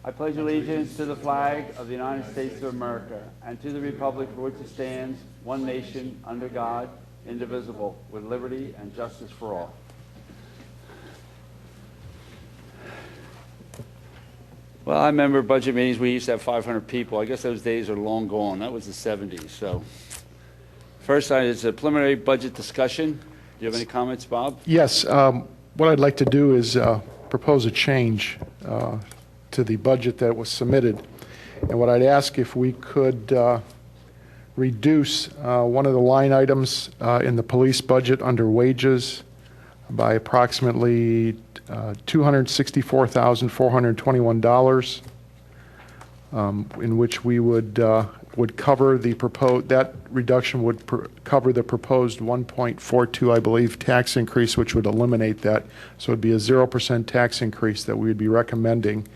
I pledge allegiance to the flag of the United States of America and to the republic for which it stands, one nation, under God, indivisible, with liberty and justice for all. Well, I remember budget meetings, we used to have 500 people. I guess those days are long gone. That was the 70s. So, first item is a preliminary budget discussion. Do you have any comments, Bob? Yes. What I'd like to do is propose a change to the budget that was submitted. And what I'd ask if we could reduce one of the line items in the police budget under wages by approximately $264,421, in which we would cover the proposed, that reduction would cover the proposed 1.42, I believe, tax increase, which would eliminate that. So it'd be a 0% tax increase that we would be recommending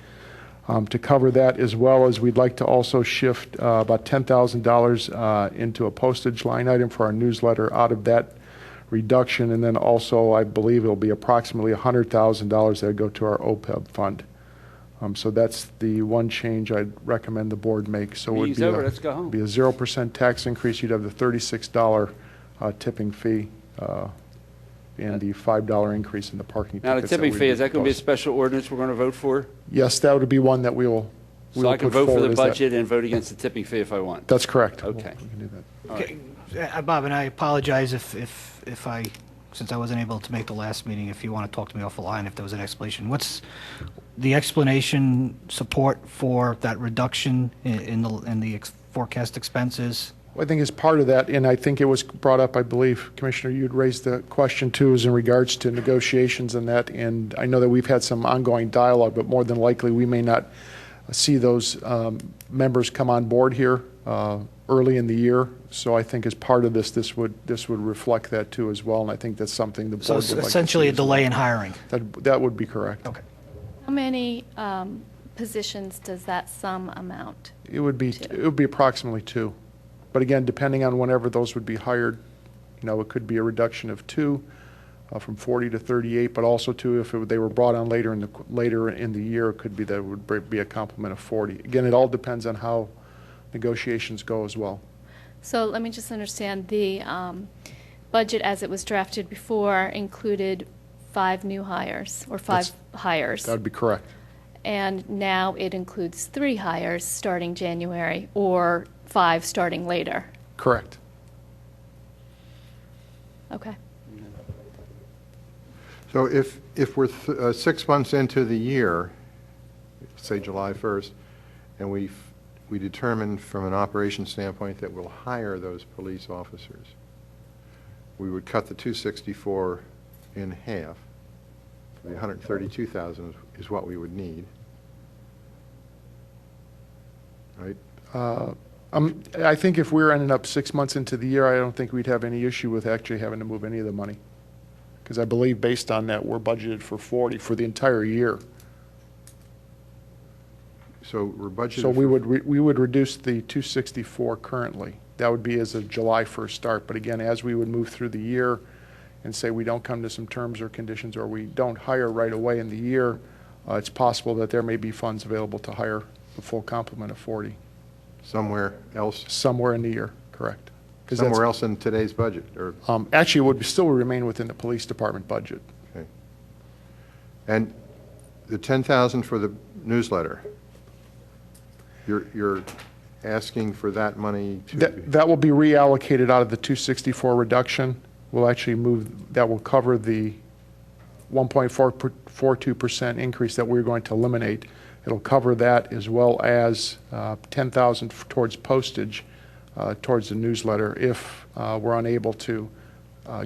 to cover that, as well as we'd like to also shift about $10,000 into a postage line item for our newsletter out of that reduction, and then also I believe it'll be approximately $100,000 that would go to our OPEB fund. So that's the one change I'd recommend the board make. So it would be Let's go home. Be a 0% tax increase. You'd have the $36 tipping fee and the $5 increase in the parking Now, the tickets. tipping fee, is that going to be a special ordinance we're going to vote for? Yes, that would be one that we will. So I can vote for the budget and vote against the tipping fee if I want? That's correct. Okay. We can do that. Right. Bob, and I apologize if I, since I wasn't able to make the last meeting, if you want to talk to me off the line, if there was an explanation. What's the explanation support for that reduction in the forecast expenses? Well, I think as part of that, and I think it was brought up, I believe, Commissioner, you'd raised the question too, is in regards to negotiations and that, and I know that we've had some ongoing dialogue, but more than likely we may not see those members come on board here early in the year. So I think as part of this would reflect that too as well, and I think that's something the board would like to see. So essentially a as well. delay in hiring. That would be correct. Okay. How many positions does that sum amount? It would be approximately 2, but again, depending on whenever those would be hired, it could be a reduction of 2 from 40 to 38, but also too if they were brought on later in the year, it could be that it would be a complement of 40. Again, it all depends on how negotiations go as well. So let me just understand, the budget as it was drafted before included 5 new hires, or 5 hires. That would be correct. And now it includes 3 hires starting January, or 5 starting later. Correct. Okay. So if we're 6 months into the year, say July 1st, and we determine from an operations standpoint that we'll hire those police officers, we would cut the 264 in half. The 132,000 is what we would need, right? I think if we're ending up 6 months into the year, I don't think we'd have any issue with actually having to move any of the money, because I believe based on that we're budgeted for 40 for the entire year. So we're budgeted. So we would reduce the 264 currently. That would be as a July 1st start. But again, as we would move through the year and say we don't come to some terms or conditions, or we don't hire right away in the year, it's possible that there may be funds available to hire the full complement of 40. Somewhere else? Somewhere in the year, correct. Somewhere else in today's budget? Or actually, it would still remain within the police department budget. Okay. And the $10,000 for the newsletter, you're asking for that money to... That will be reallocated out of the 264 reduction. We'll actually move, that will cover the 1.42% increase that we're going to eliminate. It'll cover that, as well as $10,000 towards postage towards the newsletter if we're unable to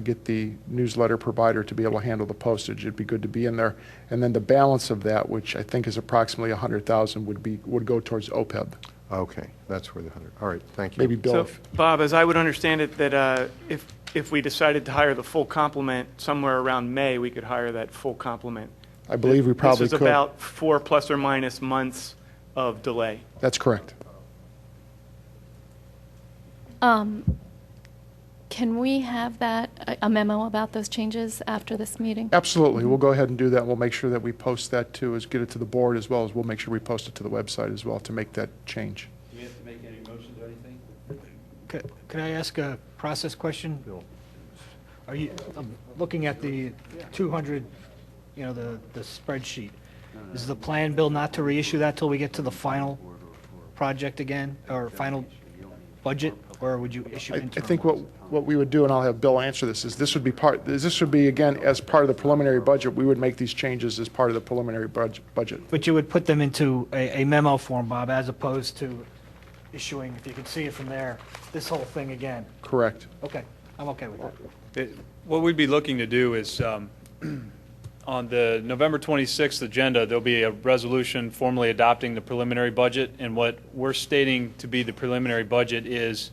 get the newsletter provider to be able to handle the postage. It'd be good to be in there. And then the balance of that, which I think is approximately $100,000, would go towards OPEB. Okay, that's where the 100. All right, thank you. Maybe Bill. So, Bob, as I would understand it, that if we decided to hire the full complement somewhere around May, we could hire that full complement. I believe we probably could. This is about 4 plus or minus months of delay. That's correct. Can we have that, a memo about those changes after this meeting? Absolutely. We'll go ahead and do that. We'll make sure that we post that too, get it to the board, as well as we'll make sure we post it to the website as well to make that change. Do we have to make any motions or anything? Could I ask a process question? Are you, I'm looking at the 200, the spreadsheet. Is the plan, Bill, not to reissue that till we get to the final project again, or final budget, or would you issue I interim? think what we would do, and I'll have Bill answer this, is this would be, again, as part of the preliminary budget, we would make these changes as part of the preliminary budget. But you would put them into a memo form, Bob, as opposed to issuing, if you can see it from there, this whole thing again. Correct. Okay, I'm okay with that. What we'd be looking to do is, on the November 26th agenda, there'll be a resolution formally adopting the preliminary budget, and what we're stating to be the preliminary budget is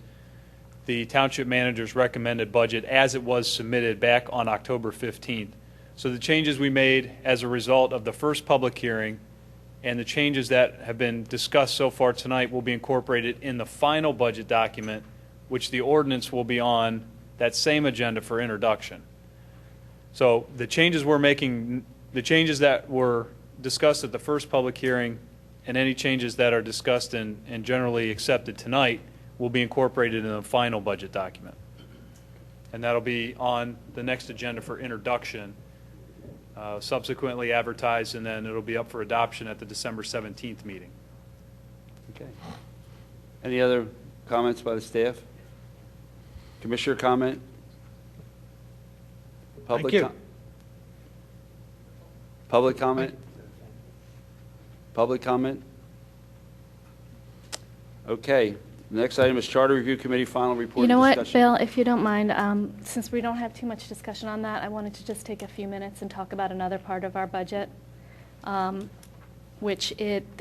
the township manager's recommended budget as it was submitted back on October 15th. So the changes we made as a result of the first public hearing and the changes that have been discussed so far tonight will be incorporated in the final budget document, which the ordinance will be on that same agenda for introduction. So the changes we're making, the changes that were discussed at the first public hearing and any changes that are discussed and generally accepted tonight will be incorporated in the final budget document. And that'll be on the next agenda for introduction, subsequently advertised, and then it'll be up for adoption at the December 17th meeting. Okay. Any other comments by the staff? Commissioner comment? Public you. Public comment? Public comment? Okay. The next item is Charter Review Committee final report You know and what, discussion. Bill, if you don't mind, since we don't have too much discussion on that, I wanted to just take a few minutes and talk about another part of our budget, that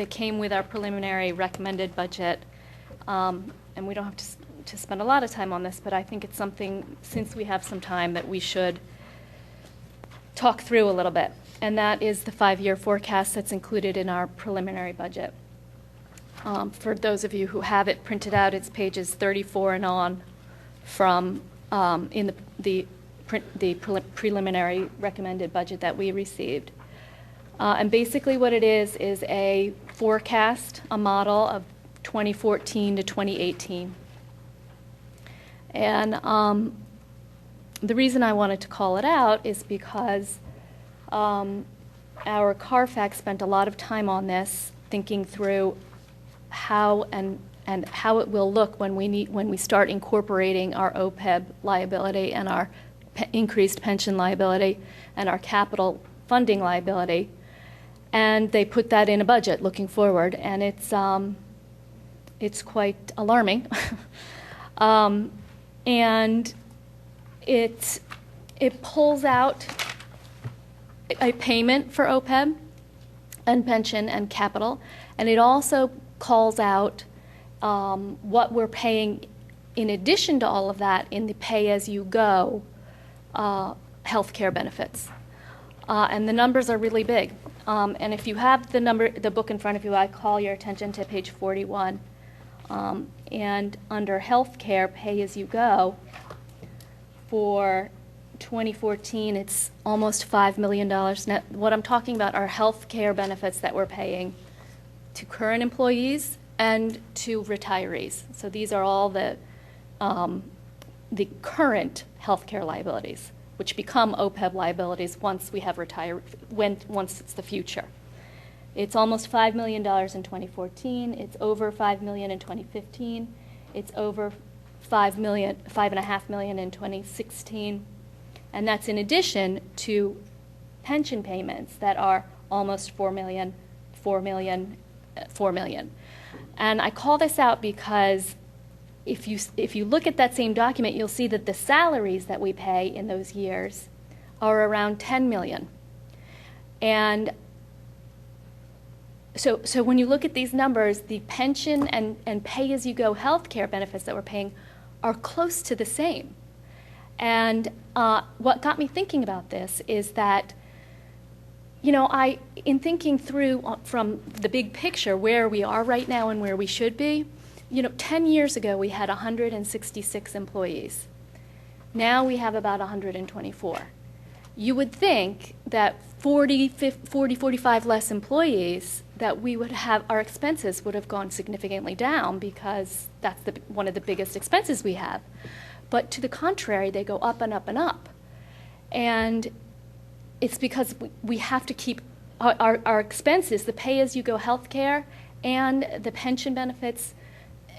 came with our preliminary recommended budget. And we don't have to spend a lot of time on this, but I think it's something, since we have some time, that we should talk through a little bit. And that is the 5-year forecast that's included in our preliminary budget. For those of you who have it printed out, it's pages 34 and on from in the preliminary recommended budget that we received. And basically what it is a forecast, a model of 2014 to 2018. And the reason I wanted to call it out is because our CARFAC spent a lot of time on this, thinking through how and how it will look when we start incorporating our OPEB liability and our increased pension liability and our capital funding liability. And they put that in a budget looking forward, and it's quite alarming. And it pulls out a payment for OPEB and pension and capital, and it also calls out what we're paying in addition to all of that in the pay-as-you-go health care benefits. And the numbers are really big. And if you have the book in front of you, I call your attention to page 41. And under health care pay-as-you-go, for 2014, it's almost $5 million. Now, what I'm talking about are health care benefits that we're paying to current employees and to retirees. So these are all the current health care liabilities, which become OPEB liabilities once we have once it's the future. It's almost $5 million in 2014. It's over $5 million in 2015. It's over $5.5 million in 2016. And that's in addition to pension payments that are almost $4 million. And I call this out because if you look at that same document, you'll see that the salaries that we pay in those years are around $10 million. And so when you look at these numbers, the pension and pay-as-you-go health care benefits that we're paying are close to the same. And what got me thinking about this is that, in thinking through from the big picture where we are right now and where we should be, 10 years ago we had 166 employees. Now we have about 124. You would think that 40, 45 less employees, that we would have, our expenses would have gone significantly down because that's one of the biggest expenses we have. But to the contrary, they go up and up and up. And it's because we have to keep our expenses, the pay-as-you-go health care and the pension benefits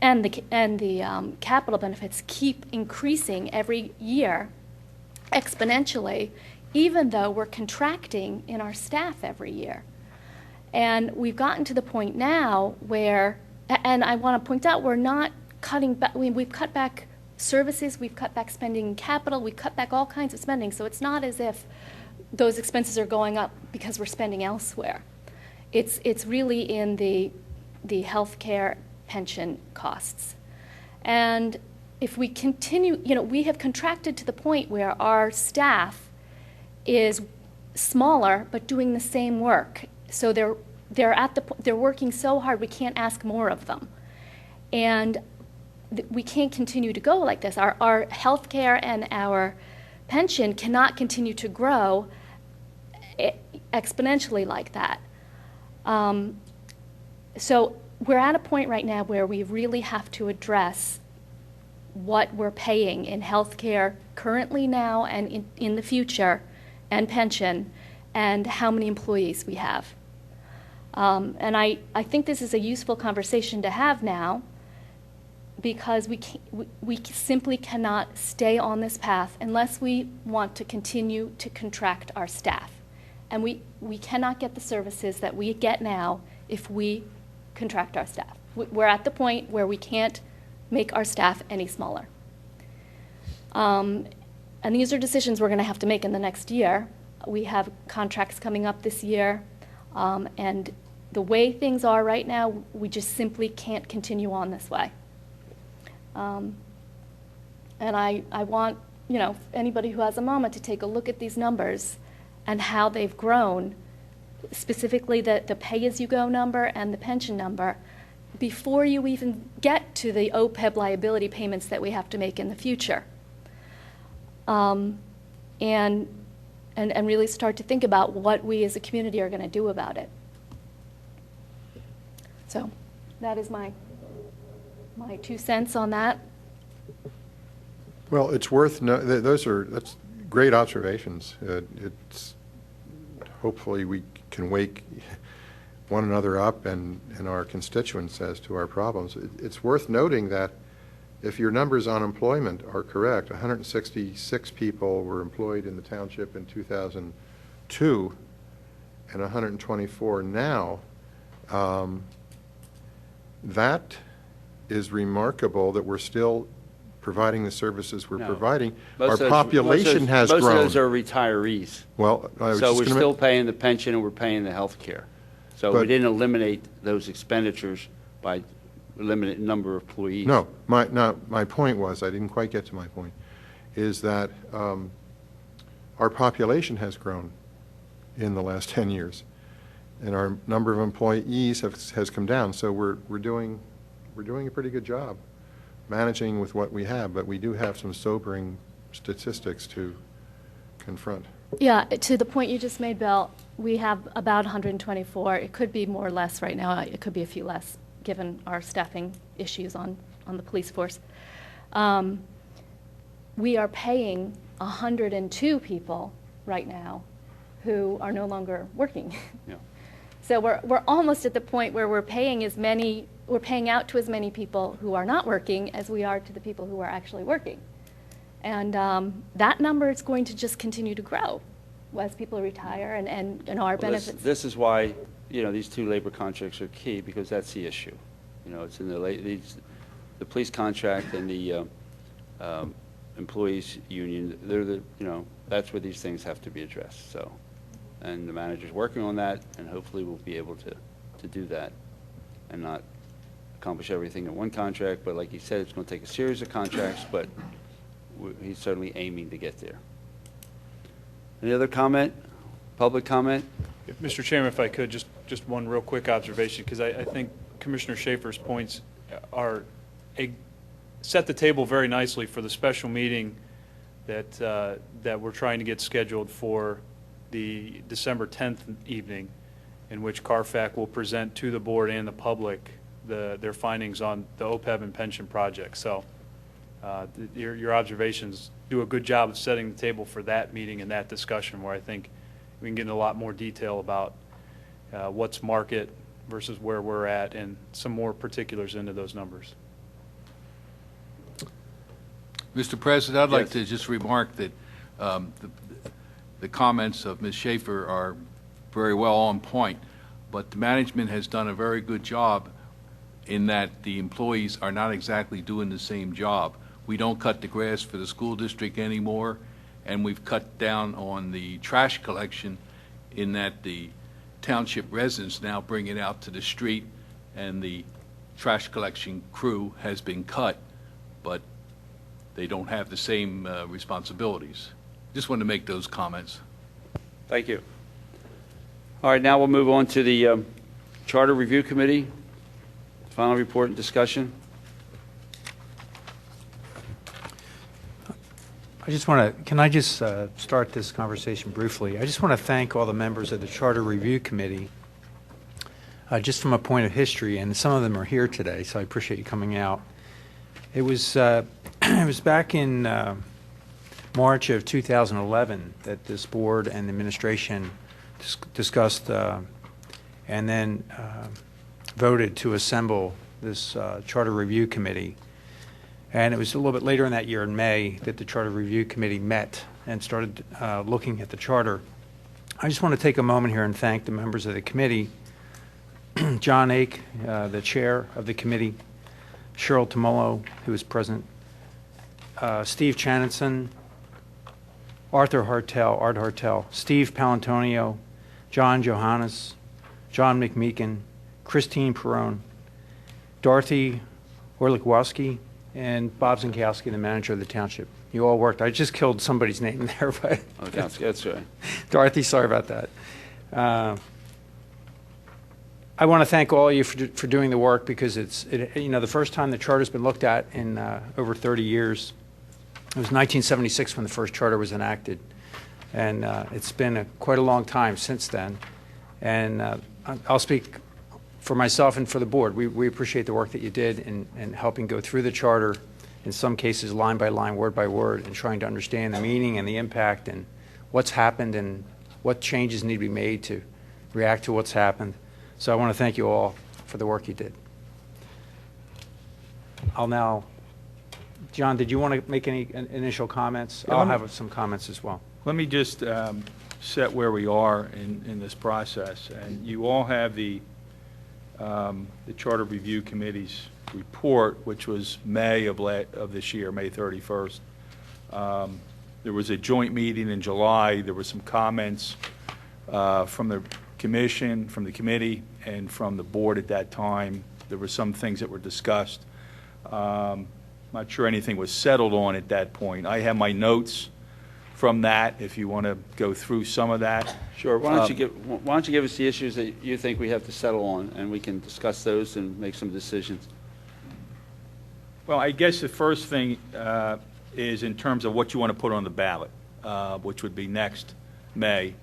and the capital benefits keep increasing every year exponentially, even though we're contracting in our staff every year. And we've gotten to the point now where, and I want to point out, we're not cutting back, we've cut back services, we've cut back spending in capital, we've cut back all kinds of spending, so it's not as if those expenses are going up because we're spending elsewhere. It's really in the health care pension costs. And if we continue, we have contracted to the point where our staff is smaller but doing the same work. So they're working so hard we can't ask more of them. And we can't continue to go like this. Our health care and our pension cannot continue to grow exponentially like that. So we're at a point right now where we really have to address what we're paying in health care currently now and in the future, and pension, and how many employees we have. And I think this is a useful conversation to have now, because we simply cannot stay on this path unless we want to continue to contract our staff. And we cannot get the services that we get now if we contract our staff. We're at the point where we can't make our staff any smaller. And these are decisions we're going to have to make in the next year. We have contracts coming up this year, and the way things are right now, we just simply can't continue on this way. And I want, anybody who has a moment to take a look at these numbers and how they've grown, specifically the pay-as-you-go number and the pension number, before you even get to the OPEB liability payments that we have to make in the future. And really start to think about what we as a community are going to do about it. So that is my 2 cents on that. Well, it's worth, that's great observations. It's, hopefully we can wake one another up and our constituents as to our problems. It's worth noting that if your numbers on employment are correct, 166 people were employed in the township in 2002 and 124 now. That is remarkable that we're still providing the services we're providing. Our population has grown. Most of those are retirees. Well, So we're still paying the pension and we're paying the health care. So we didn't eliminate those expenditures by limited number of employees. No, my point was, I didn't quite get to my point, is that our population has grown in the last 10 years, and our number of employees has come down. So we're doing a pretty good job managing with what we have, but we do have some sobering statistics to confront. Yeah, to the point you just made, Bill, we have about 124. It could be more or less right now. It could be a few less, given our staffing issues on the police force. We are paying 102 people right now who are no longer working. Yeah. So we're almost at the point where we're paying out to as many people who are not working as we are to the people who are actually working. And that number is going to just continue to grow as people retire and our benefits. This is why, these 2 labor contracts are key, because that's the issue. It's in the police contract and the employees union. They're that's where these things have to be addressed. So, and the manager's working on that, and hopefully we'll be able to do that and not accomplish everything in one contract. But like he said, it's going to take a series of contracts, but he's certainly aiming to get there. Any other comment? Public comment? Mr. Chairman, if I could, just one real quick observation, because I think Commissioner Schaefer's points set the table very nicely for the special meeting that we're trying to get scheduled for the December 10th evening, in which CARFAC will present to the board and the public their findings on the OPEB and pension project. So your observations do a good job of setting the table for that meeting and that discussion, where I think we can get into a lot more detail about what's market versus where we're at, and some more particulars into those numbers. Mr. President, I'd like Yes. to just remark that the comments of Ms. Schaefer are very well on point, but the management has done a very good job in that the employees are not exactly doing the same job. We don't cut the grass for the school district anymore, and we've cut down on the trash collection in that the township residents now bring it out to the street, and the trash collection crew has been cut, but they don't have the same responsibilities. Just wanted to make those comments. Thank you. All right, now we'll move on to the Charter Review Committee. Final report and discussion. I just want to, can I just start this conversation briefly? I just want to thank all the members of the Charter Review Committee, just from a point of history, and some of them are here today, so I appreciate you coming out. It was, it was back in March of 2011 that this board and the administration discussed and then voted to assemble this Charter Review Committee. And it was a little bit later in that year, in May, that the Charter Review Committee met and started looking at the charter. I just want to take a moment here and thank the members of the committee, John Ake, the chair of the committee, Cheryl Tomolo, who is present, Steve Chanenson, Art Hartel, Steve Palantonio, John Johannes, John McMeekin, Christine Perrone, Dorothy Orlikowski, and Bob Zinkowski, the manager of the township. You all worked. I just killed somebody's name there, but Oh, that's right. Dorothy, sorry about that. I want to thank all of you for doing the work, because it's, you know, the first time the charter's been looked at in over 30 years. It was 1976 when the first charter was enacted, and it's been quite a long time since then. And I'll speak for myself and for the board. We appreciate the work that you did in helping go through the charter, in some cases line by line, word by word, and trying to understand the meaning and the impact and what's happened and what changes need to be made to react to what's happened. So I want to thank you all for the work you did. I'll now, John, did you want to make any initial comments? Yeah, I'll let me- have some comments as well. Let me just set where we are in this process. And you all have the Charter Review Committee's report, which was May of this year, May 31st. There was a joint meeting in July. There were some comments from the commission, from the committee, and from the board at that time. There were some things that were discussed. Not sure anything was settled on at that point. I have my notes from that, if you want to go through some of that. Sure. Why don't you give us the issues that you think we have to settle on, and we can discuss those and make some decisions. Well, I guess the first thing is in terms of what you want to put on the ballot, which would be next May.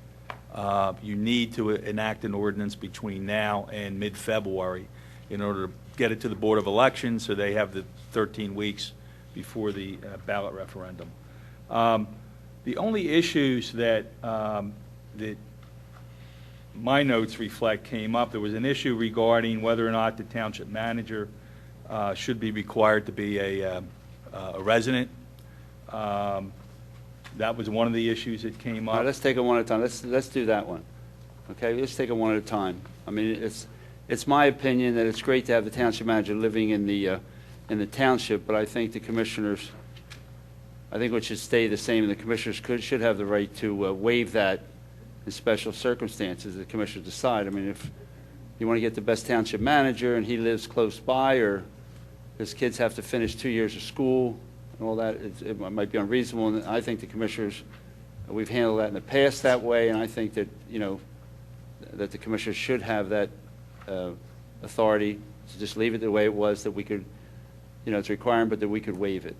You need to enact an ordinance between now and mid-February in order to get it to the Board of Elections, so they have the 13 weeks before the ballot referendum. The only issues that my notes reflect came up, there was an issue regarding whether or not the township manager should be required to be a resident. That was one of the issues that came All up. right, let's take it one at a time. Let's do that one. Okay, let's take it one at a time. I mean, it's my opinion that it's great to have the township manager living in the township, but I think the commissioners, I think what should stay the same, and the commissioners should have the right to waive that in special circumstances. The commissioners decide. I mean, if you want to get the best township manager and he lives close by, or his kids have to finish 2 years of school and all that, it might be unreasonable. And I think the commissioners, we've handled that in the past that way, and I think that, you know, that the commissioners should have that authority to just leave it the way it was, that we could, you know, it's a requirement, but that we could waive it.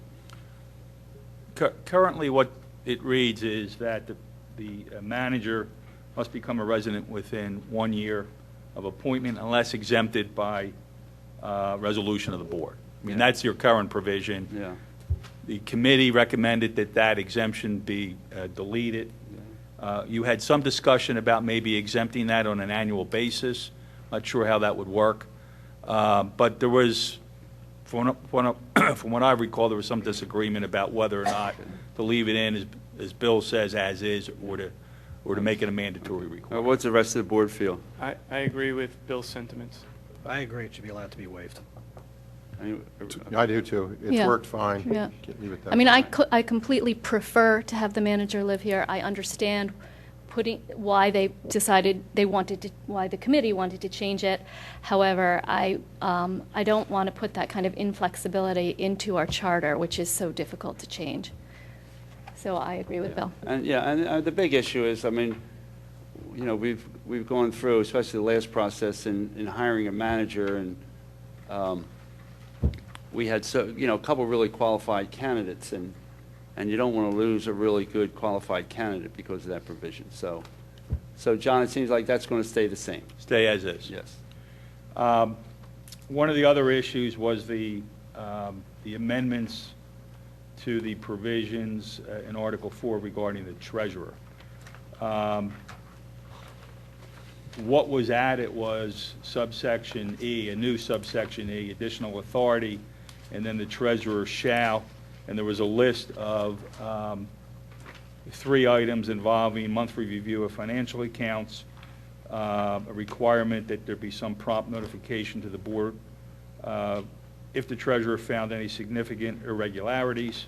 Currently, what it reads is that the manager must become a resident within 1 year of appointment unless exempted by resolution of the board. I mean, that's your current provision. Yeah. The committee recommended that that exemption be deleted. You had some discussion about maybe exempting that on an annual basis. Not sure how that would work. But there was, from what I recall, there was some disagreement about whether or not to leave it in, as Bill says, as is, or to make it a mandatory requirement. What's the rest of the board feel? I agree with Bill's sentiments. I agree, it should be allowed to be waived. I do too. It's Yeah. worked fine. Yeah. Leave it that I mean, way. I completely prefer to have the manager live here. I understand why they decided why the committee wanted to change it. However, I don't want to put that kind of inflexibility into our charter, which is so difficult to change. So I agree with Bill. And the big issue is, I mean, you know, we've gone through, especially the last process in hiring a manager, and we had a couple really qualified candidates, and you don't want to lose a really good qualified candidate because of that provision. So John, it seems like that's going to stay the same. Stay as is. Yes. One of the other issues was the amendments to the provisions in Article 4 regarding the treasurer. What was added was subsection E, a new subsection E, additional authority, and then the treasurer shall, and there was a list of 3 items involving monthly review of financial accounts, a requirement that there be some prompt notification to the board if the treasurer found any significant irregularities,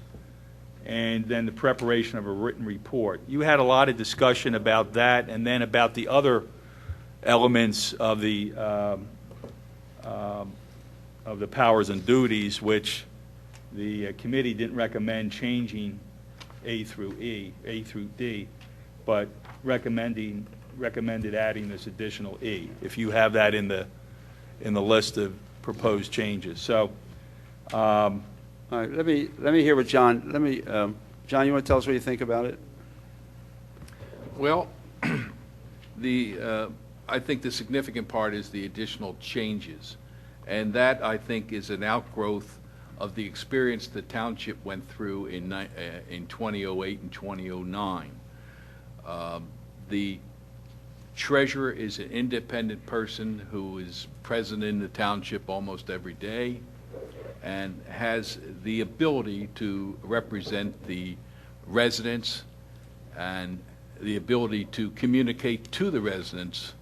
and then the preparation of a written report. You had a lot of discussion about that, and then about the other elements of the powers and duties, which the committee didn't recommend changing A through D, but recommended adding this additional E, if you have that in the list of proposed changes. So, All right, let me hear what John, John, you want to tell us what you think about it? Well, I think the significant part is the additional changes, and that, I think, is an outgrowth of the experience the township went through in 2008 and 2009. The treasurer is an independent person who is present in the township almost every day and has the ability to represent the residents and the ability to communicate to the residents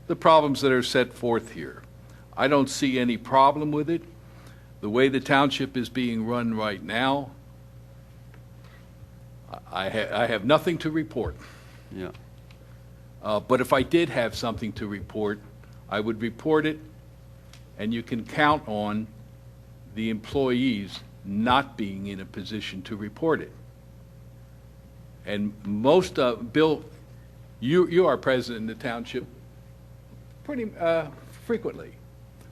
the problems that are set forth here. I don't see any problem with it. The way the township is being run right now, I have nothing to report. Yeah. But if I did have something to report, I would report it, and you can count on the employees not being in a position to report it. And most of, Bill, you are president in the township pretty frequently,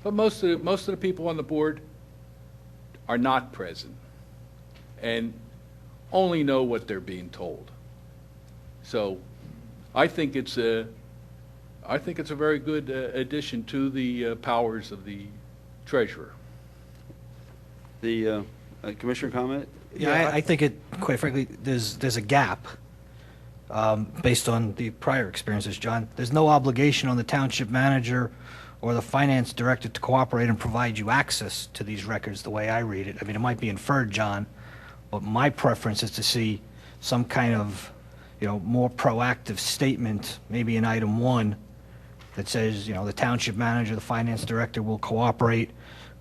but most of the people on the board are not present and only know what they're being told. So I think it's a very good addition to the powers of the treasurer. The commissioner comment? Yeah, I think quite frankly, there's a gap based on the prior experiences, John. There's no obligation on the township manager or the finance director to cooperate and provide you access to these records the way I read it. I mean, it might be inferred, John, but my preference is to see some kind of, more proactive statement, maybe in item 1, that says, the township manager, the finance director will cooperate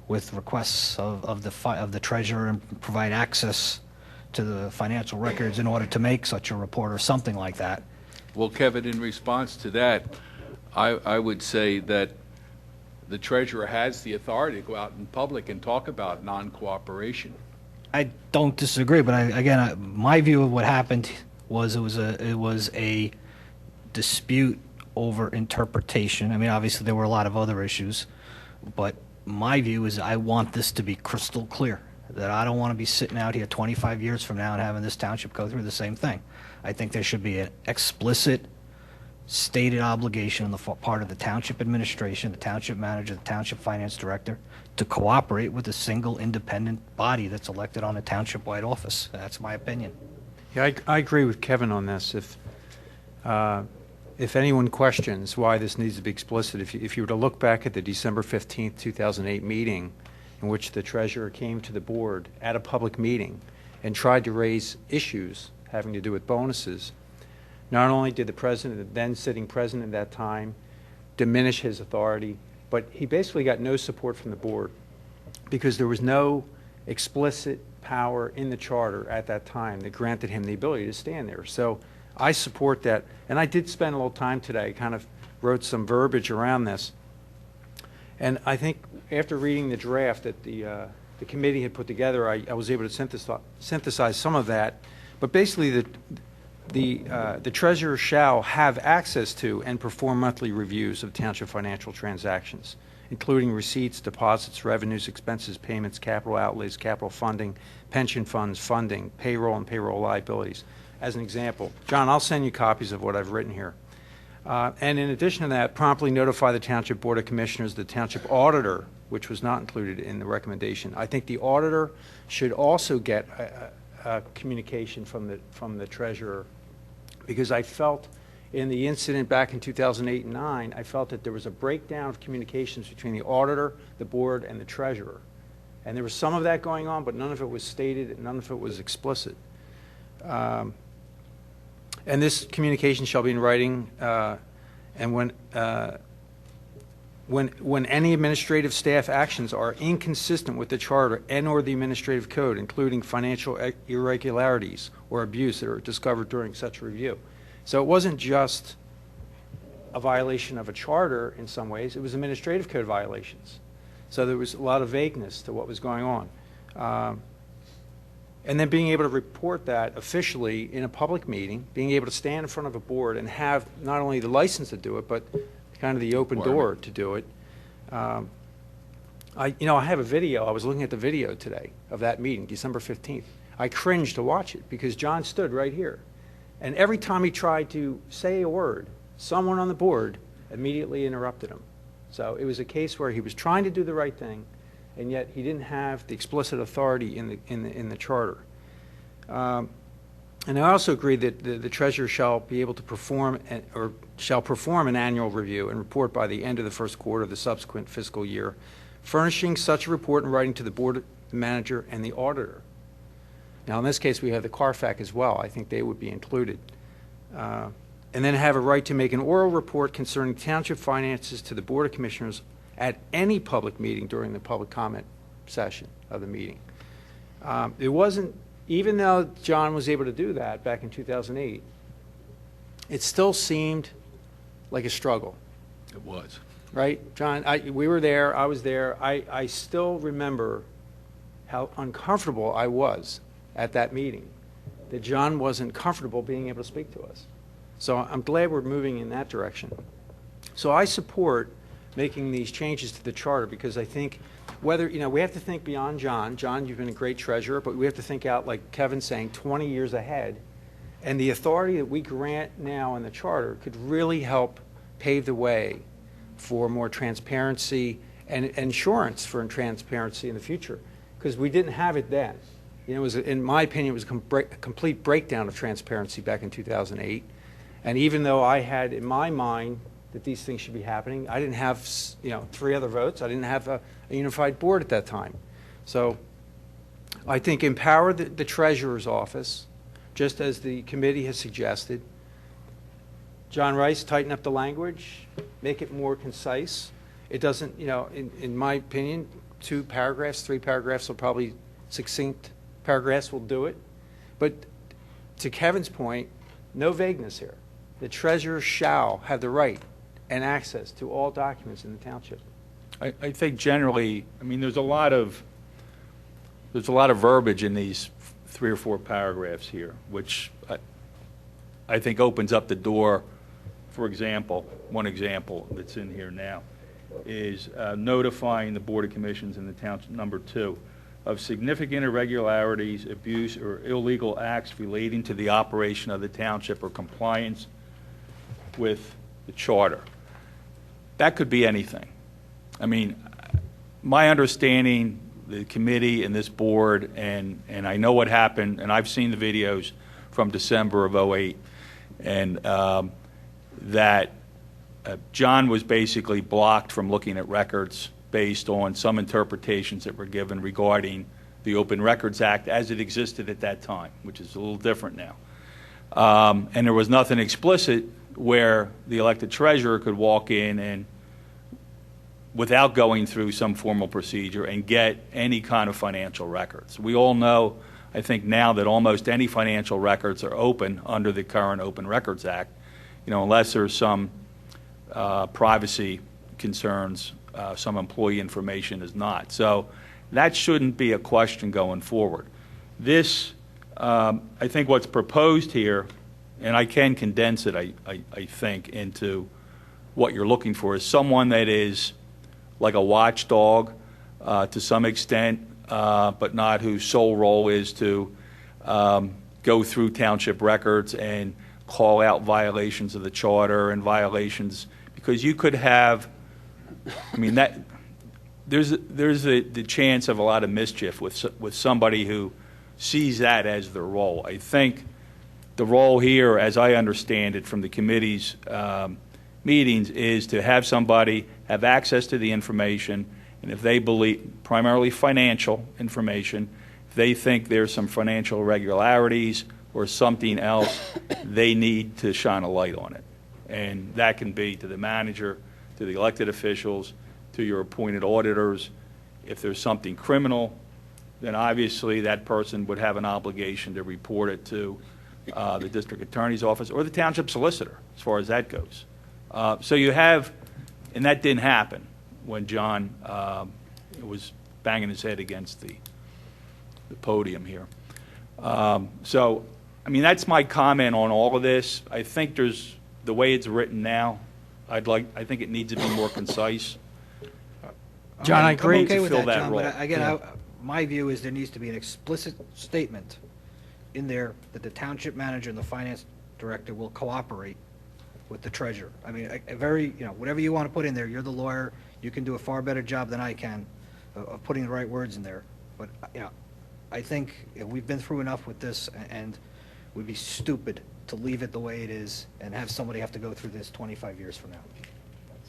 with requests of the treasurer and provide access to the financial records in order to make such a report or something like that. Well, Kevin, in response to that, I would say that the treasurer has the authority to go out in public and talk about non-cooperation. I don't disagree, but my view of what happened was it was a dispute over interpretation. I mean, obviously there were a lot of other issues, but my view is I want this to be crystal clear. that I don't want to be sitting out here 25 years from now and having this township go through the same thing. I think there should be an explicit stated obligation on the part of the township administration, the township manager, the township finance director, to cooperate with a single independent body that's elected on a township-wide office. That's my opinion. Yeah, I agree with Kevin on this. If anyone questions why this needs to be explicit, if you were to look back at the December 15th, 2008 meeting in which the treasurer came to the board at a public meeting and tried to raise issues having to do with bonuses, not only did the president, the then sitting president at that time, diminish his authority, but he basically got no support from the board because there was no explicit power in the charter at that time that granted him the ability to stand there. So I support that. And I did spend a little time today, kind of wrote some verbiage around this. And I think after reading the draft that the committee had put together, I was able to synthesize some of that. But basically, the treasurer shall have access to and perform monthly reviews of township financial transactions, including receipts, deposits, revenues, expenses, payments, capital outlays, capital funding, pension funds, funding, payroll, and payroll liabilities. As an example, John, I'll send you copies of what I've written here. And in addition to that, promptly notify the Township Board of Commissioners, the Township Auditor, which was not included in the recommendation. I think the auditor should also get a communication from the treasurer, because I felt in the incident back in 2008 and 2009, I felt that there was a breakdown of communications between the auditor, the board, and the treasurer. And there was some of that going on, but none of it was stated and none of it was explicit. And this communication shall be in writing, and when any administrative staff actions are inconsistent with the charter and/or the administrative code, including financial irregularities or abuse that are discovered during such review. So it wasn't just a violation of a charter in some ways, it was administrative code violations. So there was a lot of vagueness to what was going on. And then being able to report that officially in a public meeting, being able to stand in front of a board and have not only the license to do it, but kind of the open door to do it. I have a video. I was looking at the video today of that meeting, December 15th. I cringed to watch it because John stood right here. And every time he tried to say a word, someone on the board immediately interrupted him. So it was a case where he was trying to do the right thing, and yet he didn't have the explicit authority in the charter. And I also agree that the treasurer shall be able to perform an annual review and report by the end of the first quarter of the subsequent fiscal year, furnishing such a report in writing to the board, the manager, and the auditor. Now, in this case, we have the CARFAC as well. I think they would be included. And then have a right to make an oral report concerning township finances to the Board of Commissioners at any public meeting during the public comment session of the meeting. It wasn't, even though John was able to do that back in 2008, it still seemed like a struggle. It was. Right, John? We were there. I was there. I still remember how uncomfortable I was at that meeting, that John wasn't comfortable being able to speak to us. So I'm glad we're moving in that direction. So I support making these changes to the charter because I think whether, we have to think beyond John. John, you've been a great treasurer, but we have to think out, like Kevin's saying, 20 years ahead. And the authority that we grant now in the charter could really help pave the way for more transparency and insurance for transparency in the future, because we didn't have it then. It was, in my opinion, it was a complete breakdown of transparency back in 2008. And even though I had in my mind that these things should be happening, I didn't have 3 other votes. I didn't have a unified board at that time. So I think empower the treasurer's office, just as the committee has suggested. John Rice, tighten up the language, make it more concise. It doesn't, in my opinion, 2 paragraphs, 3 paragraphs will probably succinct paragraphs will do it. But to Kevin's point, no vagueness here. The treasurer shall have the right and access to all documents in the township. I think generally, there's a lot of verbiage in these 3 or 4 paragraphs here, which I think opens up the door. For example, one example that's in here now is notifying the Board of Commissions in the township, number 2, of significant irregularities, abuse, or illegal acts relating to the operation of the township or compliance with the charter. That could be anything. I mean, my understanding, the committee and this board, and I know what happened, and I've seen the videos from December of '08, and that John was basically blocked from looking at records based on some interpretations that were given regarding the Open Records Act as it existed at that time, which is a little different now. And there was nothing explicit where the elected treasurer could walk in and, without going through some formal procedure, and get any kind of financial records. We all know, I think now, that almost any financial records are open under the current Open Records Act, unless there's some privacy concerns, some employee information is not. So that shouldn't be a question going forward. This, I think what's proposed here, and I can condense it, I think, into what you're looking for, is someone that is like a watchdog to some extent, but not whose sole role is to go through township records and call out violations of the charter and violations, because you could have, I mean, that there's the chance of a lot of mischief with somebody who sees that as their role. I think the role here, as I understand it from the committee's meetings, is to have somebody have access to the information, and if they believe, primarily financial information, if they think there's some financial irregularities or something else, they need to shine a light on it. And that can be to the manager, to the elected officials, to your appointed auditors. If there's something criminal, then obviously that person would have an obligation to report it to the district attorney's office or the township solicitor, as far as that goes. So you have, and that didn't happen when John was banging his head against the podium here. So, I mean, that's my comment on all of this. I think there's, the way it's written now, I think it needs to be more concise. John, I agree. I'm okay to with fill that, that John, role. but again, Yeah. my view is there needs to be an explicit statement in there that the township manager and the finance director will cooperate with the treasurer. I mean, a very, whatever you want to put in there, you're the lawyer, you can do a far better job than I can of putting the right words in there. But, I think we've been through enough with this, and we'd be stupid to leave it the way it is and have somebody have to go through this 25 years from now.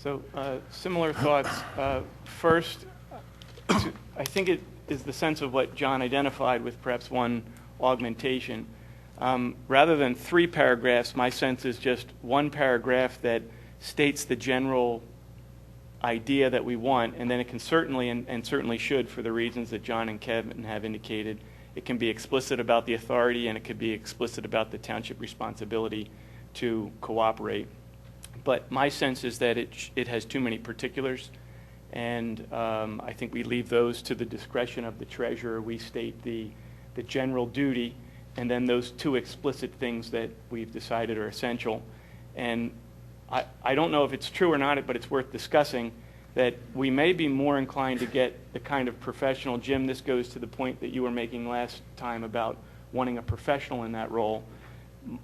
So similar thoughts. First, I think it is the sense of what John identified with perhaps one augmentation. Rather than 3 paragraphs, my sense is just 1 paragraph that states the general idea that we want, and then it can certainly, and certainly should, for the reasons that John and Kevin have indicated, it can be explicit about the authority, and it could be explicit about the township responsibility to cooperate. But my sense is that it has too many particulars, and I think we leave those to the discretion of the treasurer. We state the general duty, and then those 2 explicit things that we've decided are essential. And I don't know if it's true or not, but it's worth discussing, that we may be more inclined to get the kind of professional, Jim, this goes to the point that you were making last time about wanting a professional in that role.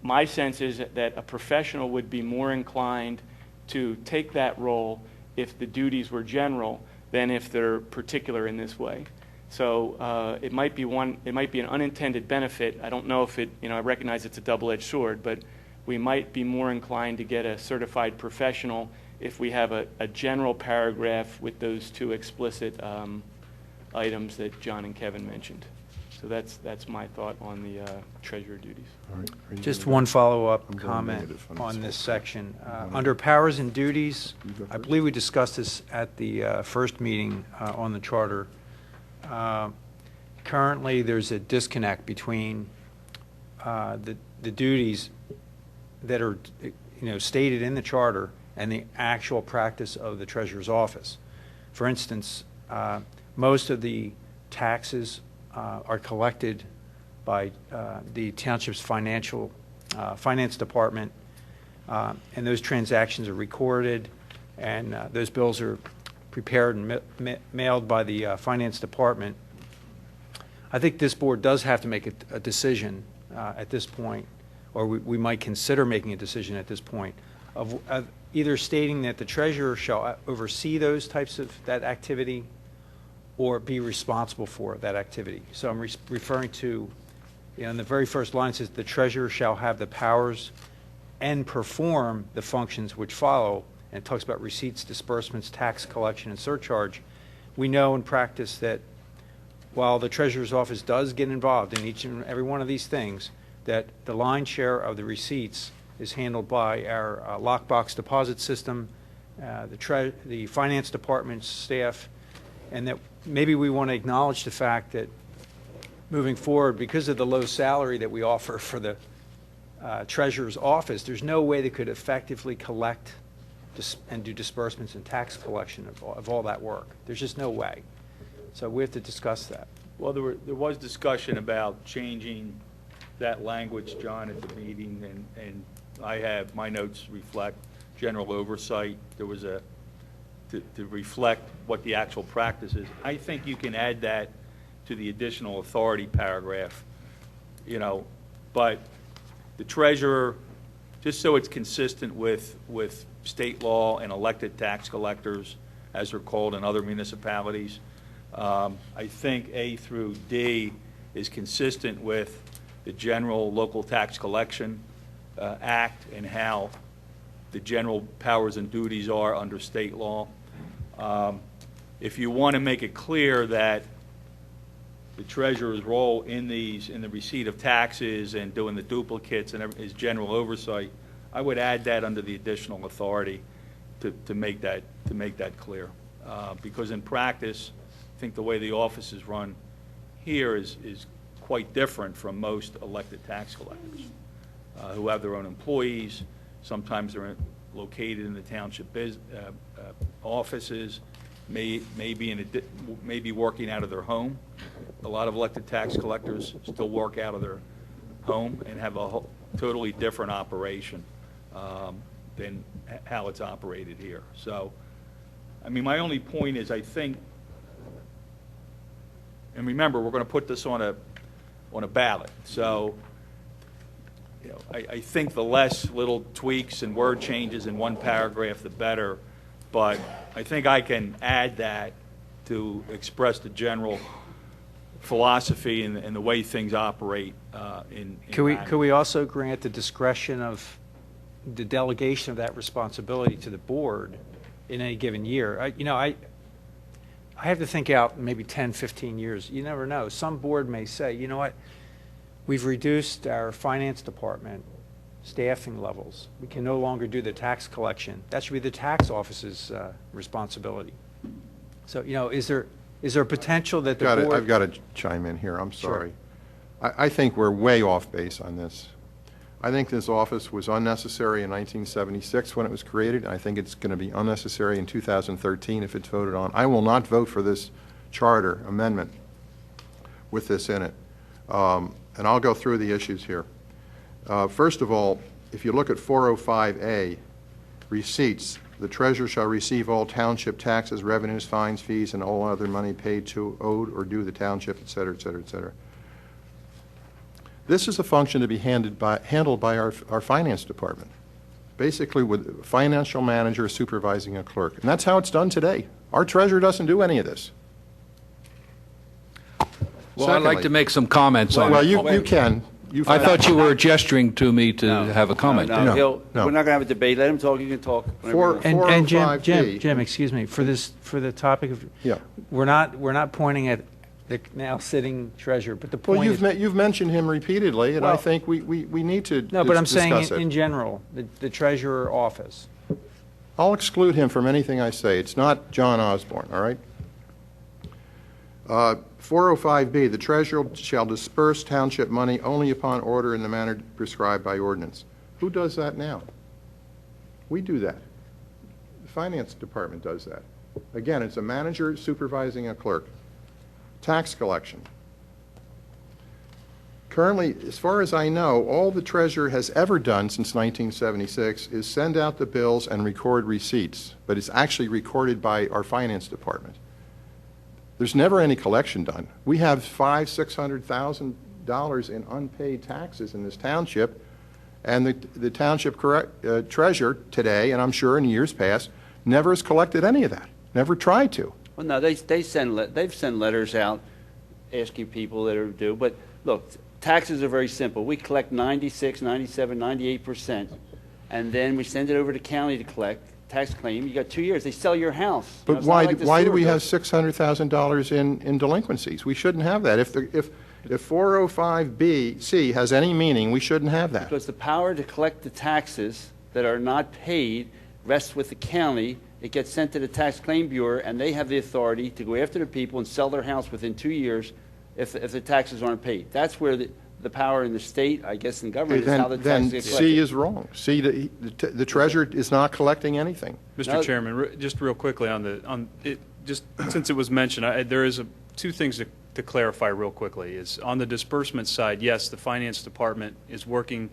My sense is that a professional would be more inclined to take that role if the duties were general than if they're particular in this way. So it might be an unintended benefit. I don't know if it, I recognize it's a double-edged sword, but we might be more inclined to get a certified professional if we have a general paragraph with those 2 explicit items that John and Kevin mentioned. So that's my thought on the treasurer duties. All right. Are you Just gonna go? one follow-up I'm going comment negative on on this this whole section. thing. Under powers and duties, You go I first. believe we discussed this at the first meeting on the charter. Currently, there's a disconnect between the duties that are, stated in the charter and the actual practice of the treasurer's office. For instance, most of the taxes are collected by the township's finance department, and those transactions are recorded, and those bills are prepared and mailed by the finance department I think this board does have to make a decision at this point, or we might consider making a decision at this point, of either stating that the treasurer shall oversee those types of that activity or be responsible for that activity. So I'm referring to, in the very first line, it says the treasurer shall have the powers and perform the functions which follow, and it talks about receipts, disbursements, tax collection, and surcharge. We know in practice that while the treasurer's office does get involved in each and every one of these things, that the lion's share of the receipts is handled by our lockbox deposit system, the finance department's staff, and that maybe we want to acknowledge the fact that moving forward, because of the low salary that we offer for the treasurer's office, there's no way they could effectively collect and do disbursements and tax collection of all that work. There's just no way. So we have to discuss that. Well, there was discussion about changing that language, John, at the meeting, and I have, my notes reflect general oversight. There was to reflect what the actual practice is. I think you can add that to the additional authority paragraph, but the treasurer, just so it's consistent with state law and elected tax collectors, as they're called in other municipalities, I think A through D is consistent with the General Local Tax Collection Act and how the general powers and duties are under state law. If you want to make it clear that the treasurer's role in the receipt of taxes and doing the duplicates and is general oversight, I would add that under the additional authority to make that clear. Because in practice, I think the way the office is run here is quite different from most elected tax collectors who have their own employees. Sometimes they're located in the township offices, may be working out of their home. A lot of elected tax collectors still work out of their home and have a totally different operation than how it's operated here. So, I mean, my only point is I think, and remember, we're going to put this on a ballot. So, I think the less little tweaks and word changes in one paragraph, the better. But I think I can add that to express the general philosophy and the way things operate in Could we also grant the discretion of the delegation of that responsibility to the board in any given year? I have to think out maybe 10, 15 years. You never know. Some board may say, you know what, we've reduced our finance department staffing levels. We can no longer do the tax collection. That should be the tax office's responsibility. So, is there potential that the board... I've got to chime in here. I'm sorry. Sure. I think we're way off base on this. I think this office was unnecessary in 1976 when it was created. I think it's going to be unnecessary in 2013 if it's voted on. I will not vote for this charter amendment with this in it. And I'll go through the issues here. First of all, if you look at 405A, receipts, the treasurer shall receive all township taxes, revenues, fines, fees, and all other money paid to, owed, or due the township, et cetera, et cetera, et cetera. This is a function to be handled by our finance department, basically with a financial manager supervising a clerk. And that's how it's done today. Our treasurer doesn't do any of this. Well, I'd like to make some comments on it. Well, you can. I thought you were gesturing to me to have a comment. No. We're not going to have a debate. Let him talk. You can talk. And Jim, Jim, excuse me, for the topic of, Yeah. we're not pointing at the now sitting treasurer, but the point Well, is, you've mentioned him repeatedly, and I Well, think we need to no, but I'm discuss saying it. in general, the treasurer office. I'll exclude him from anything I say. It's not John Osborne, all right? 405B, the treasurer shall disperse township money only upon order in the manner prescribed by ordinance. Who does that now? We do that. The finance department does that. Again, it's a manager supervising a clerk. Tax collection. Currently, as far as I know, all the treasurer has ever done since 1976 is send out the bills and record receipts, but it's actually recorded by our finance department. there's never any collection done. We have $600,000 in unpaid taxes in this township, and the township treasurer today, and I'm sure in years past, never has collected any of that, never tried to. Well, no, they've sent letters out asking people that are due, but look, taxes are very simple. We collect 96, 97, 98%, and then we send it over to county to collect tax claim. You got 2 years. They sell your house. You know, But it's not like the why do sewer we bill. have $600,000 in delinquencies? We shouldn't have that. If 405C has any meaning, we shouldn't have that. Because the power to collect the taxes that are not paid rests with the county. It gets sent to the tax claim bureau, and they have the authority to go after the people and sell their house within 2 years if the taxes aren't paid. That's where the power in the state, I guess, in government is how the Then taxes get C collected. is wrong. C, the treasurer is not collecting anything. Mr. No. Chairman, just real quickly just since it was mentioned, there is two things to clarify real quickly. Is on the disbursement side, yes, the finance department is working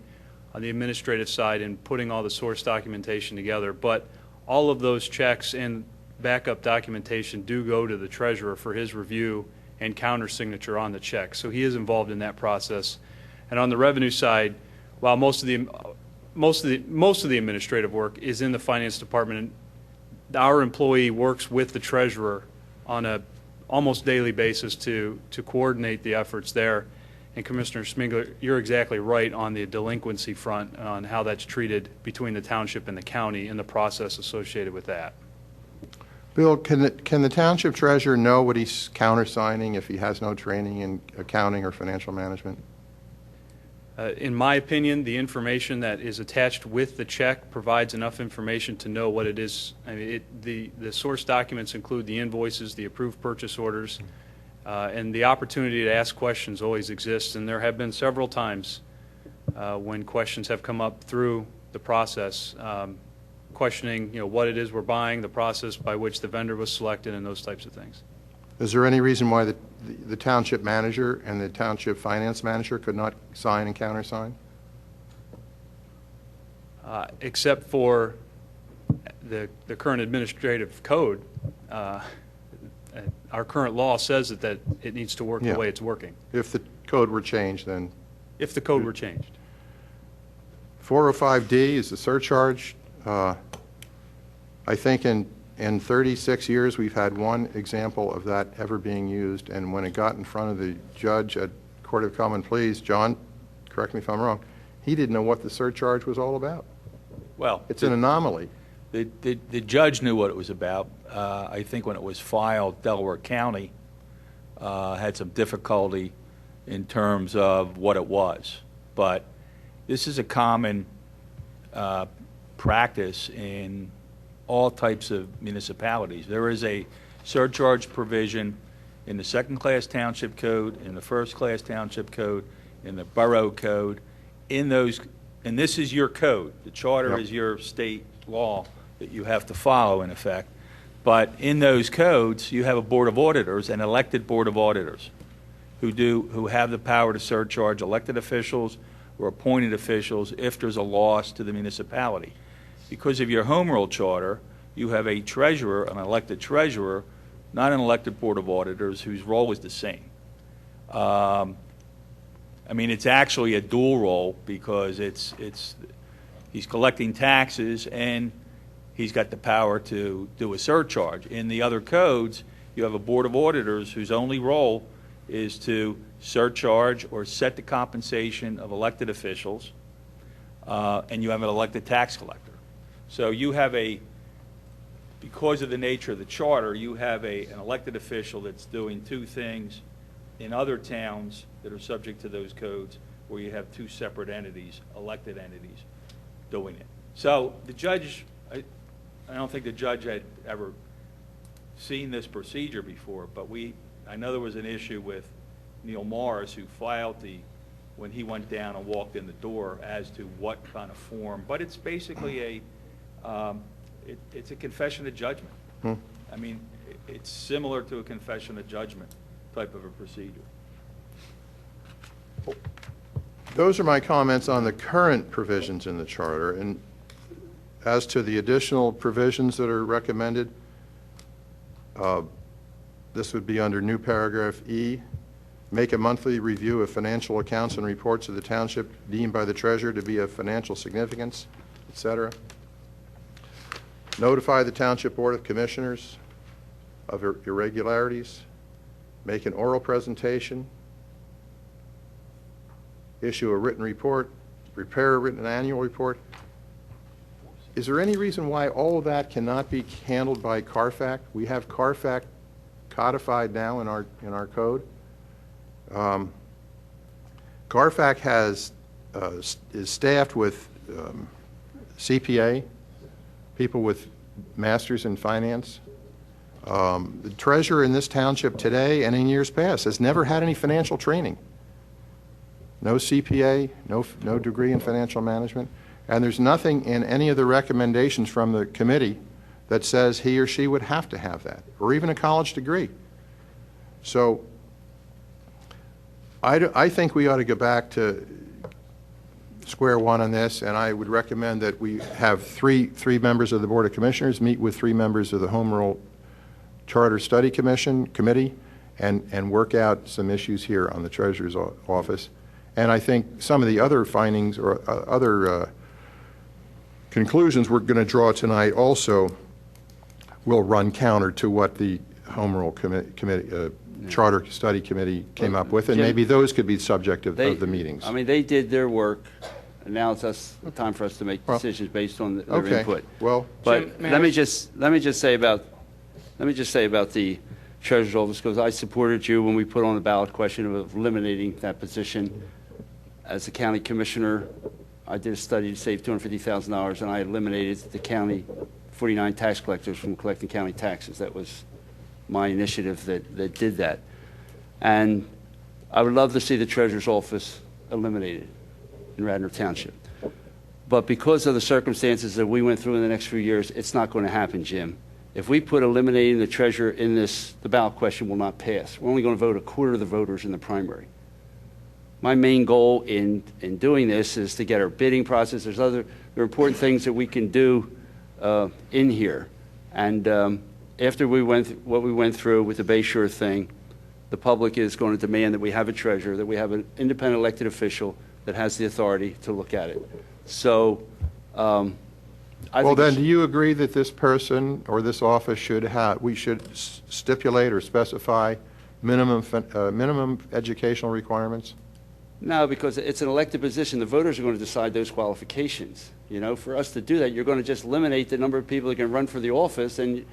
on the administrative side and putting all the source documentation together, but all of those checks and backup documentation do go to the treasurer for his review and countersignature on the check. So he is involved in that process. And on the revenue side, while most of the administrative work is in the finance department, our employee works with the treasurer on a almost daily basis to coordinate the efforts there. And Commissioner Smigler, you're exactly right on the delinquency front, on how that's treated between the township and the county and the process associated with that. Bill, can the township treasurer know what he's countersigning if he has no training in accounting or financial management? In my opinion, the information that is attached with the check provides enough information to know what it is. I mean, the source documents include the invoices, the approved purchase orders, and the opportunity to ask questions always exists. And there have been several times when questions have come up through the process, questioning, what it is we're buying, the process by which the vendor was selected, and those types of things. Is there any reason why the township manager and the township finance manager could not sign and countersign? Except for the current administrative code, our current law says that it needs to work Yeah. the way it's working, If the code were changed, then if the code were changed. 405D is the surcharge. I think in 36 years, we've had one example of that ever being used, and when it got in front of the judge at Court of Common Pleas, John, correct me if I'm wrong, he didn't know what the surcharge was all about. Well, It's an anomaly. the judge knew what it was about. I think when it was filed, Delaware County had some difficulty in terms of what it was. But this is a common practice in all types of municipalities. There is a surcharge provision in the second-class township code, in the first-class township code, in the borough code, in those, and this is your code. The charter Yep. is your state law that you have to follow, in effect. But in those codes, you have a board of auditors, an elected board of auditors, who have the power to surcharge elected officials or appointed officials if there's a loss to the municipality. Because of your home rule charter, you have a treasurer, an elected treasurer, not an elected board of auditors, whose role is the same. It's actually a dual role because he's collecting taxes and he's got the power to do a surcharge. In the other codes, you have a board of auditors whose only role is to surcharge or set the compensation of elected officials, and you have an elected tax collector. So you have because of the nature of the charter, you have an elected official that's doing two things in other towns that are subject to those codes, where you have two separate entities, elected entities, doing it. So the judge, I don't think the judge had ever seen this procedure before, but I know there was an issue with Neil Morris, who filed when he went down and walked in the door, as to what kind of form. But it's basically it's a confession of judgment. It's similar to a confession of judgment type of a procedure. Those are my comments on the current provisions in the charter. And as to the additional provisions that are recommended, This would be under new paragraph E. Make a monthly review of financial accounts and reports of the township deemed by the treasurer to be of financial significance, etc. Notify the Township Board of Commissioners of irregularities. Make an oral presentation. Issue a written report. Prepare a written annual report. Is there any reason why all of that cannot be handled by CARFAC? We have CARFAC codified now in our code. CARFAC is staffed with CPA, people with masters in finance. The treasurer in this township today and in years past has never had any financial training. No CPA, no degree in financial management, and there's nothing in any of the recommendations from the committee that says he or she would have to have that, or even a college degree. So I think we ought to go back to square one on this, and I would recommend that we have three members of the Board of Commissioners meet with 3 members of the Home Rule Charter Study Committee and work out some issues here on the Treasurer's office. And I think some of the other findings or other conclusions we're going to draw tonight also will run counter to what the Home Rule Charter Study Committee came up with, and Jim, maybe those could be subject of the meetings. I mean, they did their work, and now it's time for us to make decisions based on their input. Well, but Jim, let me just say about the Treasurer's Office, because I supported you when we put on the ballot question of eliminating that position. As a county commissioner, I did a study to save $250,000, and I eliminated the county 49 tax collectors from collecting county taxes. That was my initiative that did that. And I would love to see the Treasurer's Office eliminated in Radnor Township. But because of the circumstances that we went through in the next few years, it's not going to happen, Jim. If we put eliminating the treasurer in this, the ballot question will not pass. We're only going to vote a quarter of the voters in the primary. My main goal in doing this is to get our bidding process. There are important things that we can do in here. And after what we went through with the Bayshore thing, the public is going to demand that we have a treasurer, that we have an independent elected official that has the authority to look at it. So well, then, do you agree that this person or this office we should stipulate or specify minimum educational requirements? No, because it's an elected position. The voters are going to decide those qualifications. You know, for us to do that, you're going to just eliminate the number of people that can run for the office, and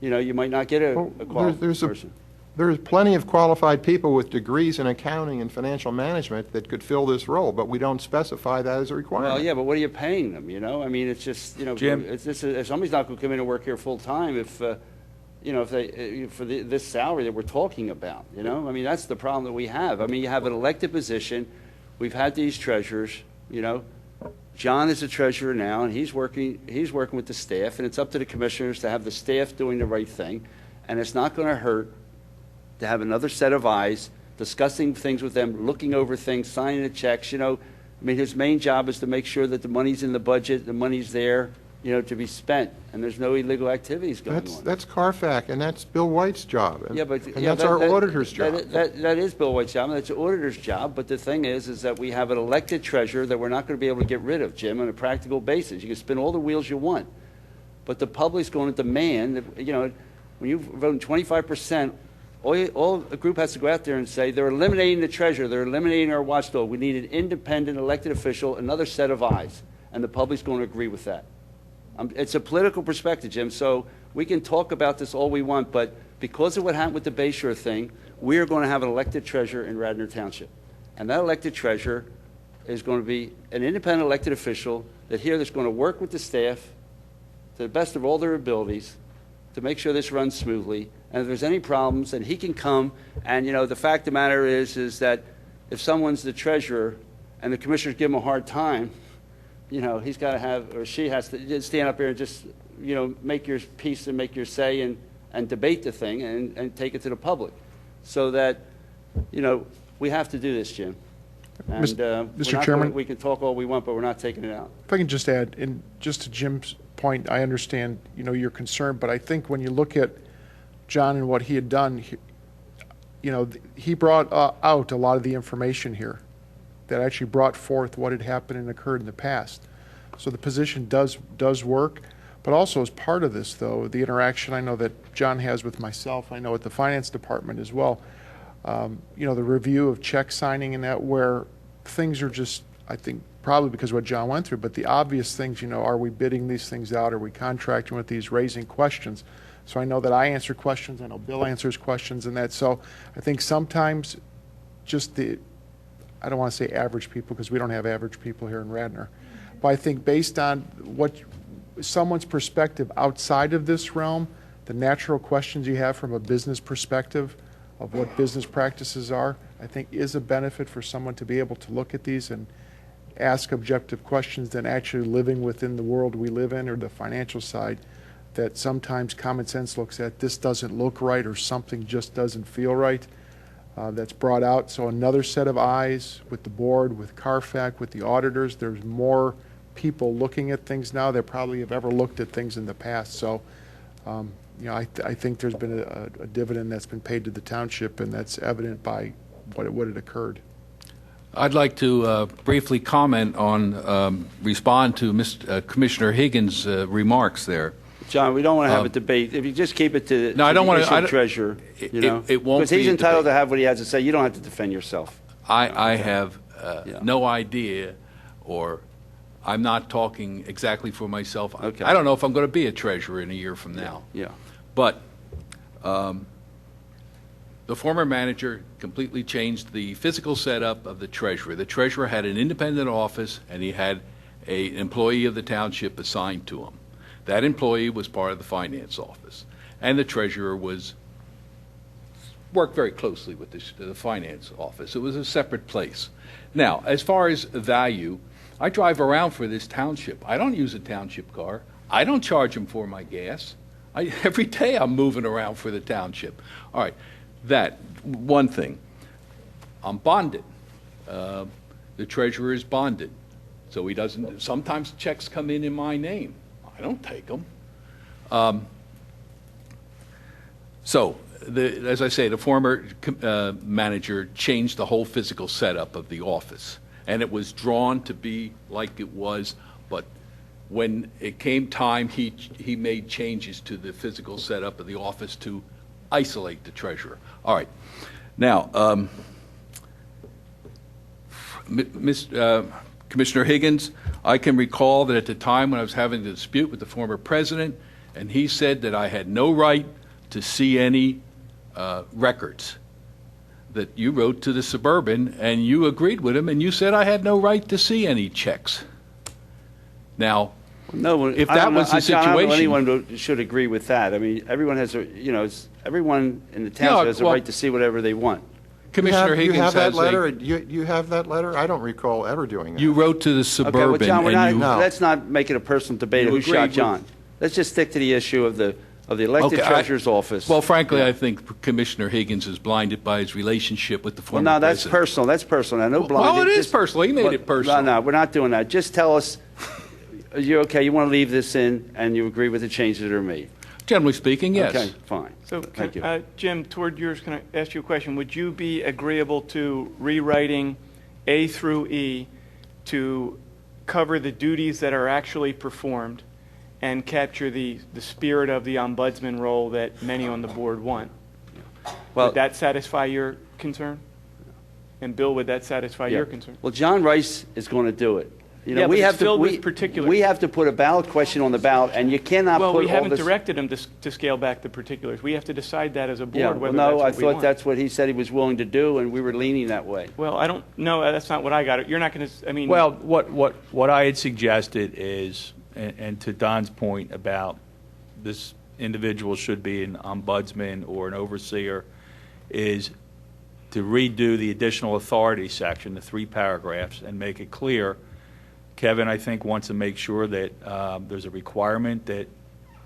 you know, you might not get a qualified person. There's plenty of qualified people with degrees in accounting and financial management that could fill this role, but we don't specify that as a requirement. Well, yeah, but what are you paying them, you know? I mean, it's just, you know, Jim? if somebody's not going to come in and work here full-time if, you know, if they, for this salary that we're talking about, you know? I mean, that's the problem that we have. I mean, you have an elected position. We've had these treasurers, you know. John is a treasurer now, and he's working with the staff, and it's up to the commissioners to have the staff doing the right thing, and it's not going to hurt to have another set of eyes, discussing things with them, looking over things, signing the checks, you know. I mean, his main job is to make sure that the money's in the budget, the money's there, you know, to be spent, and there's no illegal activities going on. That's CARFAC, and that's Bill White's job. Yeah, but and that's our auditor's job. That is Bill White's job, and that's the auditor's job, but the thing is that we have an elected treasurer that we're not going to be able to get rid of, Jim, on a practical basis. You can spin all the wheels you want, but the public's going to demand that, you know, when you vote 25%, all a group has to go out there and say, they're eliminating the treasurer, they're eliminating our watchdog. We need an independent elected official, another set of eyes, and the public's going to agree with that. It's a political perspective, Jim, so we can talk about this all we want, but because of what happened with the Bayshore thing, we're going to have an elected treasurer in Radnor Township. And that elected treasurer is going to be an independent elected official that's going to work with the staff to the best of all their abilities to make sure this runs smoothly. And if there's any problems, then he can come. And, you know, the fact of the matter is that if someone's the treasurer and the commissioners give him a hard time, you know, he's got to have, or she has to stand up here and just, you know, make your piece and make your say and debate the thing and take it to the public. So that, you know, we have to do this, Jim. And, Mr. Chairman, we can talk all we want, but we're not taking it out. if I can just add, and just to Jim's point, I understand, you know, your concern, but I think when you look at John and what he had done, he brought out a lot of the information here that actually brought forth what had happened and occurred in the past. So the position does work, but also as part of this, though, the interaction I know that John has with myself, I know at the finance department as well, the review of check signing and that, where things are just, I think, probably because of what John went through, but the obvious things, are we bidding these things out? Are we contracting with these, raising questions? So I know that I answer questions, I know Bill answers questions and that. So I think sometimes just I don't want to say average people because we don't have average people here in Radnor, but I think based on what someone's perspective outside of this realm, the natural questions you have from a business perspective of what business practices are, I think is a benefit for someone to be able to look at these and ask objective questions than actually living within the world we live in or the financial side, that sometimes common sense looks at this doesn't look right or something just doesn't feel right. That's brought out. So another set of eyes with the board, with CARFAC, with the auditors. There's more people looking at things now that probably have ever looked at things in the past. So, I think there's been a dividend that's been paid to the township, and that's evident by what had occurred. I'd like to briefly comment on, respond to Commissioner Higgins' remarks there. John, we don't want to have a debate. If you just keep it to No, I don't the want issue to. of treasurer, It won't because be he's a entitled debate. to have what he has to say. You don't have to defend yourself. I have Yeah. no idea, or I'm not talking exactly for myself. Okay. I don't know if I'm going to be a treasurer in a year from now. Yeah. But the former manager completely changed the physical setup of the treasurer. The treasurer had an independent office, and he had an employee of the township assigned to him. That employee was part of the finance office, and the treasurer worked very closely with the finance office. It was a separate place. Now, as far as value, I drive around for this township. I don't use a township car. I don't charge them for my gas. Every day I'm moving around for the township. All right, that one thing. I'm bonded. The treasurer is bonded, so he doesn't. Sometimes checks come in my name. I don't take them. As I say, the former manager changed the whole physical setup of the office, and it was drawn to be like it was, but when it came time, he made changes to the physical setup of the office to isolate the treasurer. All right. Now, Commissioner Higgins, I can recall that at the time when I was having a dispute with the former president, and he said that I had no right to see any records, that you wrote to the Suburban, and you agreed with him, and you said I had no right to see any checks. Now, No, if I that don't was know, the I don't know situation- anyone should agree with that. I mean, everyone has everyone in the township has a well- right to see whatever they want. Commissioner Higgins you have that has letter? a, You have that letter? I don't recall ever doing that. you wrote to the Okay, well, Suburban, John, and you... let's not make it a personal debate of You who shot agreed with- John. Let's just stick to the issue of the elected Okay, treasurer's office. Well, frankly, Yeah. I think Commissioner Higgins is blinded by his relationship with the Well, former no, that's president. personal. That's personal. I know Well, blinded. it is Just- personal. He made Well, it personal. No, we're not doing that. Just tell us, you're okay, you want to leave this in, and you agree with the changes that are made. Generally speaking, yes. Okay, fine. So, Thank you. Jim, toward yours, can I ask you a question? Would you be agreeable to rewriting A through E to cover the duties that are actually performed and capture the spirit of the ombudsman role that many on the board want? Well- Would that satisfy your concern? And Bill, would that satisfy Yeah. your concern? Well, John Rice is going to do it. You know, Yeah, we but it's have to, filled with particulars. we have to put a ballot question on the ballot, and you cannot Well, put we all haven't this. directed him to scale back the particulars. We have to decide that as a Yeah, board well, whether no, I that's what we thought want. that's what he said he was willing to do, and we were leaning that way. Well, I don't know. That's not what I got. You're not going to. I mean. Well, what I had suggested is, and to Don's point about this individual should be an ombudsman or an overseer, is to redo the additional authority section, the 3 paragraphs, and make it clear. Kevin, I think, wants to make sure that there's a requirement that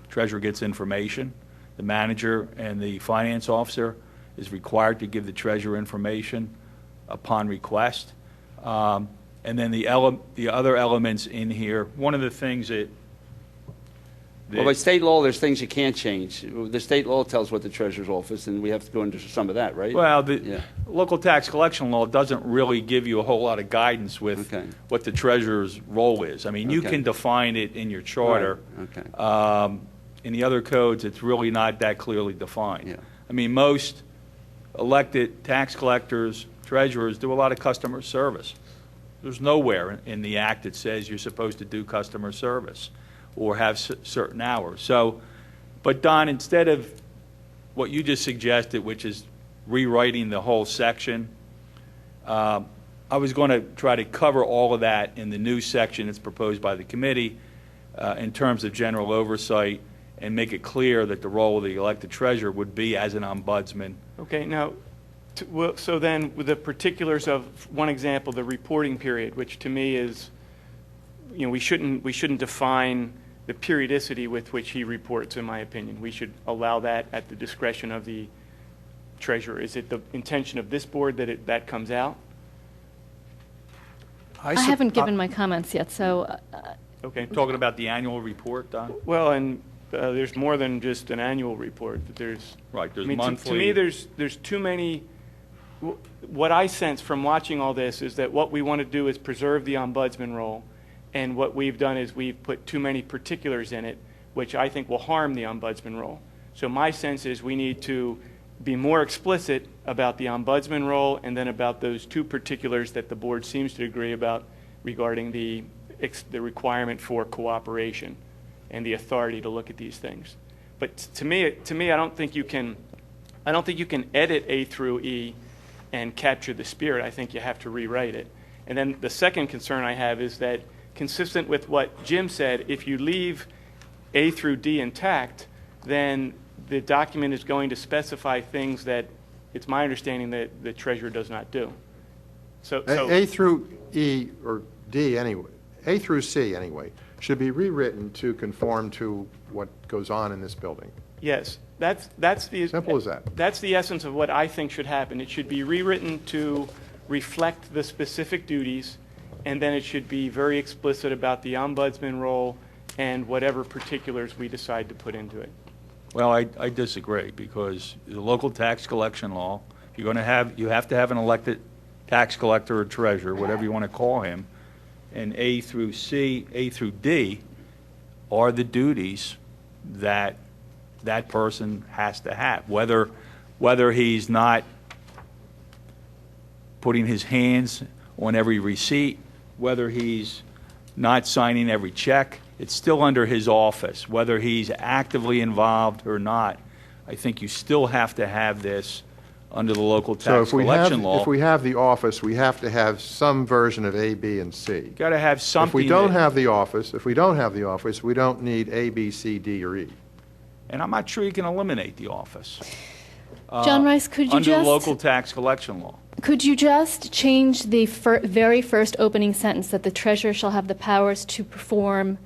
treasurer gets information. The manager and the finance officer is required to give the treasurer information upon request. And then the other elements in here, one of the things that Well, by state law, there's things you can't change. The state law tells what the treasurer's office, and we have to go into some of that, right? Well, the Yeah. local tax collection law doesn't really give you a whole lot of guidance with Okay. what the treasurer's role is. I mean, you Okay. can define it in your charter. Right, okay. In the other codes, it's really not that clearly defined. Yeah. I mean, most elected tax collectors, treasurers do a lot of customer service. There's nowhere in the act that says you're supposed to do customer service or have certain hours. So, but Don, instead of what you just suggested, which is rewriting the whole section, I was going to try to cover all of that in the new section that's proposed by the committee in terms of general oversight, and make it clear that the role of the elected treasurer would be as an ombudsman. Okay, now, so then with the particulars of, one example, the reporting period, which to me is, we shouldn't define the periodicity with which he reports, in my opinion. We should allow that at the discretion of the treasurer. Is it the intention of this board that that comes out? I haven't given my comments yet, so Okay. Talking about the annual report, Don? Well, and there's more than just an annual report. There's Right, there's I mean, monthly. To me, there's too many. What I sense from watching all this is that what we want to do is preserve the ombudsman role, and what we've done is we've put too many particulars in it, which I think will harm the ombudsman role. So my sense is we need to be more explicit about the ombudsman role, and then about those two particulars that the board seems to agree about regarding the requirement for cooperation and the authority to look at these things. But to me, I don't think you can edit A through E and capture the spirit. I think you have to rewrite it. And then the second concern I have is that, consistent with what Jim said, if you leave A through D intact, then the document is going to specify things that it's my understanding that the treasurer does not do. So A through E, or D anyway, A through C anyway, should be rewritten to conform to what goes on in this building. yes, that's the Simple as that. That's the essence of what I think should happen. It should be rewritten to reflect the specific duties, and then it should be very explicit about the ombudsman role and whatever particulars we decide to put into it. Well, I disagree, because the local tax collection law, you're going to have, you have to have an elected tax collector or treasurer, whatever you want to call him, and A through C, A through D are the duties that that person has to have, whether he's not putting his hands on every receipt, whether he's not signing every check. It's still under his office, whether he's actively involved or not. I think you still have to have this under the local So tax collection law. if we have the office, we have to have some version of A, B, and C. You got to have something. If we don't that- have the office, we don't need A, B, C, D, or E. And I'm not sure you can eliminate the office. John Rice, could you Under the just local tax collection law. change the very first opening sentence that the treasurer shall have the powers to perform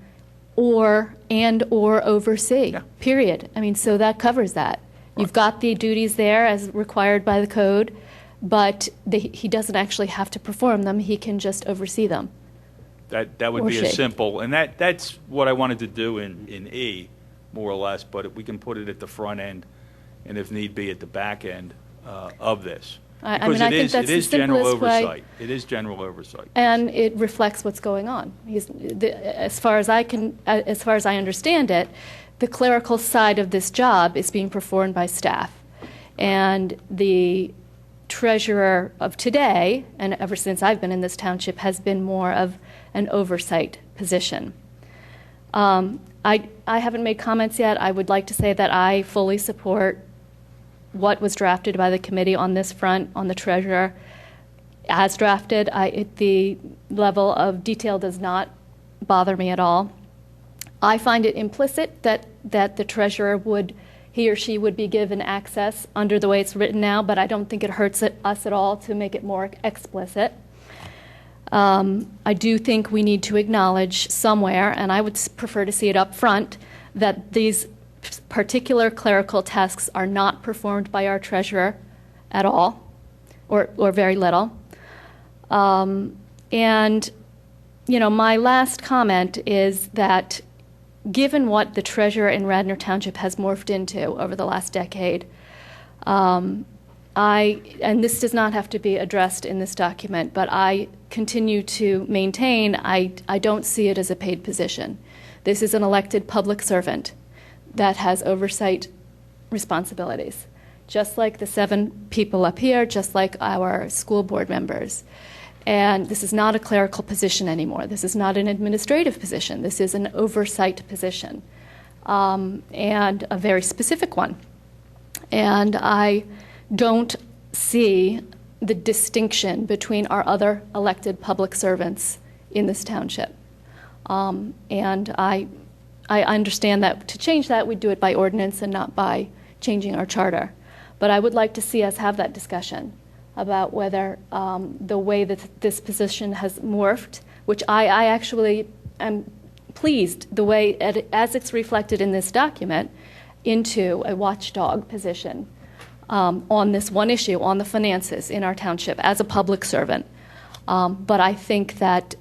or oversee, Yeah. period. I mean, so that covers that. You've got the duties there as required by the code, but he doesn't actually have to perform them. He can just oversee them. That would Or be a she. simple, and that's what I wanted to do in E, more or less, but we can put it at the front end, and if need be, at the back end of this. I Because mean, I think it that's the is general simplest way. oversight. It is general oversight. And it reflects what's going on. As far as I understand it, the clerical side of this job is being performed by staff. And the treasurer of today, and ever since I've been in this township, has been more of an oversight position. I haven't made comments yet. I would like to say that I fully support what was drafted by the committee on this front, on the treasurer. As drafted, the level of detail does not bother me at all. I find it implicit that the treasurer he or she would be given access under the way it's written now, but I don't think it hurts us at all to make it more explicit. I do think we need to acknowledge somewhere, and I would prefer to see it up front, that these particular clerical tasks are not performed by our treasurer at all, or very little. And, my last comment is that given what the treasurer in Radnor Township has morphed into over the last decade, and this does not have to be addressed in this document, but I continue to maintain I don't see it as a paid position. This is an elected public servant that has oversight responsibilities, just like the 7 people up here, just like our school board members. And this is not a clerical position anymore. This is not an administrative position. This is an oversight position, and a very specific one. And I don't see the distinction between our other elected public servants in this township. And I understand that to change that, we'd do it by ordinance and not by changing our charter. But I would like to see us have that discussion about whether the way that this position has morphed, which I actually am pleased the way, as it's reflected in this document, into a watchdog position on this one issue, on the finances in our township as a public servant. But I think that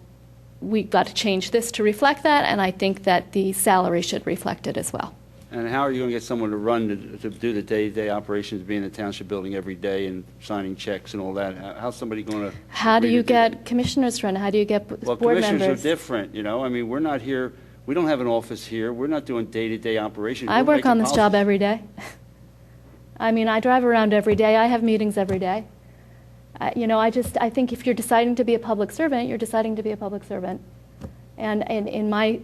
we've got to change this to reflect that, and I think that the salary should reflect it as well. And how are you going to get someone to run, to do the day-to-day operations, be in the township building every day and signing checks and all that? How's somebody going to? How do you get commissioners run? How do you get Well, board commissioners members? are different, you know? I mean, we're not here, we don't have an office here. We're not doing day-to-day operations. I We're work on making this job policies. every day. I mean, I drive around every day. I have meetings every day. You know, I think if you're deciding to be a public servant, you're deciding to be a public servant. And in my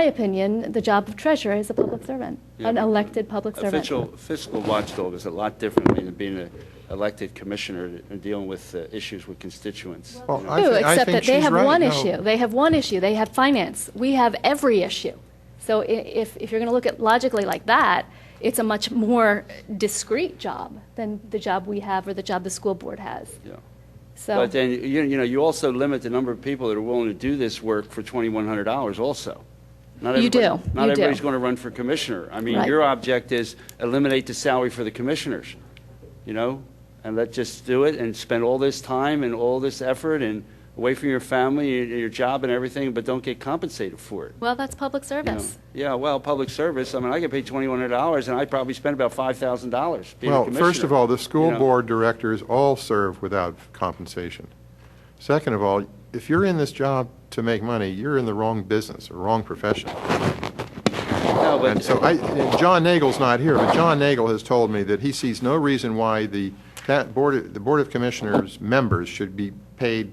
opinion, the job of treasurer is a public servant, Yeah, an but elected public servant. Fiscal watchdog is a lot different than being an elected commissioner and dealing with issues with constituents. Well, you know? I True, think except that they she's have right. one No. issue. They have one issue. They have finance. We have every issue. So if you're going to look at logically like that, it's a much more discrete job than the job we have or the job the school board has. Yeah. So But then, you know, you also limit the number of people that are willing to do this work for $2,100 also. Not You everybody- do. Not You everybody's do. going to run for commissioner. I mean, Right. your object is eliminate the salary for the commissioners, you know? And let's just do it and spend all this time and all this effort and away from your family and your job and everything, but don't get compensated for it. well, that's public you know? service. Yeah, well, public service, I mean, I get paid $2,100 and I probably spend about $5,000 being a Well, commissioner. first of all, the school you know? board directors all serve without compensation. Second of all, if you're in this job to make money, you're in the wrong business or wrong profession. No, but- And so John Nagel's not here, but John Nagel has told me that he sees no reason why the Board of Commissioners members should be paid,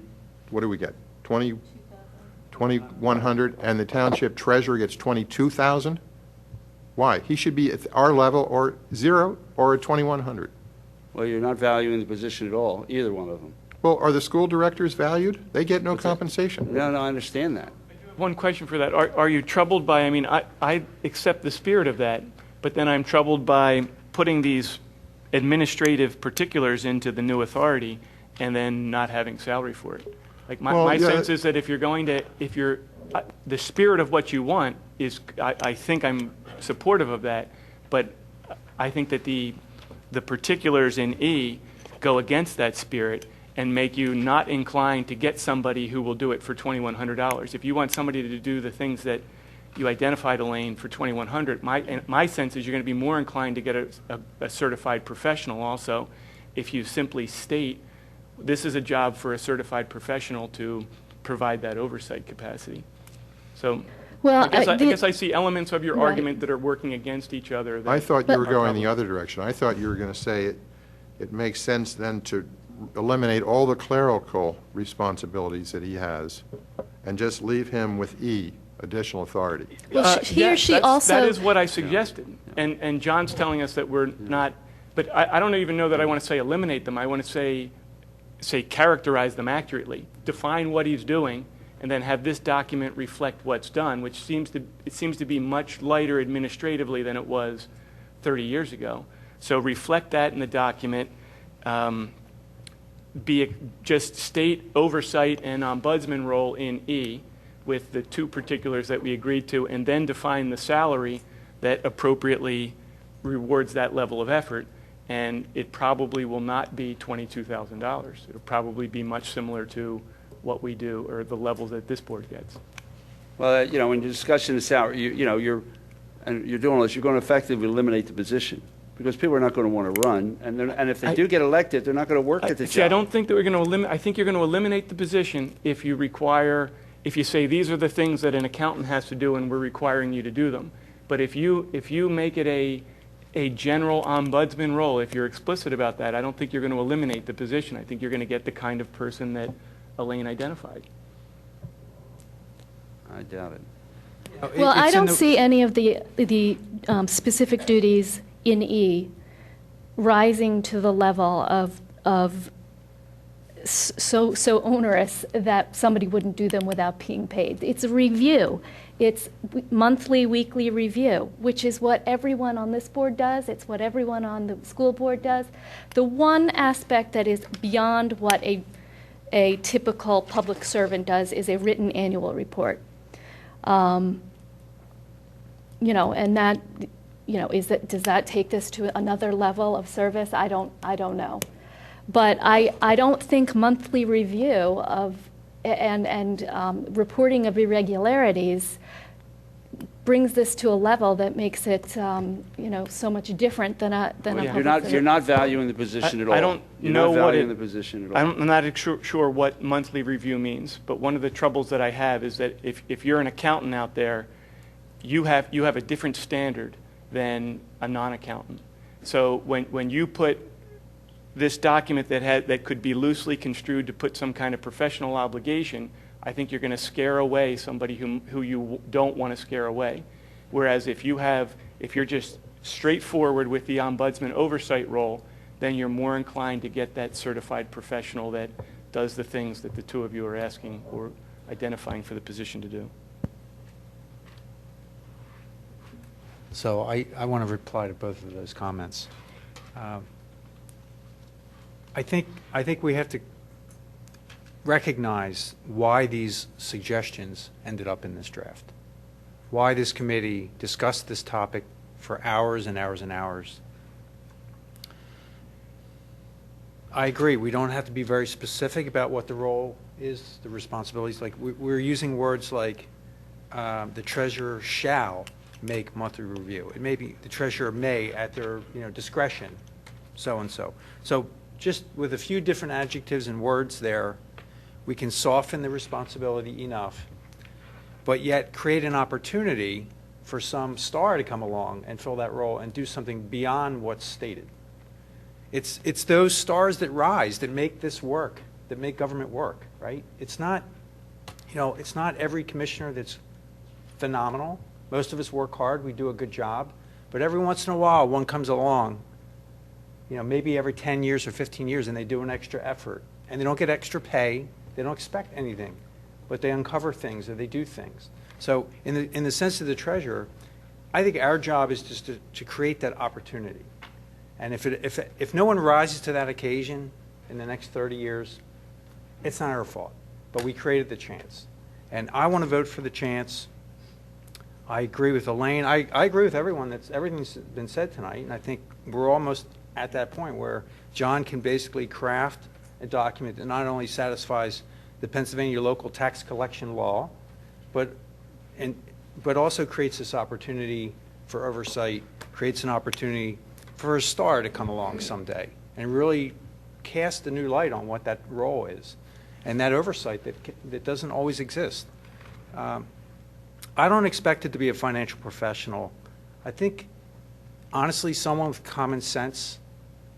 what do we get, 2,100, and the township treasurer gets 22,000? Why? He should be at our level or 0 or at 2,100. Well, you're not valuing the position at all, either one of them. Well, are the school directors valued? They get no compensation. No, I understand that. One question for that. Are you troubled by, I mean, I accept the spirit of that, but then I'm troubled by putting these administrative particulars into the new authority and then not having salary for it. Like, my Well, yeah. sense is that if you're, the spirit of what you want is, I think I'm supportive of that, but I think that the particulars in E go against that spirit and make you not inclined to get somebody who will do it for $2,100. If you want somebody to do the things that you identified, Elaine, for $2,100, my sense is you're going to be more inclined to get a certified professional also if you simply state this is a job for a certified professional to provide that oversight capacity. So Well, I guess I see elements of your Right. argument that are working against each other. I thought you were are going the probably- other direction. I thought you were going to say it makes sense then to eliminate all the clerical responsibilities that he has and just leave him with E, additional authority. Well, he or yes, she that also. is what I suggested. And John's telling us that we're not, but I don't even know that I want to say eliminate them. I want to say characterize them accurately, define what he's doing, and then have this document reflect what's done, which seems to be much lighter administratively than it was 30 years ago. So reflect that in the document. Just state oversight and ombudsman role in E with the two particulars that we agreed to, and then define the salary that appropriately rewards that level of effort. And it probably will not be $22,000. It'll probably be much similar to what we do or the levels that this board gets. Well, when you're discussing the salary, you're doing all this, you're going to effectively eliminate the position, because people are not going to want to run, and if they do get elected, they're not going to work at the job. See, I don't think that we're going to eliminate, I think you're going to eliminate the position if you say these are the things that an accountant has to do and we're requiring you to do them. But if you make it a general ombudsman role, if you're explicit about that, I don't think you're going to eliminate the position. I think you're going to get the kind of person that Elaine identified. I doubt it. Well, I It's in don't the- see any of the specific duties in E rising to the level of so onerous that somebody wouldn't do them without being paid. It's a review. It's monthly, weekly review, which is what everyone on this board does. It's what everyone on the school board does. The one aspect that is beyond what a typical public servant does is a written annual report. And that, does that take this to another level of service? I don't know. But I don't think monthly review of and reporting of irregularities brings this to a level that makes it so much different than a public You're not valuing the position at all. I don't You're know not what valuing the position at all. I'm not sure what monthly review means, but one of the troubles that I have is that if you're an accountant out there, you have a different standard than a non-accountant. So when you put this document that could be loosely construed to put some kind of professional obligation, I think you're going to scare away somebody who you don't want to scare away. Whereas if you're just straightforward with the ombudsman oversight role, then you're more inclined to get that certified professional that does the things that the two of you are asking or identifying for the position to do. So I want to reply to both of those comments. I think we have to recognize why these suggestions ended up in this draft, why this committee discussed this topic for hours and hours and hours. I agree, we don't have to be very specific about what the role is, the responsibilities. Like we're using words like the treasurer shall make monthly review. It may be the treasurer may at their discretion, so and so. So just with a few different adjectives and words there, we can soften the responsibility enough, but yet create an opportunity for some star to come along and fill that role and do something beyond what's stated. It's those stars that rise that make this work, that make government work, right? It's not every commissioner that's phenomenal. Most of us work hard, we do a good job, but every once in a while one comes along, maybe every 10 years or 15 years, and they do an extra effort. And they don't get extra pay, they don't expect anything, but they uncover things or they do things. So in the sense of the treasurer, I think our job is just to create that opportunity. And if no one rises to that occasion in the next 30 years, it's not our fault, but we created the chance. And I want to vote for the chance. I agree with Elaine. I agree with everyone. Everything's been said tonight, and I think we're almost at that point where John can basically craft a document that not only satisfies the Pennsylvania local tax collection law, but also creates this opportunity for oversight, creates an opportunity for a star to come along someday and really cast a new light on what that role is and that oversight that doesn't always exist. I don't expect it to be a financial professional. I think, honestly, someone with common sense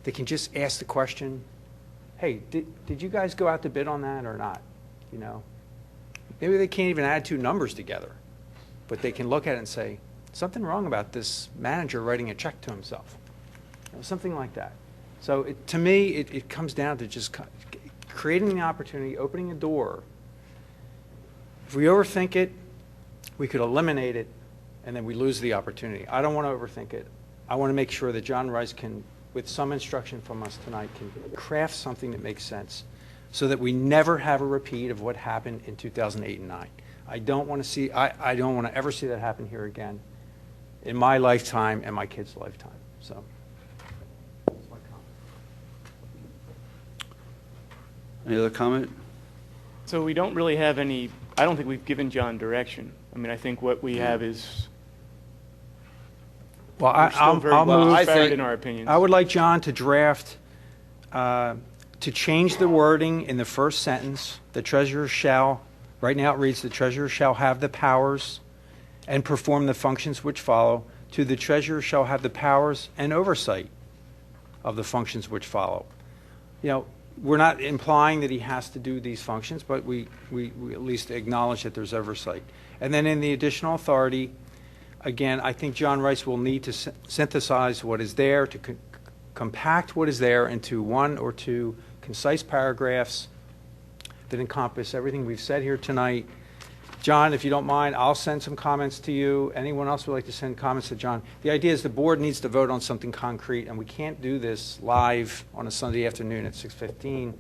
that can just ask the question, hey, did you guys go out to bid on that or not? Maybe they can't even add two numbers together, but they can look at it and say, something wrong about this manager writing a check to himself. Something like that. So to me, it comes down to just creating the opportunity, opening a door. If we overthink it, we could eliminate it, and then we lose the opportunity. I don't want to overthink it. I want to make sure that John Rice can, with some instruction from us tonight, can craft something that makes sense so that we never have a repeat of what happened in 2008 and 2009. I don't want to ever see that happen here again in my lifetime and my kids' lifetime. So that's my comment. Any other comment? So we don't really have any, I don't think we've given John direction. I mean, I think what we have is Well, we're still very I'll well move. prepared in our opinions. I would like John to draft, to change the wording in the first sentence. The treasurer shall, right now it reads, the treasurer shall have the powers and perform the functions which follow, to the treasurer shall have the powers and oversight of the functions which follow. You know, we're not implying that he has to do these functions, but we at least acknowledge that there's oversight. And then in the additional authority, again, I think John Rice will need to synthesize what is there, to compact what is there into one or two concise paragraphs that encompass everything we've said here tonight. John, if you don't mind, I'll send some comments to you. Anyone else would like to send comments to John? The idea is the board needs to vote on something concrete, and we can't do this live on a Sunday afternoon at 6:15.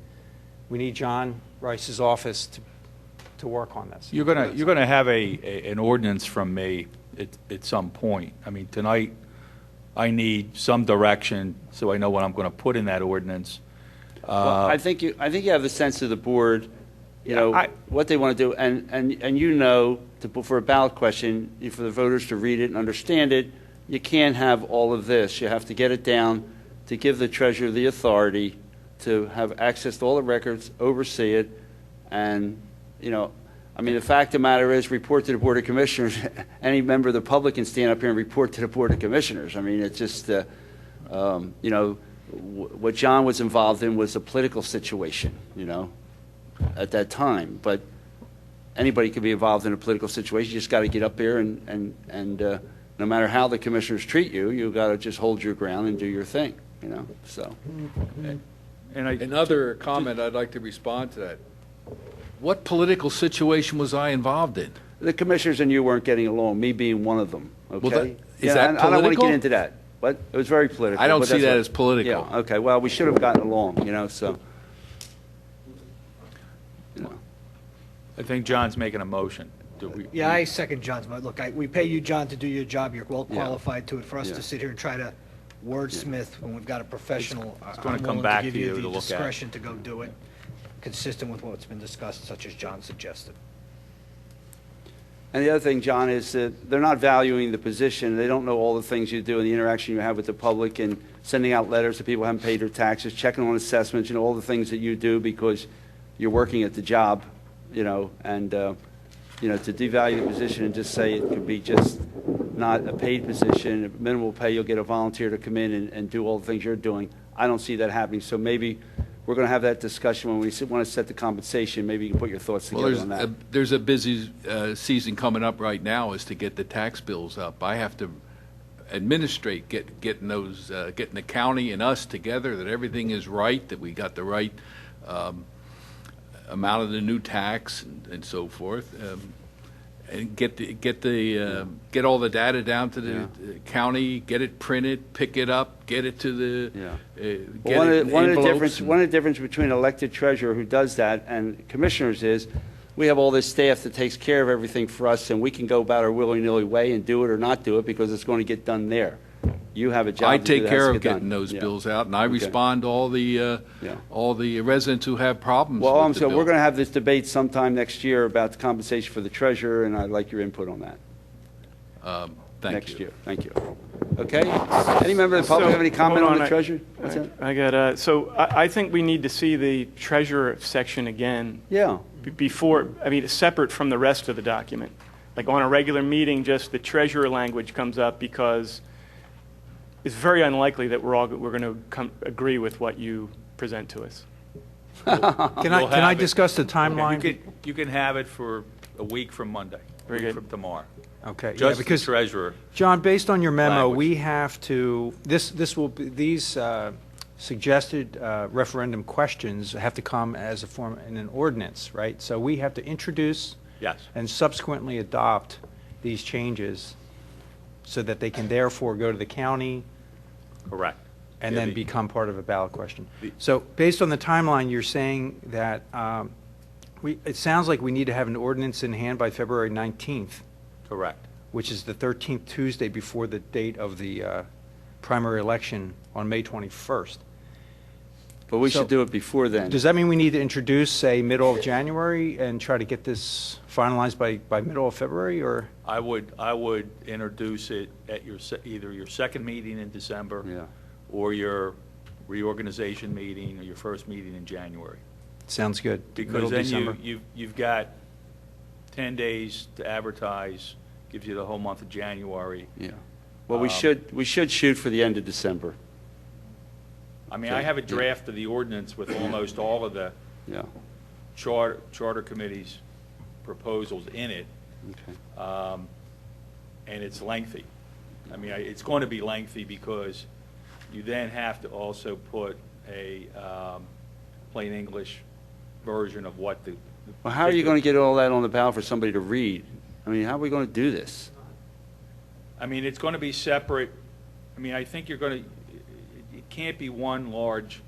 We need John Rice's office to work on this. You're gonna have an ordinance from me at some point. I mean, tonight, I need some direction so I know what I'm going to put in that ordinance. Well, I think you have the sense of the board, you know, I- what they want to do, and you know, for a ballot question, for the voters to read it and understand it, you can't have all of this. You have to get it down to give the treasurer the authority to have access to all the records, oversee it, and, you know, I mean, the fact of the matter is, report to the Board of Commissioners. Any member of the public can stand up here and report to the Board of Commissioners. I mean, it's just, you know, what John was involved in was a political situation, you know, at that time. But anybody can be involved in a political situation. You just got to get up there and no matter how the commissioners treat you, you got to just hold your ground and do your thing, you know. So. And Another comment, I'd like to respond to that. What political situation was I involved in? The commissioners and you weren't getting along, me being one of them, okay? Well, is that I don't want to political? get into that, but it was very political. I don't but see that's that what- as political. Yeah, okay, well, we should have gotten along, you know, so. You know. I think John's making a motion. Yeah, I second John's, but look, we pay you, John, to do your job. You're well Yeah. qualified to it. For us Yeah. to sit here and try to wordsmith when we've got a professional, gonna I'm come willing back to to give you you to the look at. discretion to go do it, consistent with what's been discussed, such as John suggested. And the other thing, John, is that they're not valuing the position. They don't know all the things you do and the interaction you have with the public and sending out letters to people who haven't paid their taxes, checking on assessments, you know, all the things that you do because you're working at the job, you know, and, you know, to devalue the position and just say it could be just not a paid position, minimal pay, you'll get a volunteer to come in and do all the things you're doing. I don't see that happening. So maybe we're going to have that discussion when we want to set the compensation. Maybe you can put your thoughts Well, together on that. there's a busy season coming up right now is to get the tax bills up. I have to administrate, getting those, getting the county and us together, that everything is right, that we got the right amount of the new tax and so forth. And get all the data down to the county, get it printed, pick it up, get it to the, Yeah. get One it of in the envelopes. one of the difference between an elected treasurer who does that and commissioners is, we have all this staff that takes care of everything for us, and we can go about our willy-nilly way and do it or not do it because it's going to get done there. You have a job I to do take that has care to of get done. getting those Yeah. bills out, and I Okay. respond to all the residents who have problems Well, with I'm the saying, bill. we're going to have this debate sometime next year about the compensation for the treasurer, and I'd like your input on that. Thank Next you. year. Thank you. Okay? Any member of the public So, have any comment hold on the I- treasurer? What's that? I got, so I think we need to see the treasurer section again Yeah. before, I mean, separate from the rest of the document. Like on a regular meeting, just the treasurer language comes up because it's very unlikely that we're going to agree with what you present to us. Can We'll I have it. discuss the timeline? You can have it for a week from Monday. Very week good. From tomorrow. Okay, yeah, Just the because, treasurer. John, based on your memo, Language. we have to, this will be, these suggested referendum questions have to come as a form in an ordinance, right? So we have to introduce Yes. and subsequently adopt these changes so that they can therefore go to the county Correct. and Yeah, then the- become part of a ballot question. the- So based on the timeline, you're saying that it sounds like we need to have an ordinance in hand by February 19th, Correct. which is the 13th Tuesday before the date of the primary election on May 21st. But we So- should do it before then. Does that mean we need to introduce, say, middle of January and try to get this finalized by middle of February, or? I would introduce it at either your second meeting in December Yeah. or your reorganization meeting or your first meeting in January. Sounds good. Middle Because of then December. you've got 10 days to advertise, gives you the whole month of January. Yeah. Well, we should shoot for the end of December. I mean, I have a draft of the ordinance with almost all of the Yeah. charter committee's proposals in it, Okay. and it's lengthy. I mean, it's going to be lengthy because you then have to also put a plain English version of what the. Well, how are you going to get all that on the ballot for somebody to read? I mean, how are we going to do this? I mean, it's going to be separate. I mean, I think you're going to, it can't be one large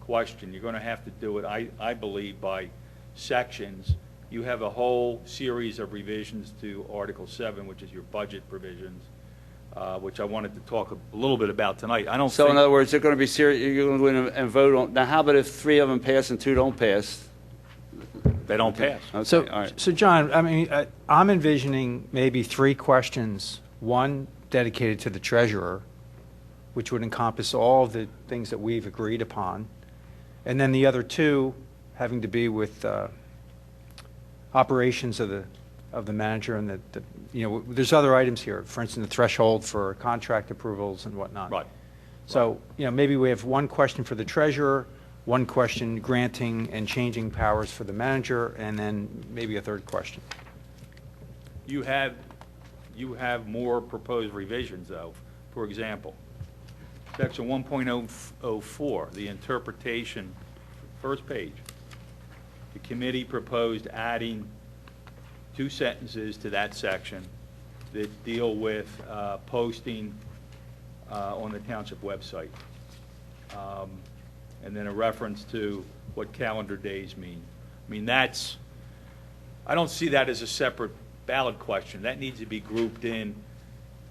question. You're going to have to do it, I believe, by sections. You have a whole series of revisions to Article 7, which is your budget provisions, which I wanted to talk a little bit about tonight. I don't So think. in other words, they're going to be serious, you're going to go in and vote on, now how about if 3 of them pass and 2 don't pass? They don't pass. Okay, all right. So John, I mean, I'm envisioning maybe 3 questions, one dedicated to the treasurer, which would encompass all the things that we've agreed upon, and then the other 2 having to be with operations of the manager and there's other items here, for instance, the threshold for contract approvals and whatnot. Right. So, maybe we have one question for the treasurer, one question granting and changing powers for the manager, and then maybe a 3rd question. You have more proposed revisions, though. For example, Section 1.004, the interpretation, first page. The committee proposed adding 2 sentences to that section that deal with posting on the township website. And then a reference to what calendar days mean. I mean, I don't see that as a separate ballot question. That needs to be grouped in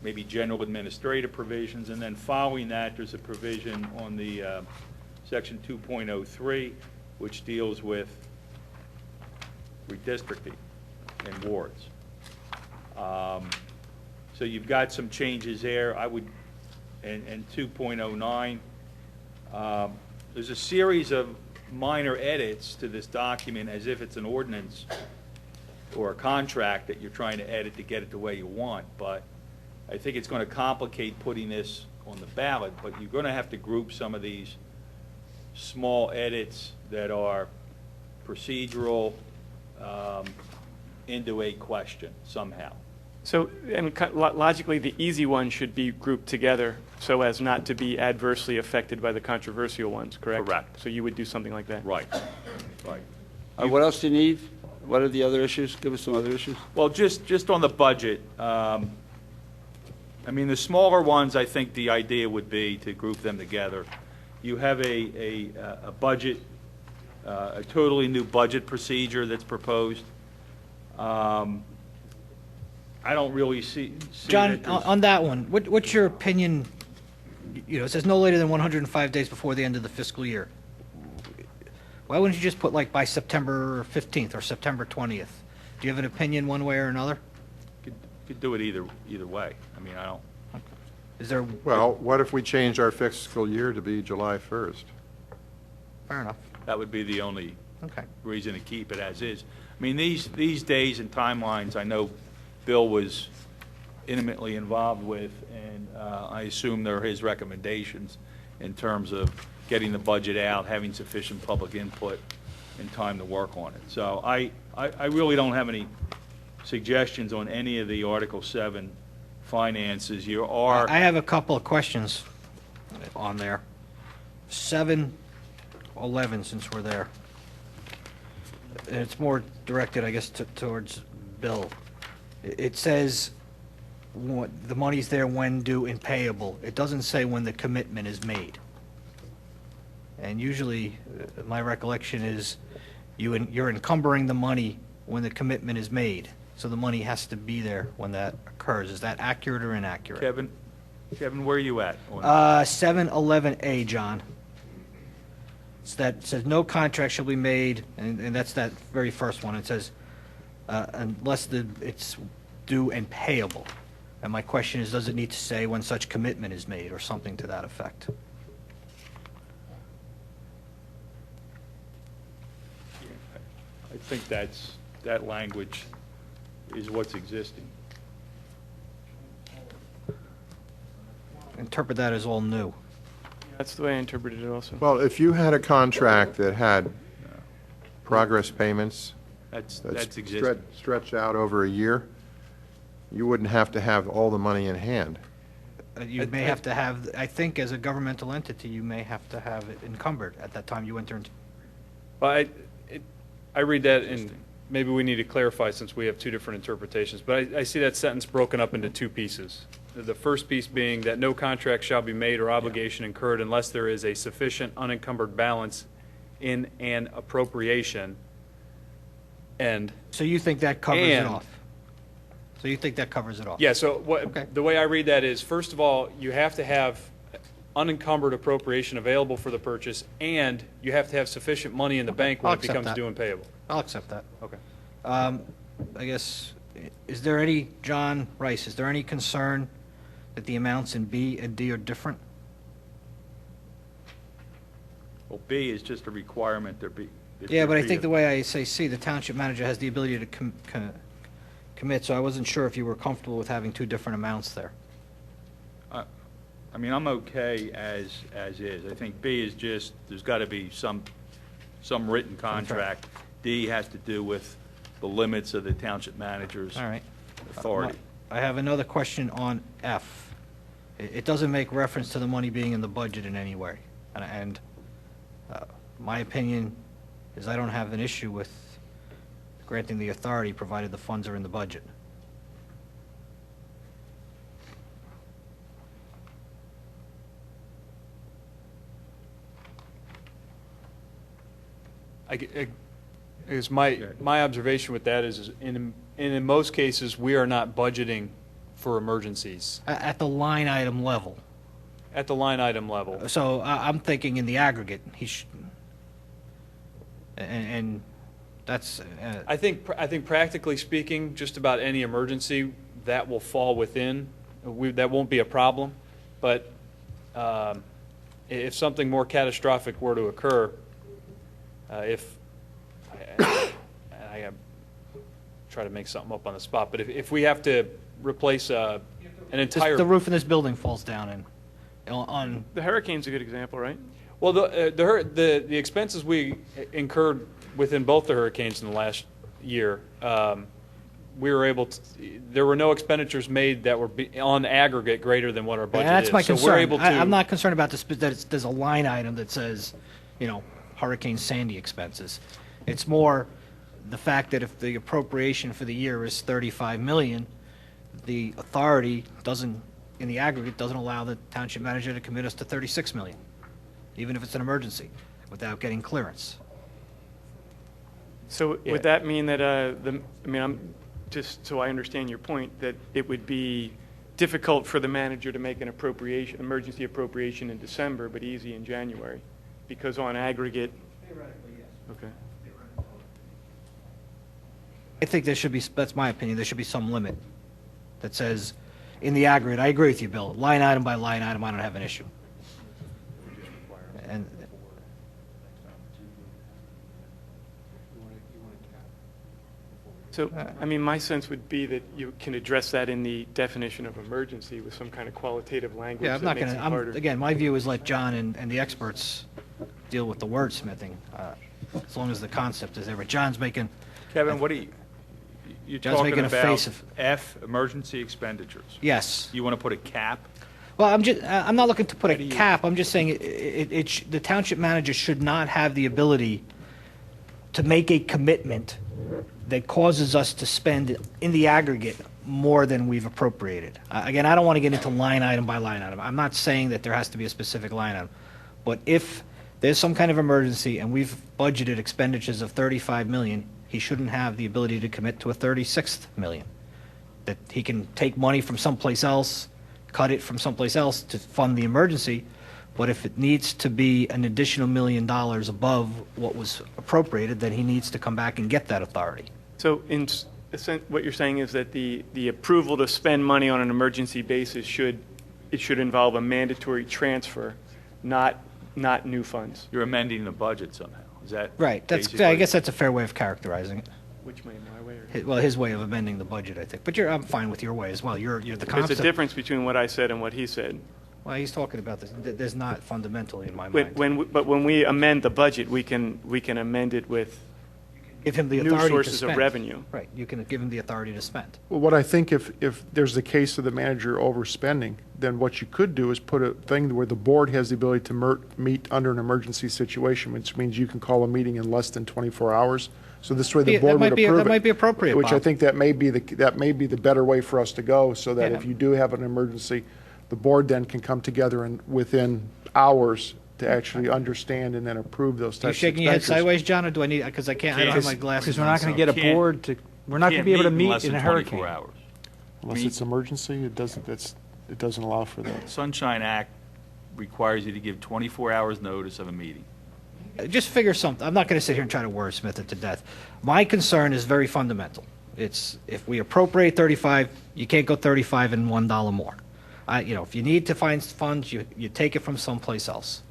maybe general administrative provisions, and then following that, there's a provision on the Section 2.03, which deals with redistricting and wards. So you've got some changes there. I would, and 2.09. There's a series of minor edits to this document as if it's an ordinance or a contract that you're trying to edit to get it the way you want, but I think it's going to complicate putting this on the ballot, but you're going to have to group some of these small edits that are procedural into a question somehow. So, and logically, the easy ones should be grouped together so as not to be adversely affected by the controversial ones, correct? Correct. So you would do something like that? Right, right. What else do you need? What are the other issues? Give us some other issues. Well, just on the budget, I mean, the smaller ones, I think the idea would be to group them together. You have a budget, a totally new budget procedure that's proposed. I don't really see John, that there's- on that one, what's your opinion? It says no later than 105 days before the end of the fiscal year. Why wouldn't you just put like by September 15th or September 20th? Do you have an opinion one way or another? Could do it either way. I mean, I don't. Is there? Well, what if we change our fiscal year to be July 1st? Fair enough. That would be the only Okay. reason to keep it as is. I mean, these days and timelines, I know Bill was intimately involved with, and I assume they're his recommendations in terms of getting the budget out, having sufficient public input, and time to work on it. So I really don't have any suggestions on any of the Article 7 finances. You are. I have a couple of questions on there. 7-11, since we're there. And it's more directed, I guess, towards Bill. It says the money's there when due and payable. It doesn't say when the commitment is made. And usually, my recollection is you're encumbering the money when the commitment is made. So the money has to be there when that occurs. Is that accurate or inaccurate? Kevin, where are you at? 711A, John. that says no contract shall be made, and that's that very first one. It says, unless it's due and payable. And my question is, does it need to say when such commitment is made, or something to that effect? I think that language is what's existing. Interpret that as all new. That's the way I interpreted it also. Well, if you had a contract that had progress payments That's that existing. stretch out over a year, you wouldn't have to have all the money in hand. You may have to have, I think as a governmental entity, you may have to have it encumbered at that time you enter into. Well, I read that, and maybe we need to clarify since we have two different interpretations, but I see that sentence broken up into two pieces. The first piece being that no contract shall be made or obligation incurred unless there is a sufficient unencumbered balance in an appropriation. And So you think that covers it And- off? So you think that covers it off? yeah, so Okay. the way I read that is, first of all, you have to have unencumbered appropriation available for the purchase, and you have to have sufficient money in the bank when I'll it accept becomes that. due and payable. I'll accept that. Okay. I guess, is there any, John Rice, is there any concern that the amounts in B and D are different? Well, B is just a requirement there be. Yeah, but I think the way I say C, the township manager has the ability to commit, so I wasn't sure if you were comfortable with having two different amounts there. I mean, I'm okay as is. I think B is just, there's got to be some written contract. D has to do with the limits of the township manager's All right. authority. I have another question on F. It doesn't make reference to the money being in the budget in any way. And my opinion is I don't have an issue with granting the authority, provided the funds are in the budget. I guess my observation with that is in most cases, we are not budgeting for emergencies At the line item level. at the line item level. So I'm thinking in the aggregate, he should, and that's, I think practically speaking, just about any emergency, that will fall within, that won't be a problem. But if something more catastrophic were to occur, if, I try to make something up on the spot, but if we have to replace an entire. the roof in this building falls down and on, The hurricane's a good example, right? Well, the expenses we incurred within both the hurricanes in the last year, we were able to, there were no expenditures made that were on aggregate greater than what our budget and that's is. my So we're concern. able to. I'm not concerned about this, that there's a line item that says, Hurricane Sandy expenses. It's more the fact that if the appropriation for the year is 35 million, the authority doesn't, in the aggregate, doesn't allow the township manager to commit us to 36 million, even if it's an emergency, without getting clearance. So Yeah. would that mean that, I'm, just so I understand your point, that it would be difficult for the manager to make an emergency appropriation in December, but easy in January? Because on aggregate. Theoretically, yes. Okay. I think there should be, that's my opinion, there should be some limit that says, in the aggregate, I agree with you, Bill, line item by line item, I don't have an issue. And So, my sense would be that you can address that in the definition of emergency with some kind of qualitative language yeah, I'm not that makes going it to, harder. again, my view is let John and the experts deal with the wordsmithing, as long as the concept is there. But John's making, Kevin, you're John's talking making a about face of- F, emergency expenditures. yes. You want to put a cap? Well, I'm not looking to put How a do you- cap, I'm just saying the township manager should not have the ability to make a commitment that causes us to spend in the aggregate more than we've appropriated. Again, I don't want to get into line item by line item. I'm not saying that there has to be a specific line item. But if there's some kind of emergency and we've budgeted expenditures of 35 million, he shouldn't have the ability to commit to a 36th million. That he can take money from someplace else, cut it from someplace else to fund the emergency, But if it needs to be an additional $1 million above what was appropriated, then he needs to come back and get that authority. So what you're saying is that the approval to spend money on an emergency basis should involve a mandatory transfer, not new funds. You're amending the budget somehow. Is that Right, I basically- guess that's a fair way of characterizing it. Which way, my way or? Well, his way of amending the budget, I think. But I'm fine with your way as well. You're the There's concept. a difference between what I said and what he said. Well, he's talking about this. There's not fundamentally in my mind. But when we amend the budget, we can amend it with Give him the new authority to sources of spend. revenue. Right, you can give him the authority to spend. Well, what I think if there's the case of the manager overspending, then what you could do is put a thing where the board has the ability to meet under an emergency situation, which means you can call a meeting in less than 24 hours. So this way the That board might would be- approve it. that might be appropriate, Which I Bob. think that may be the better way for us to go, so that Yeah. if you do have an emergency, the board then can come together and within hours to actually understand and then approve those You types of shaking your head expenditures. sideways, John, or do I need, because I don't have my glasses Because we're on, not going so- to get a Can't- board to, we're not going to be able to meet less in a than hurricane. 24 hours. Unless it's emergency, it doesn't allow for that. Sunshine Act requires you to give 24 hours notice of a meeting. Just figure something. I'm not going to sit here and try to wordsmith it to death. My concern is very fundamental. It's if we appropriate 35, you can't go 35 and $1 more. If you need to find funds, you take it from someplace else.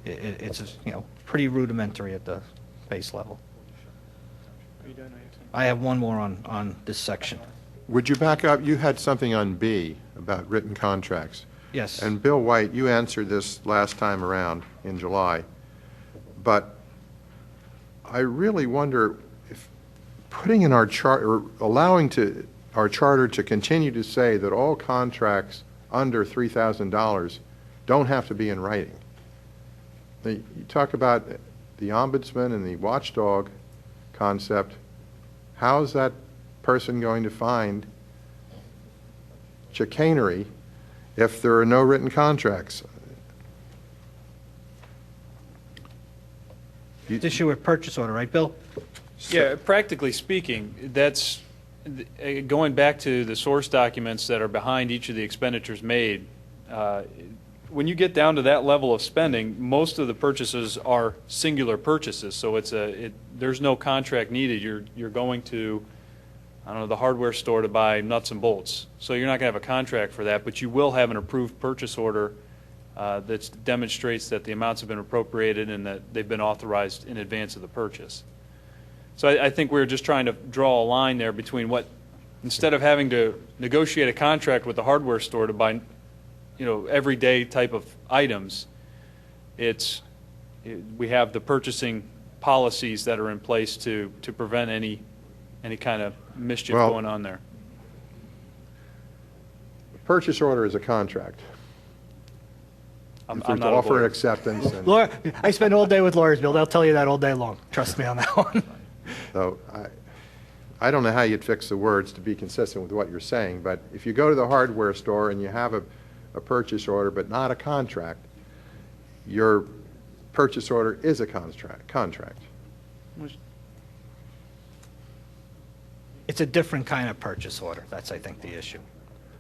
It's pretty rudimentary at the base level. Are you done? I have some. I have one more on this section. Would you back up? You had something on B about written contracts. Yes. And Bill White, you answered this last time around in July, but I really wonder if putting in our charter, or allowing our charter to continue to say that all contracts under $3,000 don't have to be in writing. You talk about the ombudsman and the watchdog concept. How is that person going to find chicanery if there are no written contracts? Issue a purchase order, right, Bill? Yeah, practically speaking, that's, going back to the source documents that are behind each of the expenditures made, when you get down to that level of spending, most of the purchases are singular purchases, so there's no contract needed. You're going to, I don't know, the hardware store to buy nuts and bolts. So you're not going to have a contract for that, but you will have an approved purchase order that demonstrates that the amounts have been appropriated and that they've been authorized in advance of the purchase. So I think we're just trying to draw a line there between what, instead of having to negotiate a contract with the hardware store to buy, everyday type of items, we have the purchasing policies that are in place to prevent any kind of mischief Well, going on there. Purchase order is a contract. I'm If there's not a offer and lawyer. acceptance, and I spend all day with lawyers, Bill. They'll tell you that all day long. Trust me on that one. so I don't know how you'd fix the words to be consistent with what you're saying, but if you go to the hardware store and you have a purchase order but not a contract, your purchase order is a contract. It's a different kind of purchase order. That's, I think, the issue.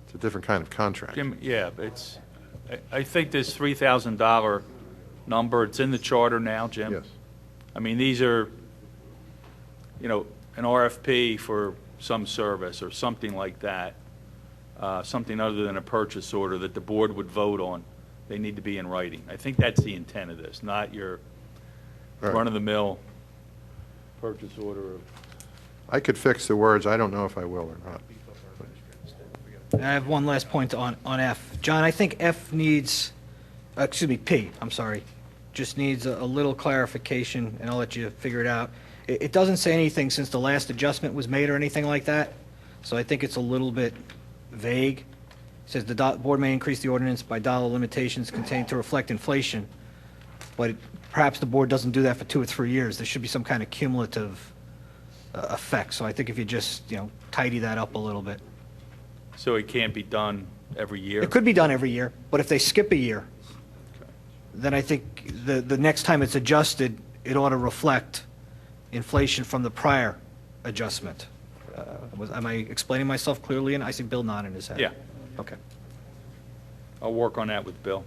It's a different kind of contract. Jim, yeah, but I think this $3,000 number, it's in the charter now, Jim? Yes. I mean, these are, an RFP for some service or something like that, something other than a purchase order that the board would vote on. They need to be in writing. I think that's the intent of this, not your Right. run-of-the-mill purchase order of I could fix the words. I don't know if I will or not. And I have one last point on F. John, I think F needs, P, I'm sorry, just needs a little clarification, and I'll let you figure it out. It doesn't say anything since the last adjustment was made or anything like that, so I think it's a little bit vague. It says the board may increase the ordinance by dollar limitations contained to reflect inflation, but perhaps the board doesn't do that for 2 or 3 years. There should be some kind of cumulative effect, so I think if you just, tidy that up a little bit. So it can't be done every year? It could be done every year, but if they skip a year, then I think the next time it's adjusted, it ought to reflect inflation from the prior adjustment. Am I explaining myself clearly? And I see Bill nodding his head. Yeah. Okay. I'll work on that with Bill.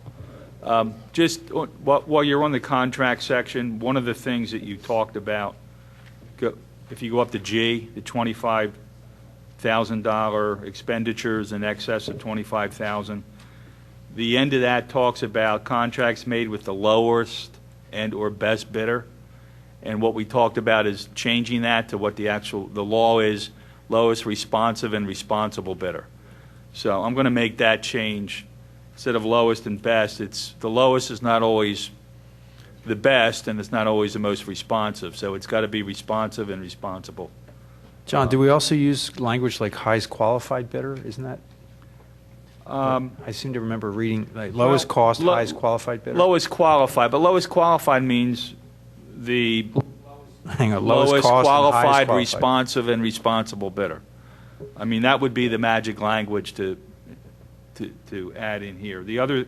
Just while you're on the contract section, one of the things that you talked about, if you go up to G, the $25,000 expenditures in excess of $25,000, the end of that talks about contracts made with the lowest and/or best bidder. And what we talked about is changing that to what the law is, lowest responsive and responsible bidder. So I'm going to make that change. Instead of lowest and best, the lowest is not always the best, and it's not always the most responsive. So it's got to be responsive and responsible. John, do we also use language like highest qualified bidder? Isn't that? I seem to remember reading like lowest cost, highest qualified bidder. Lowest qualified, but lowest qualified means the Hang on, lowest cost and highest qualified, responsive, and responsible bidder. I mean, that would be the magic language to add in here. The other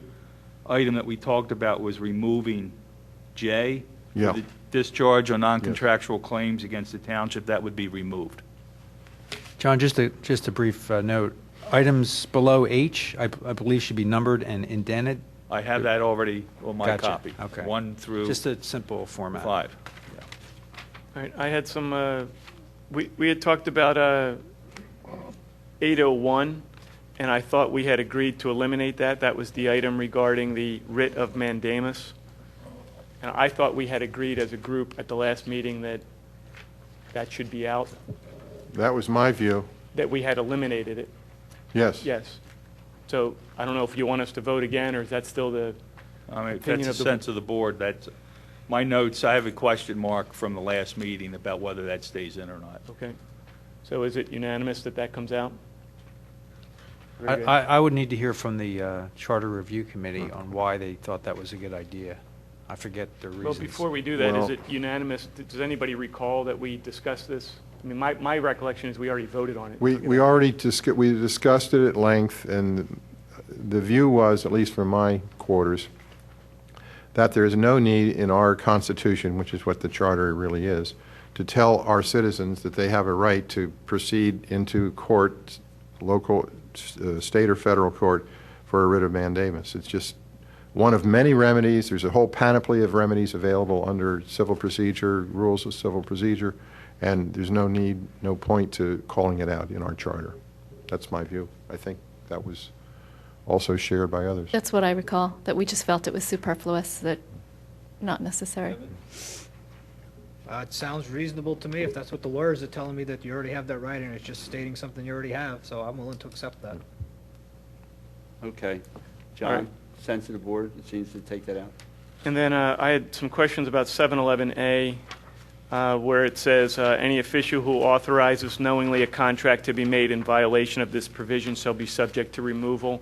item that we talked about was removing J. Yeah. The discharge on non-contractual claims against the township, that would be removed. John, just a brief note. Items below H, I believe, should be numbered and indented. I have that already on my Gotcha. copy. Okay. 1 through Just a simple format. 5. All right, I had some, we had talked about 801, and I thought we had agreed to eliminate that. That was the item regarding the writ of mandamus. And I thought we had agreed as a group at the last meeting that that should be out, That was my view. that we had eliminated it. Yes. Yes. So I don't know if you want us to vote again, or is that still the I mean, if opinion that's of the the... sense of the board. That's my notes. I have a question mark from the last meeting about whether that stays in or not. Okay. So is it unanimous that that comes out? Very I good. I would need to hear from the Charter Review Committee on why they thought that was a good idea. I forget their reasons. Well, before we do that, is Well- it unanimous? Does anybody recall that we discussed this? I mean, my recollection is we already voted on it. We already we discussed it at length, and the view was, at least from my quarters, that there is no need in our Constitution, which is what the Charter really is, to tell our citizens that they have a right to proceed into court, local, state or federal court, for a writ of mandamus. It's just one of many remedies. There's a whole panoply of remedies available under civil procedure, rules of civil procedure, and there's no need, no point to calling it out in our charter. That's my view. I think that was also shared by others. That's what I recall, that we just felt it was superfluous, that not necessary. It sounds reasonable to me, if that's what the lawyers are telling me, that you already have that right, and it's just stating something you already have, so I'm willing to accept that. Okay. All John, right. sense of the board, it seems to take that out. And then I had some questions about 711A, where it says, any official who authorizes knowingly a contract to be made in violation of this provision shall be subject to removal.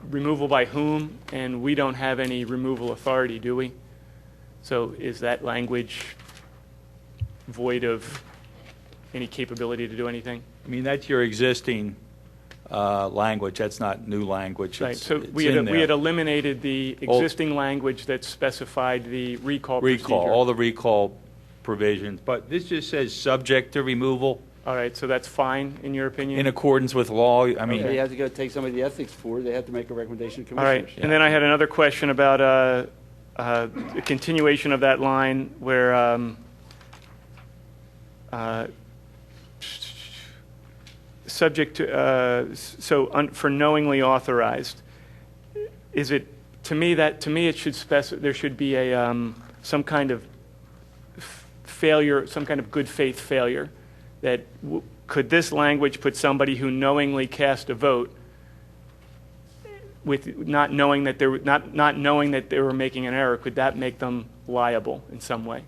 Removal by whom? And we don't have any removal authority, do we? So is that language void of any capability to do anything? I mean, that's your existing language. That's not new language. Right, It's- so it's we in had there. eliminated the existing language that specified the recall procedure. Recall, all the recall provisions. But this just says subject to removal All right, so that's fine, in your opinion? in accordance with law. I mean, They have to go take somebody to the ethics board, they have to make a recommendation to All right, commissioners. and then I had another question about a continuation of that line where subject to, for knowingly authorized, is it, to me, it should there should be a, some kind of failure, some kind of good faith failure, that could this language put somebody who knowingly cast a vote with not knowing that they were not knowing that they were making an error, could that make them liable in some way?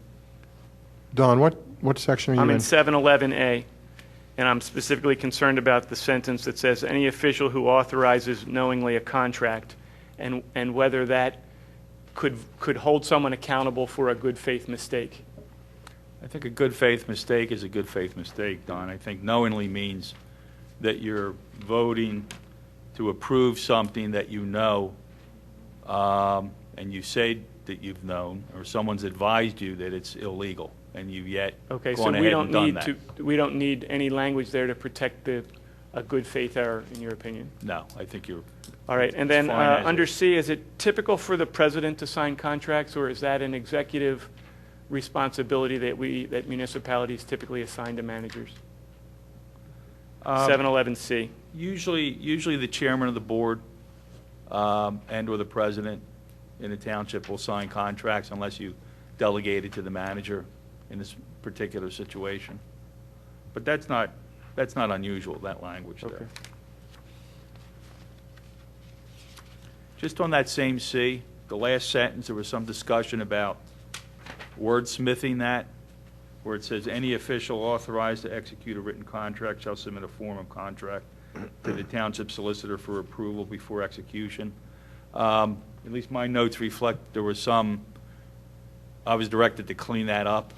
Don, what section are you I'm in? in 711A, and I'm specifically concerned about the sentence that says any official who authorizes knowingly a contract, and whether that could hold someone accountable for a good faith mistake. I think a good faith mistake is a good faith mistake, Don. I think knowingly means that you're voting to approve something that you know, and you say that you've known, or someone's advised you that it's illegal, and you've yet Okay, so gone we ahead don't and done need that. we don't need any language there to protect the a good faith error, in your opinion? No, I think you're, All right, and then fine as under is. C, is it typical for the president to sign contracts, or is that an executive responsibility that municipalities typically assign to managers? 711C. usually the chairman of the board and/or the president in the township will sign contracts unless you delegate it to the manager in this particular situation. But that's not unusual, that language there. Okay. Just on that same C, the last sentence, there was some discussion about wordsmithing that, where it says, "Any official authorized to execute a written contract shall submit a form of contract to the township solicitor for approval before execution." At least my notes reflect there was some, I was directed to clean that up.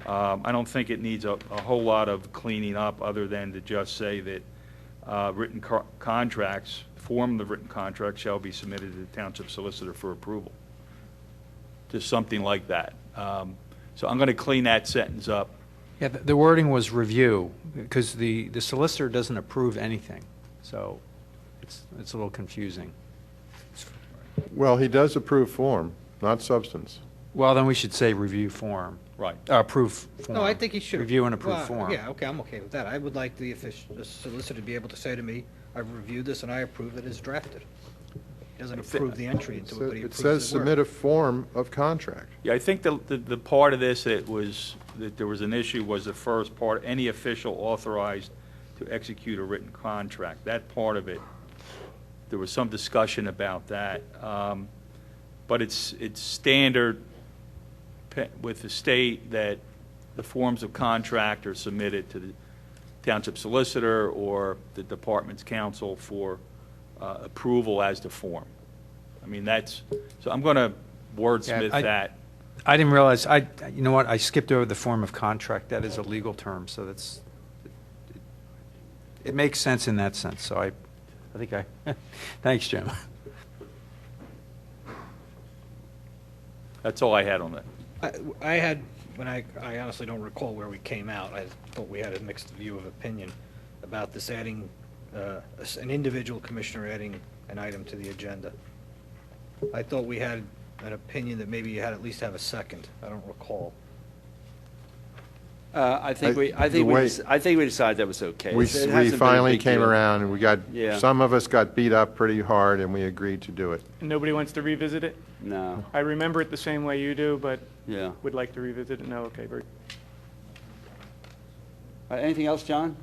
I don't think it needs a whole lot of cleaning up other than to just say that written contracts, form of written contract shall be submitted to the township solicitor for approval. Just something like that. So I'm going to clean that sentence up. Yeah, the wording was review, because the solicitor doesn't approve anything, so it's a little confusing. Well, he does approve form, not substance. Well, then we should say review form. Right. Approve form. No, I think he should. Review and approve Well, form. Yeah, okay, I'm okay with that. I would like the solicitor to be able to say to me, "I've reviewed this and I approve it as drafted." He doesn't approve the entry into it, but he It approves says the work. submit a form of contract. Yeah, I think the part of this that there was an issue was the first part, any official authorized to execute a written contract. That part of it, there was some discussion about that. But it's standard with the state that the forms of contract are submitted to the township solicitor or the department's counsel for approval as to form. I mean, so I'm going to wordsmith Yeah, that. I didn't realize, you know what, I skipped over the form of contract. That is a legal term, so it makes sense in that sense, so I think thanks, Jim. That's all I had on that. I had, I honestly don't recall where we came out. I thought we had a mixed view of opinion about this adding, an individual commissioner adding an item to the agenda. I thought we had an opinion that maybe you had at least have a second. I don't recall. I think we decided that was okay. We It hasn't been a finally big came deal. around, and Yeah. some of us got beat up pretty hard, and we agreed to do it. And nobody wants to revisit it? No, I remember it the same way you do, but yeah. would like to revisit it? No, okay, very. Anything else, John?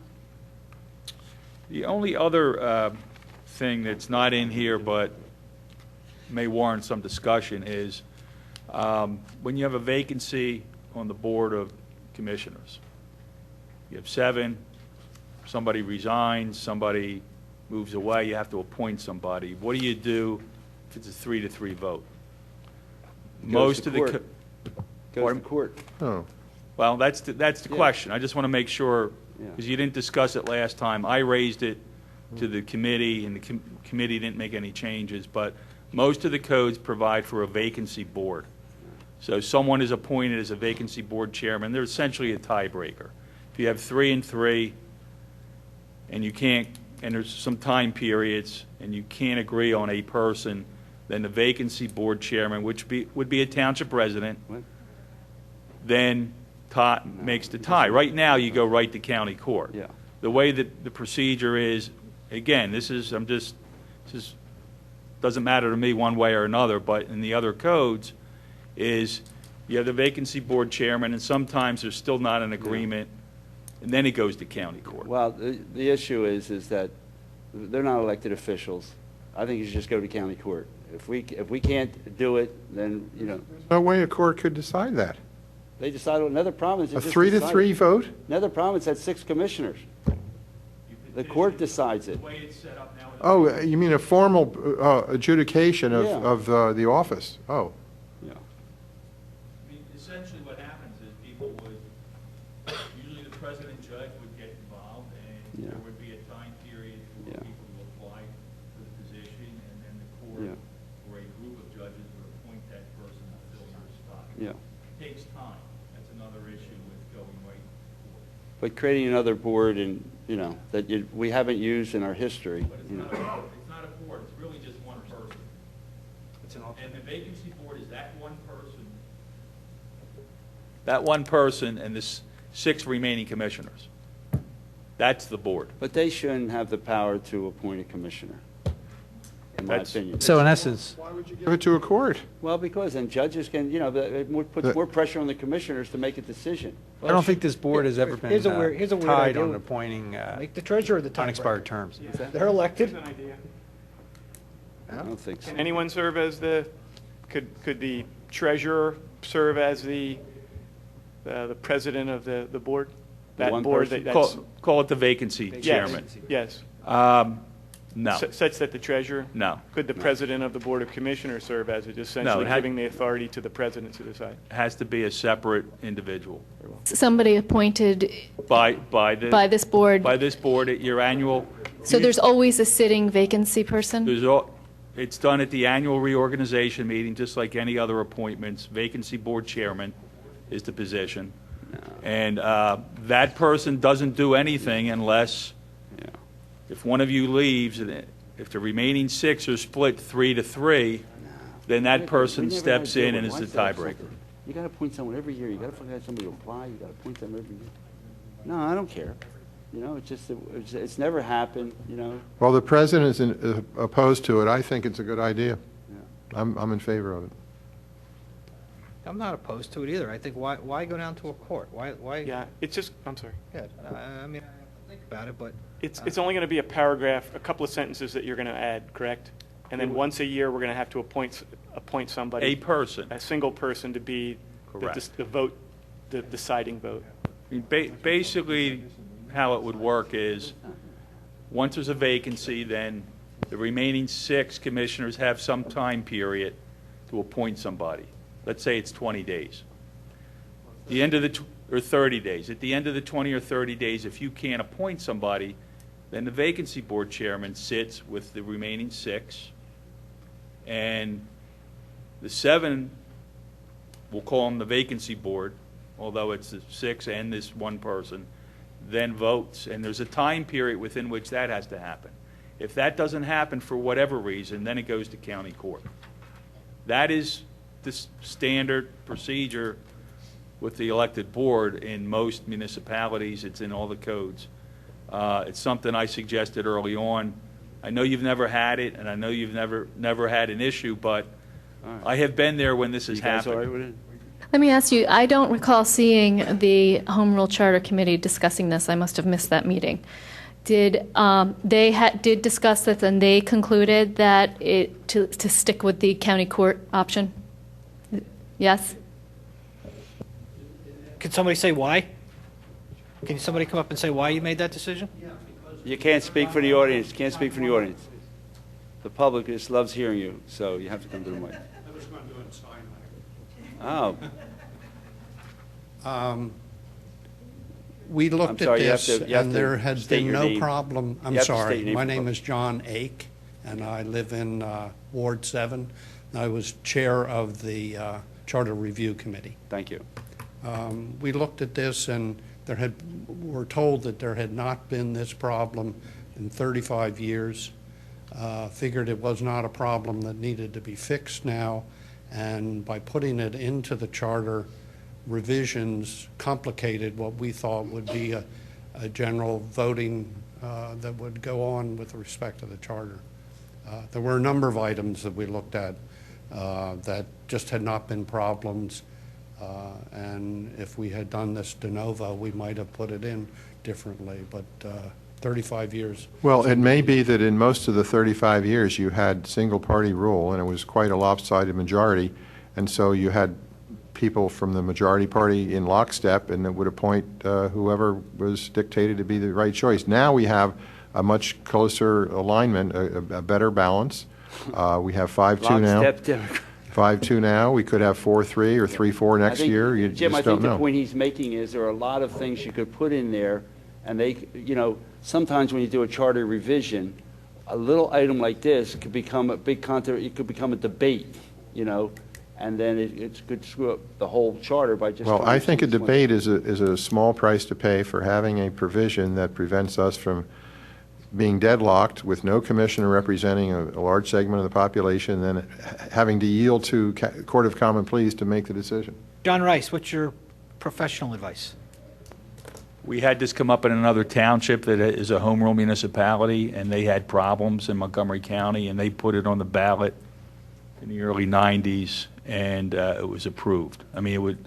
The only other thing that's not in here but may warrant some discussion is when you have a vacancy on the Board of Commissioners. You have 7, somebody resigns, somebody moves away, you have to appoint somebody. What do you do if it's a 3-3 vote? Most of the... Goes to Pardon? court. Oh, Well, that's the Yeah. question. I just want to make sure, Yeah. because you didn't discuss it last time. I raised it to the committee, and the committee didn't make any changes, but most of the codes provide for a vacancy board. So someone is appointed as a vacancy board chairman. They're essentially a tiebreaker. If you have 3 and 3, and you can't, and there's some time periods, and you can't agree on a person, then the vacancy board chairman, which would be a township resident, What? then makes the tie. Right now, you go right to county court. Yeah. The way that the procedure is, again, this doesn't matter to me one way or another, but in the other codes, is you have the vacancy board chairman, and sometimes there's still not an agreement, and then it goes to county court. Well, the issue is that they're not elected officials. I think you should just go to county court. If we can't do it, then, no way a court could decide that. they decide on another province. A 3-3 vote? Another province had 6 commissioners. The court decides it. The way it's set up now is- Oh, you mean a formal adjudication Yeah. of the office? Oh. Yeah. I mean, essentially what happens is people would, usually the president judge would get involved, and Yeah. there would be a time period for Yeah. people to apply for the position, and then the Yeah. court or a group of judges would appoint that person to fill their spot. Yeah. It takes time. That's another issue with going right to court. But creating another board and, that we haven't used in our history, But it's not a board, it's really just one person. And the vacancy board is that one person. That one person and the 6 remaining commissioners. That's the board. but they shouldn't have the power to appoint a commissioner, in my That's- opinion. So in essence, Why would you give it to a court? Well, because then judges can, it puts more pressure on the commissioners to make a decision. I don't think this board has ever been Here's a weird tied idea. on appointing Make the treasurer the tiebreaker. unexpired terms. They're elected. Here's an idea. I don't think so. Can anyone serve as could the treasurer serve as the president of the board? That one board person? that's. Call it the vacancy Yes, chairman. yes. No, Such that the treasurer? no. Could the president of the Board of Commissioners serve as it, essentially it had- giving the authority to the president to decide? It has to be a separate individual Somebody appointed by this board, by this board at your annual. so there's always a sitting vacancy person? It's done at the annual reorganization meeting, just like any other appointments. Vacancy board chairman is the position. And that person doesn't do anything unless, if one of you leaves, and if the remaining 6 are split 3-3, then that person steps in and is the tiebreaker. You gotta appoint someone every year, you gotta find somebody to apply, you gotta appoint them every year. No, I don't care. It's just, it's never happened, Well, the president is opposed to it. I think it's a good idea. I'm in favor of it. I'm not opposed to it either. I think why go down to a court? Why? Yeah, it's just, I'm sorry. Yeah, I mean, I have to think about it, but. It's only going to be a paragraph, a couple of sentences that you're going to add, correct? And then once a year, we're going to have to appoint somebody. A person. A single person to be Correct. the vote, the deciding vote. I mean, basically, how it would work is, once there's a vacancy, then the remaining 6 commissioners have some time period to appoint somebody. Let's say it's 20 days. The end of or 30 days. At the end of the 20 or 30 days, if you can't appoint somebody, then the vacancy board chairman sits with the remaining 6, and the 7, we'll call them the vacancy board, although it's the 6 and this one person, then votes. And there's a time period within which that has to happen. If that doesn't happen for whatever reason, then it goes to county court. That is the standard procedure with the elected board in most municipalities. It's in all the codes. It's something I suggested early on. I know you've never had it, and I know you've never had an issue, but I have been there when this has You guys all right happened. with it? Let me ask you, I don't recall seeing the Home Rule Charter Committee discussing this. I must have missed that meeting. Did did discuss this, and they concluded that to stick with the county court option? Yes? Can somebody say why? Can somebody come up and say why you made that decision? You can't speak for the audience, can't speak for the audience. The public just loves hearing you, so you have to come to the mic. I was going to do it in sign language. Oh, We looked at sorry, you have this, to- you have and to there had state been your no name. problem. I'm You have to state sorry, your name my for name the- is John Ake, and I live in Ward 7. I was chair of the Charter Review Committee. thank you. We looked at this, and were told that there had not been this problem in 35 years. Figured it was not a problem that needed to be fixed now, and by putting it into the charter, revisions complicated what we thought would be a general voting that would go on with respect to the charter. There were a number of items that we looked at that just had not been problems, and if we had done this de novo, we might have put it in differently, but 35 years. Well, it may be that in most of the 35 years, you had single-party rule, and it was quite a lopsided majority, and so you had people from the majority party in lockstep, and it would appoint whoever was dictated to be the right choice. Now we have a much closer alignment, a better balance. We have 5-2 now. Lockstep Democrat. 5-2 now. We could have 4-3 or 3-4 next year. You Jim, I just think don't the know. point he's making is there are a lot of things you could put in there, and they, sometimes when you do a charter revision, a little item like this could become a big it could become a debate, and then it could screw up the whole charter by just. Well, trying I to think a choose one. debate is a small price to pay for having a provision that prevents us from being deadlocked with no commissioner representing a large segment of the population, then having to yield to Court of Common Pleas to make the decision. John Rice, what's your professional advice? We had this come up in another township that is a home rule municipality, and they had problems in Montgomery County, and they put it on the ballot in the early 90s, and it was approved. I mean,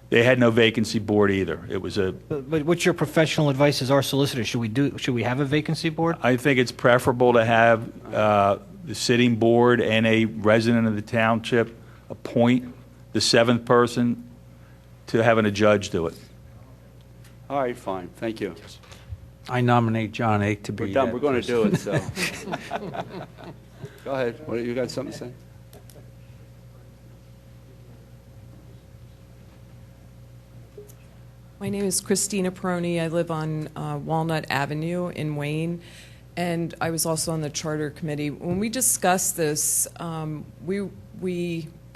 they had no vacancy board either. It was a. But what's your professional advice as our solicitor? Should we have a vacancy board? I think it's preferable to have the sitting board and a resident of the township appoint the seventh person to having a judge do it. All right, fine, thank you. I nominate John Ake to be We're done, that we're going to person. do it, so. Go ahead, what, you got something to say? My name is Christina Peroni. I live on Walnut Avenue in Wayne, and I was also on the Charter Committee. When we discussed this,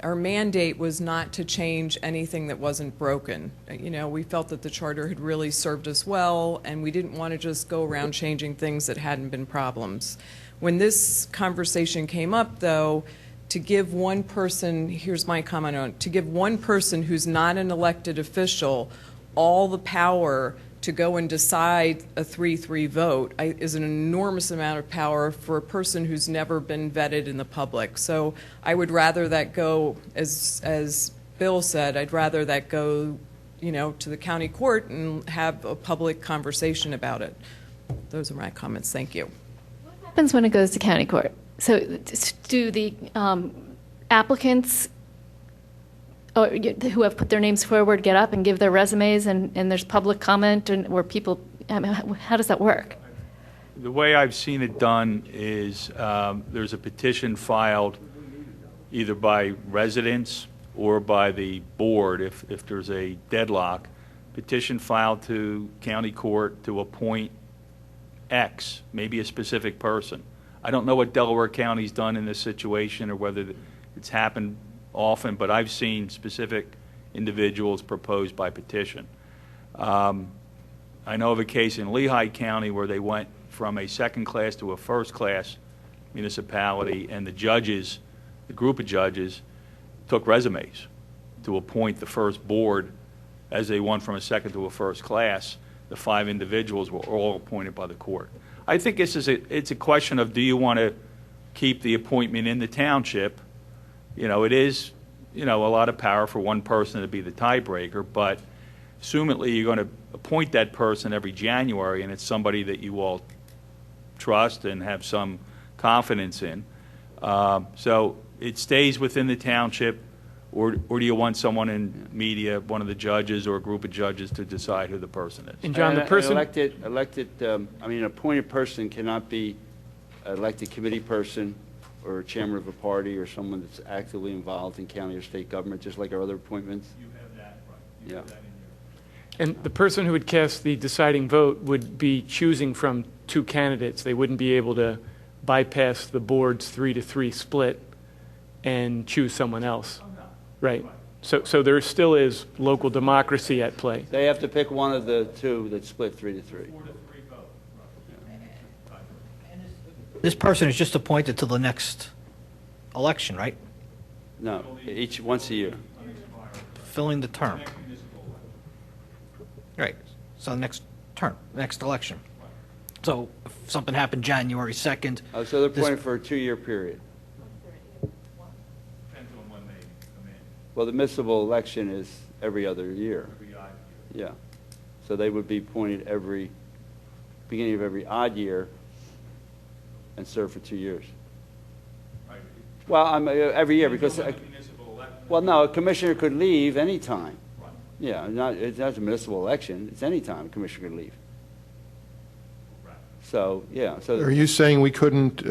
our mandate was not to change anything that wasn't broken. You know, we felt that the Charter had really served us well, and we didn't want to just go around changing things that hadn't been problems. When this conversation came up, though, to give one person, here's my comment on it, to give one person who's not an elected official all the power to go and decide a 3-3 vote is an enormous amount of power for a person who's never been vetted in the public. So I would rather that go, as Bill said, I'd rather that go, you know, to the county court and have a public conversation about it. Those are my comments. Thank you. What happens when it goes to county court? So do the applicants who have put their names forward get up and give their resumes, and there's public comment, or people, how does that work? The way I've seen it done is there's a petition filed either by residents or by the board if there's a deadlock, petition filed to county court to appoint X, maybe a specific person. I don't know what Delaware County's done in this situation or whether it's happened often, but I've seen specific individuals proposed by petition. I know of a case in Lehigh County where they went from a second class to a first class municipality, and the judges, the group of judges, took resumes to appoint the first board as they went from a second to a first class. The 5 individuals were all appointed by the court. I think it's a question of, do you want to keep the appointment in the township? You know, it is, you know, a lot of power for one person to be the tiebreaker, but assumedly you're going to appoint that person every January, and it's somebody that you all trust and have some confidence in. So it stays within the township, or do you want someone in media, one of the judges or a group of judges, to decide who the person is? And John, the An person. an appointed person cannot be an elected committee person or a chairman of a party or someone that's actively involved in county or state government, just like our other appointments. You have that, right. Yeah. Have that in your. And the person who would cast the deciding vote would be choosing from 2 candidates. They wouldn't be able to bypass the board's 3-3 split and choose someone else. Right. So there still is local democracy at play. They have to pick one of the 2 that split 3-3. 4-3 vote. This person is just appointed till the next election, right? No, once a year. Filling the term. Right. So next term, next election. So if something happened January 2nd. So they're this- appointed for a 2-year period. Depends on when they come in. Well, the municipal election is every other year. Every odd Yeah. So they would be appointed beginning of every odd year and serve for 2 years. Right. Well, every year, because, Depends on when the municipal election. well, no, a commissioner could leave anytime. Right. Yeah, it's not a municipal election, it's any time a commissioner could leave. Right. So, yeah, Are so, you saying we couldn't,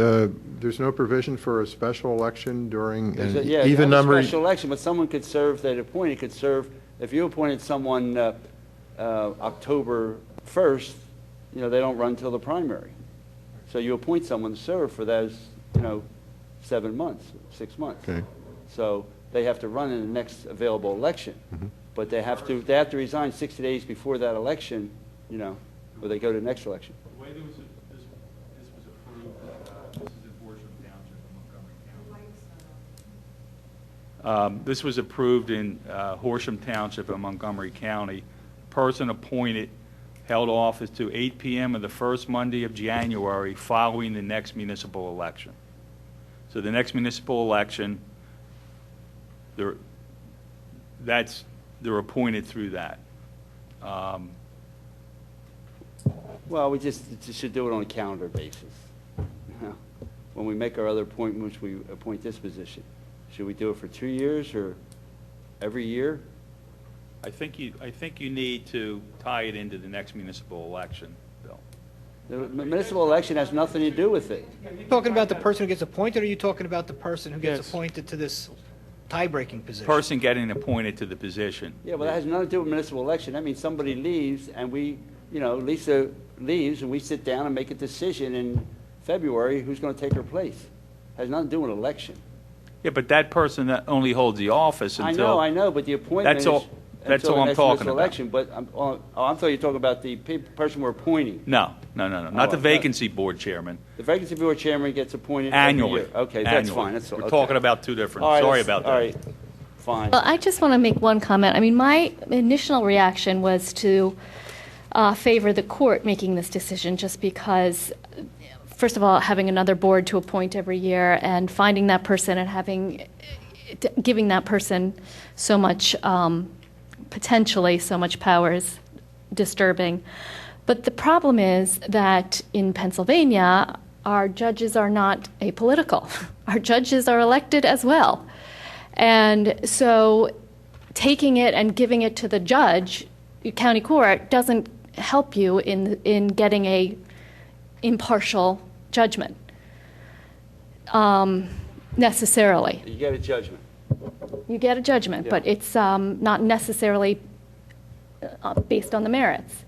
there's no provision for a special election during there's an a- yeah, you even have a number? special election, but someone could serve, that appointed could serve, if you appointed someone October 1st, you know, they don't run until the primary. So you appoint someone to serve for those, 7 months, 6 months. Okay. So they have to run in the next available election. But they have to resign 60 days before that election, you know, or they go to the next election. The way this was approved, this is in Horsham Township in Montgomery County. This was approved in Horsham Township in Montgomery County. Person appointed held office to 8 p.m. of the first Monday of January following the next municipal election. So the next municipal election, they're appointed through that. Well, we just should do it on a calendar basis. You know? When we make our other appointments, we appoint this position. Should we do it for 2 years or every year? I think you need to tie it into the next municipal election, Bill. The municipal election has nothing to do with it. Talking about the person who gets appointed, or are you talking about the person who gets Yes. appointed to this tie-breaking position? Person getting appointed to the position. Yeah, well, that has nothing to do with municipal election. That means somebody leaves and we, you know, Lisa leaves and we sit down and make a decision in February who's going to take her place. Has nothing to do with an election. Yeah, but that person that only holds the office until... I know, but the appointment That's all- is that's until all the I'm next talking municipal about. election, but I thought you were talking about the person we're appointing. No, not the Oh, vacancy board chairman. The vacancy board chairman gets appointed Annually. every year. Okay, that's Annually. fine. That's We're okay. talking about two different, All right, sorry that's- about that. All right, fine. Well, I just want to make one comment. I mean, my initial reaction was to favor the court making this decision, just because, first of all, having another board to appoint every year and finding that person and giving that person so much, potentially so much power is disturbing. But the problem is that in Pennsylvania, our judges are not apolitical. Our judges are elected as well. And so taking it and giving it to the judge, county court, doesn't help you in getting a impartial judgment, necessarily. You get a judgment. You get a judgment, but Yeah. it's not necessarily based on the merits.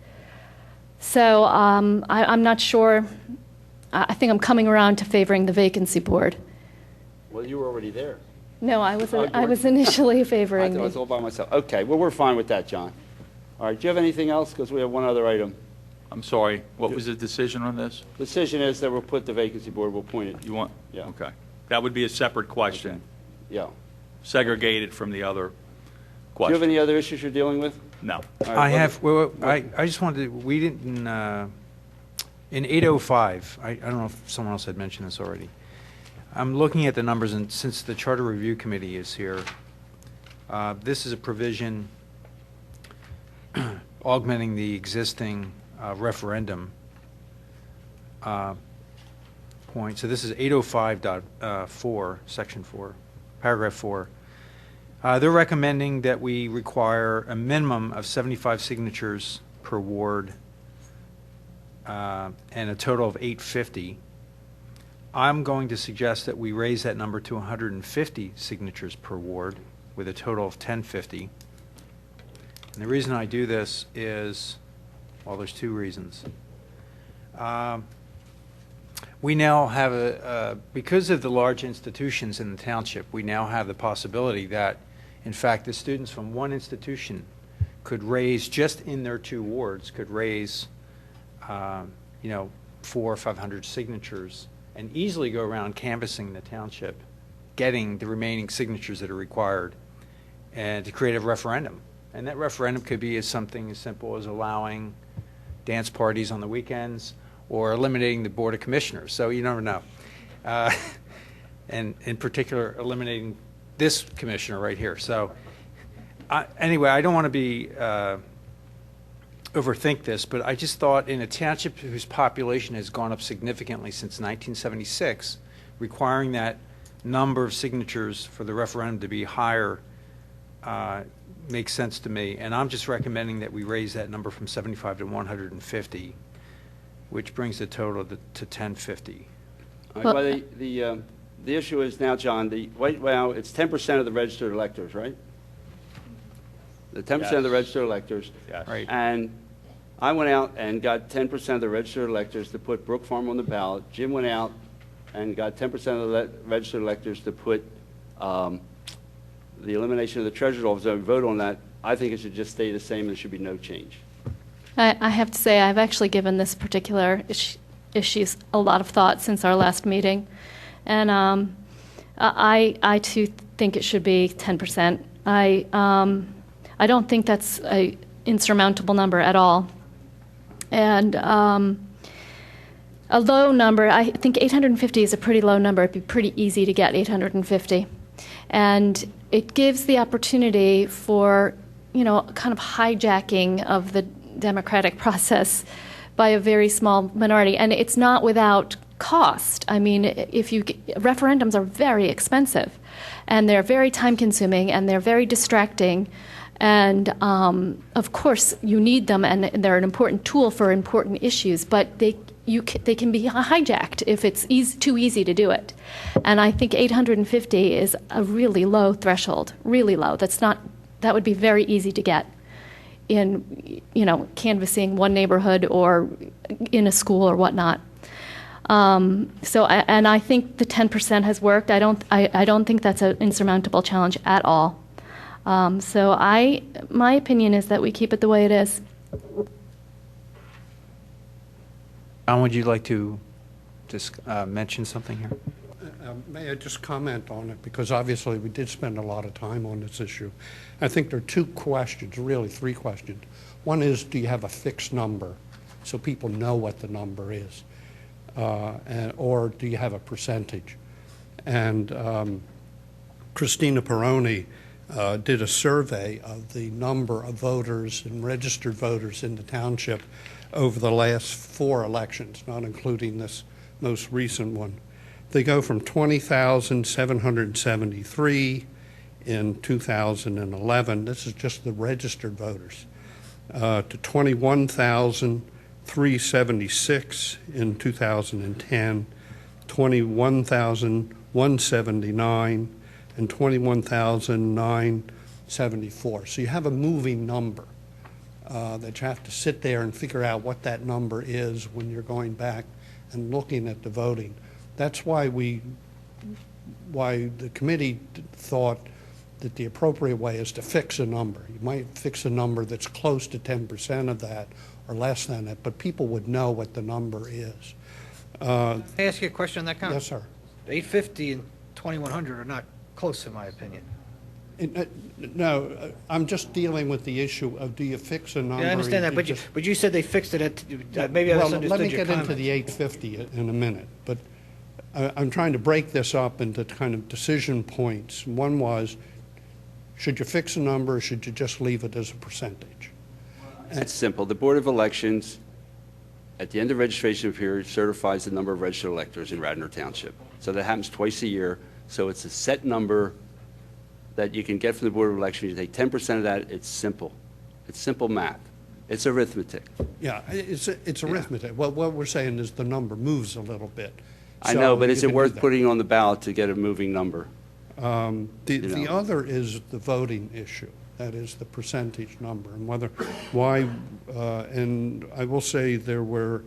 So I'm not sure. I think I'm coming around to favoring the vacancy board. Well, you were already there. No, I was Oh, you I were- was initially I favoring thought I was the. all by myself. Okay, well, we're fine with that, John. All right, do you have anything else? Because we have one other item. I'm sorry, what was the decision on this? Decision is that we'll put the vacancy board, we'll appoint it. You want? Yeah. Okay. That would be a separate question, Yeah. segregated from the other Do you have question. any other issues you're dealing with? No. All right, I well, have, well, I just wanted to, we didn't, in 805, I don't know if someone else had mentioned this already. I'm looking at the numbers, and since the Charter Review Committee is here, this is a provision augmenting the existing referendum point. So this is 805.4, Section 4, Paragraph 4. They're recommending that we require a minimum of 75 signatures per ward and a total of 850. I'm going to suggest that we raise that number to 150 signatures per ward with a total of 1050. And the reason I do this is, well, there's two reasons. We now have because of the large institutions in the township, we now have the possibility that, in fact, the students from one institution could raise, just in their two wards, could raise, 400 or 500 signatures and easily go around canvassing the township, getting the remaining signatures that are required, and to create a referendum. And that referendum could be something as simple as allowing dance parties on the weekends or eliminating the Board of Commissioners. So you never know. And in particular, eliminating this commissioner right here. So anyway, I don't want to be overthink this, but I just thought in a township whose population has gone up significantly since 1976, requiring that number of signatures for the referendum to be higher makes sense to me. And I'm just recommending that we raise that number from 75 to 150, which brings the total to 1050. All right, well, the issue is now, John, right now, it's 10% of the registered electors, right? The 10% of the Yes. registered electors. Yes. Right. And I went out and got 10% of the registered electors to put Brook Farm on the ballot. Jim went out and got 10% of the registered electors to put the elimination of the treasurer's office, I vote on that, I think it should just stay the same and there should be no change. I have to say, I've actually given this particular issues a lot of thought since our last meeting, and I too think it should be 10%. I don't think that's a insurmountable number at all, and a low number. I think 850 is a pretty low number. It'd be pretty easy to get 850, and it gives the opportunity for kind of hijacking of the democratic process by a very small minority, and it's not without cost. I mean, referendums are very expensive, and they're very time-consuming, and they're very distracting, and of course you need them, and they're an important tool for important issues, but they can be hijacked if it's too easy to do it. And I think 850 is a really low threshold, really low. That would be very easy to get in, canvassing one neighborhood or in a school or whatnot. I think the 10% has worked. I don't think that's an insurmountable challenge at all. My opinion is that we keep it the way it is. John, would you like to just mention something here? May I just comment on it? Because obviously we did spend a lot of time on this issue. I think there are two questions, really three questions. One is, do you have a fixed number so people know what the number is? Or do you have a percentage? And Christina Peroni did a survey of the number of voters and registered voters in the township over the last 4 elections, not including this most recent one. They go from 20,773 in 2011, this is just the registered voters, to 21,376 in 2010, 21,179, and 21,974. So you have a moving number that you have to sit there and figure out what that number is when you're going back and looking at the voting. That's why the committee thought that the appropriate way is to fix a number. You might fix a number that's close to 10% of that or less than it, but people would know what the number is. Can I ask you a question on that count? Yes, sir. 850 and 2100 are not close, in my opinion. No, I'm just dealing with the issue of, do you fix a number? Yeah, I understand that, but you said they fixed it at, maybe I misunderstood your Let me get comment. into the 850 in a minute, but I'm trying to break this up into kind of decision points. One was, should you fix a number or should you just leave it as a percentage? It's simple. The Board of Elections, at the end of registration period, certifies the number of registered electors in Radnor Township. So that happens twice a year. So it's a set number that you can get from the Board of Elections. You take 10% of that. It's simple. It's simple math. It's arithmetic. Yeah, it's arithmetic. Well, what we're saying is the number moves a little bit. I know, but you is it can do worth that. putting on the ballot to get a moving number? The other is the voting issue. That is the percentage number, and and I will say there were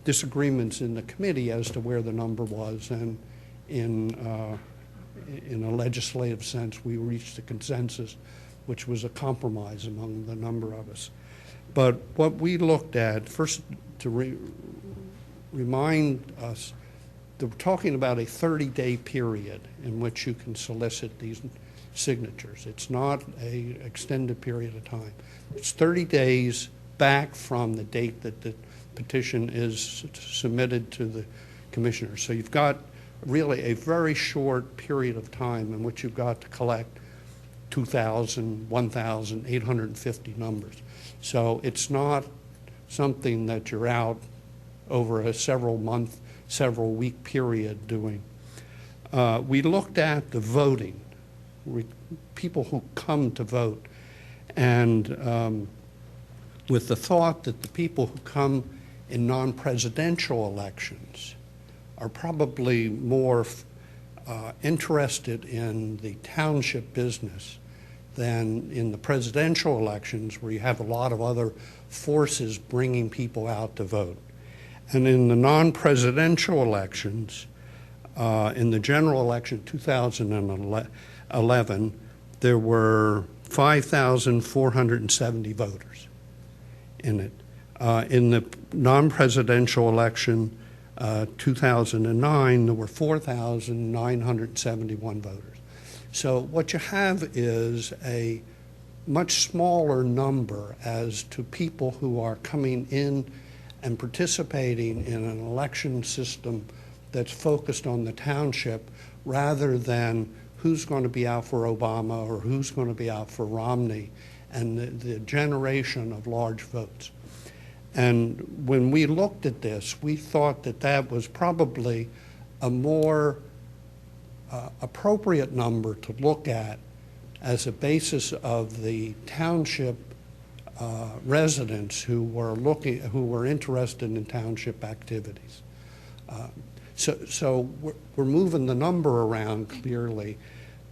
disagreements in the committee as to where the number was, and in a legislative sense, we reached a consensus, which was a compromise among the number of us. But what we looked at, first to remind us, we're talking about a 30-day period in which you can solicit these signatures. It's not an extended period of time. It's 30 days back from the date that the petition is submitted to the commissioner. So you've got really a very short period of time in which you've got to collect 2,000, 1,850 numbers. So it's not something that you're out over a several-month, several-week period doing. We looked at the voting, people who come to vote, and with the thought that the people who come in non-presidential elections are probably more interested in the township business than in the presidential elections, where you have a lot of other forces bringing people out to vote. And in the non-presidential elections, in the general election 2011, there were 5,470 voters in it. In the non-presidential election, 2009, there were 4,971 voters. So what you have is a much smaller number as to people who are coming in and participating in an election system that's focused on the township rather than who's going to be out for Obama or who's going to be out for Romney, and the generation of large votes. And when we looked at this, we thought that that was probably a more appropriate number to look at as a basis of the township residents who were interested in township activities. So we're moving the number around clearly,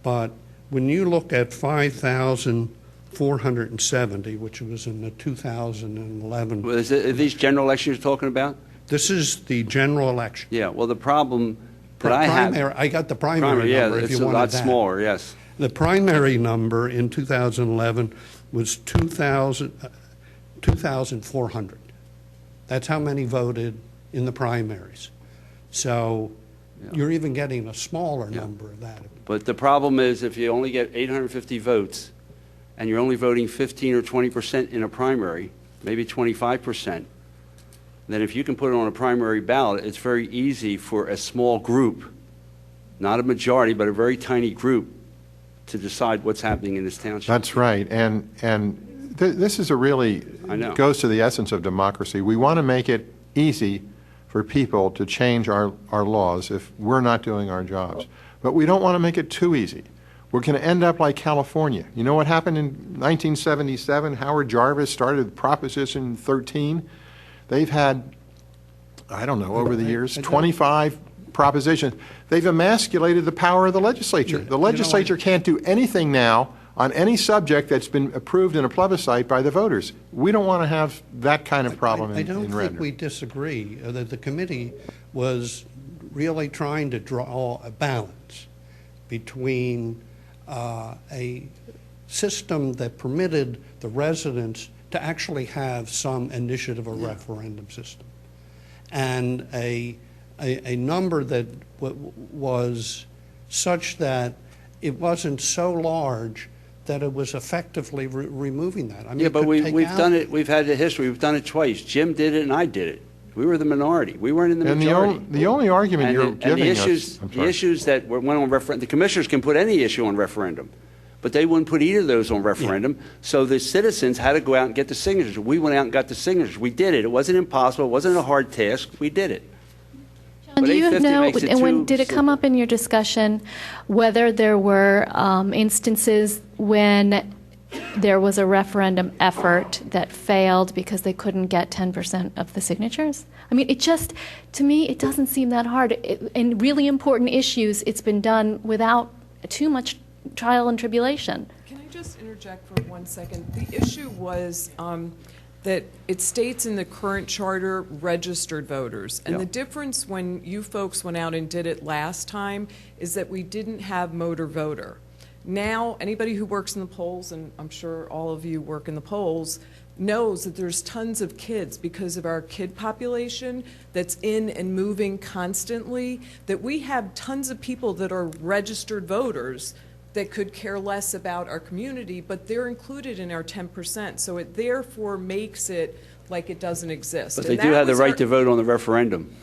but when you look at 5,470, which was in the 2011. Well, are these general elections you're talking about? This is the general election. Yeah, well, the problem that I have... I got the primary number if you wanted that. It's a lot smaller, yes. The primary number in 2011 was 2,400. That's how many voted in the primaries. So you're even getting a smaller number of that. But the problem is if you only get 850 votes and you're only voting 15 or 20% in a primary, maybe 25%, then if you can put it on a primary ballot, it's very easy for a small group, not a majority, but a very tiny group, to decide what's happening in this township. That's right, and this is a really, I know, goes to the essence of democracy. We want to make it easy for people to change our laws if we're not doing our jobs. But we don't want to make it too easy. We're going to end up like California. You know what happened in 1977? Howard Jarvis started Proposition 13. They've had, I don't know, over the years, 25 propositions. They've emasculated the power of the legislature. The legislature can't do anything now on any subject that's been approved in a plebiscite by the voters. We don't want to have that kind of problem in Radnor. I don't think we disagree that the committee was really trying to draw a balance between a system that permitted the residents to actually have some initiative or referendum system and a number that was such that it wasn't so large that it was effectively removing that. I mean, yeah, but we've done it. We've had the history. We've done it twice. Jim did it, and I did it. We were the minority. We weren't in the majority. And the only argument you're giving us... The issues that went on referendum, the commissioners can put any issue on referendum, but they wouldn't put either of those on referendum, so the citizens had to go out and get the signatures. We went out and got the signatures. We did it. It wasn't impossible. It wasn't a hard task. We did it. John, do you know, and did it come up in your discussion whether there were instances when there was a referendum effort that failed because they couldn't get 10% of the signatures? I mean, it just, to me, it doesn't seem that hard. In really important issues, it's been done without too much trial and tribulation. Can I just interject for 1 second? The issue was that it states in the current charter registered voters. And the difference when you folks went out and did it last time is that we didn't have motor voter. Now, anybody who works in the polls, and I'm sure all of you work in the polls, knows that there's tons of kids because of our kid population that's in and moving constantly, that we have tons of people that are registered voters that could care less about our community, but they're included in our 10%. So it therefore makes it like it doesn't exist. But they do have the right to vote on the referendum.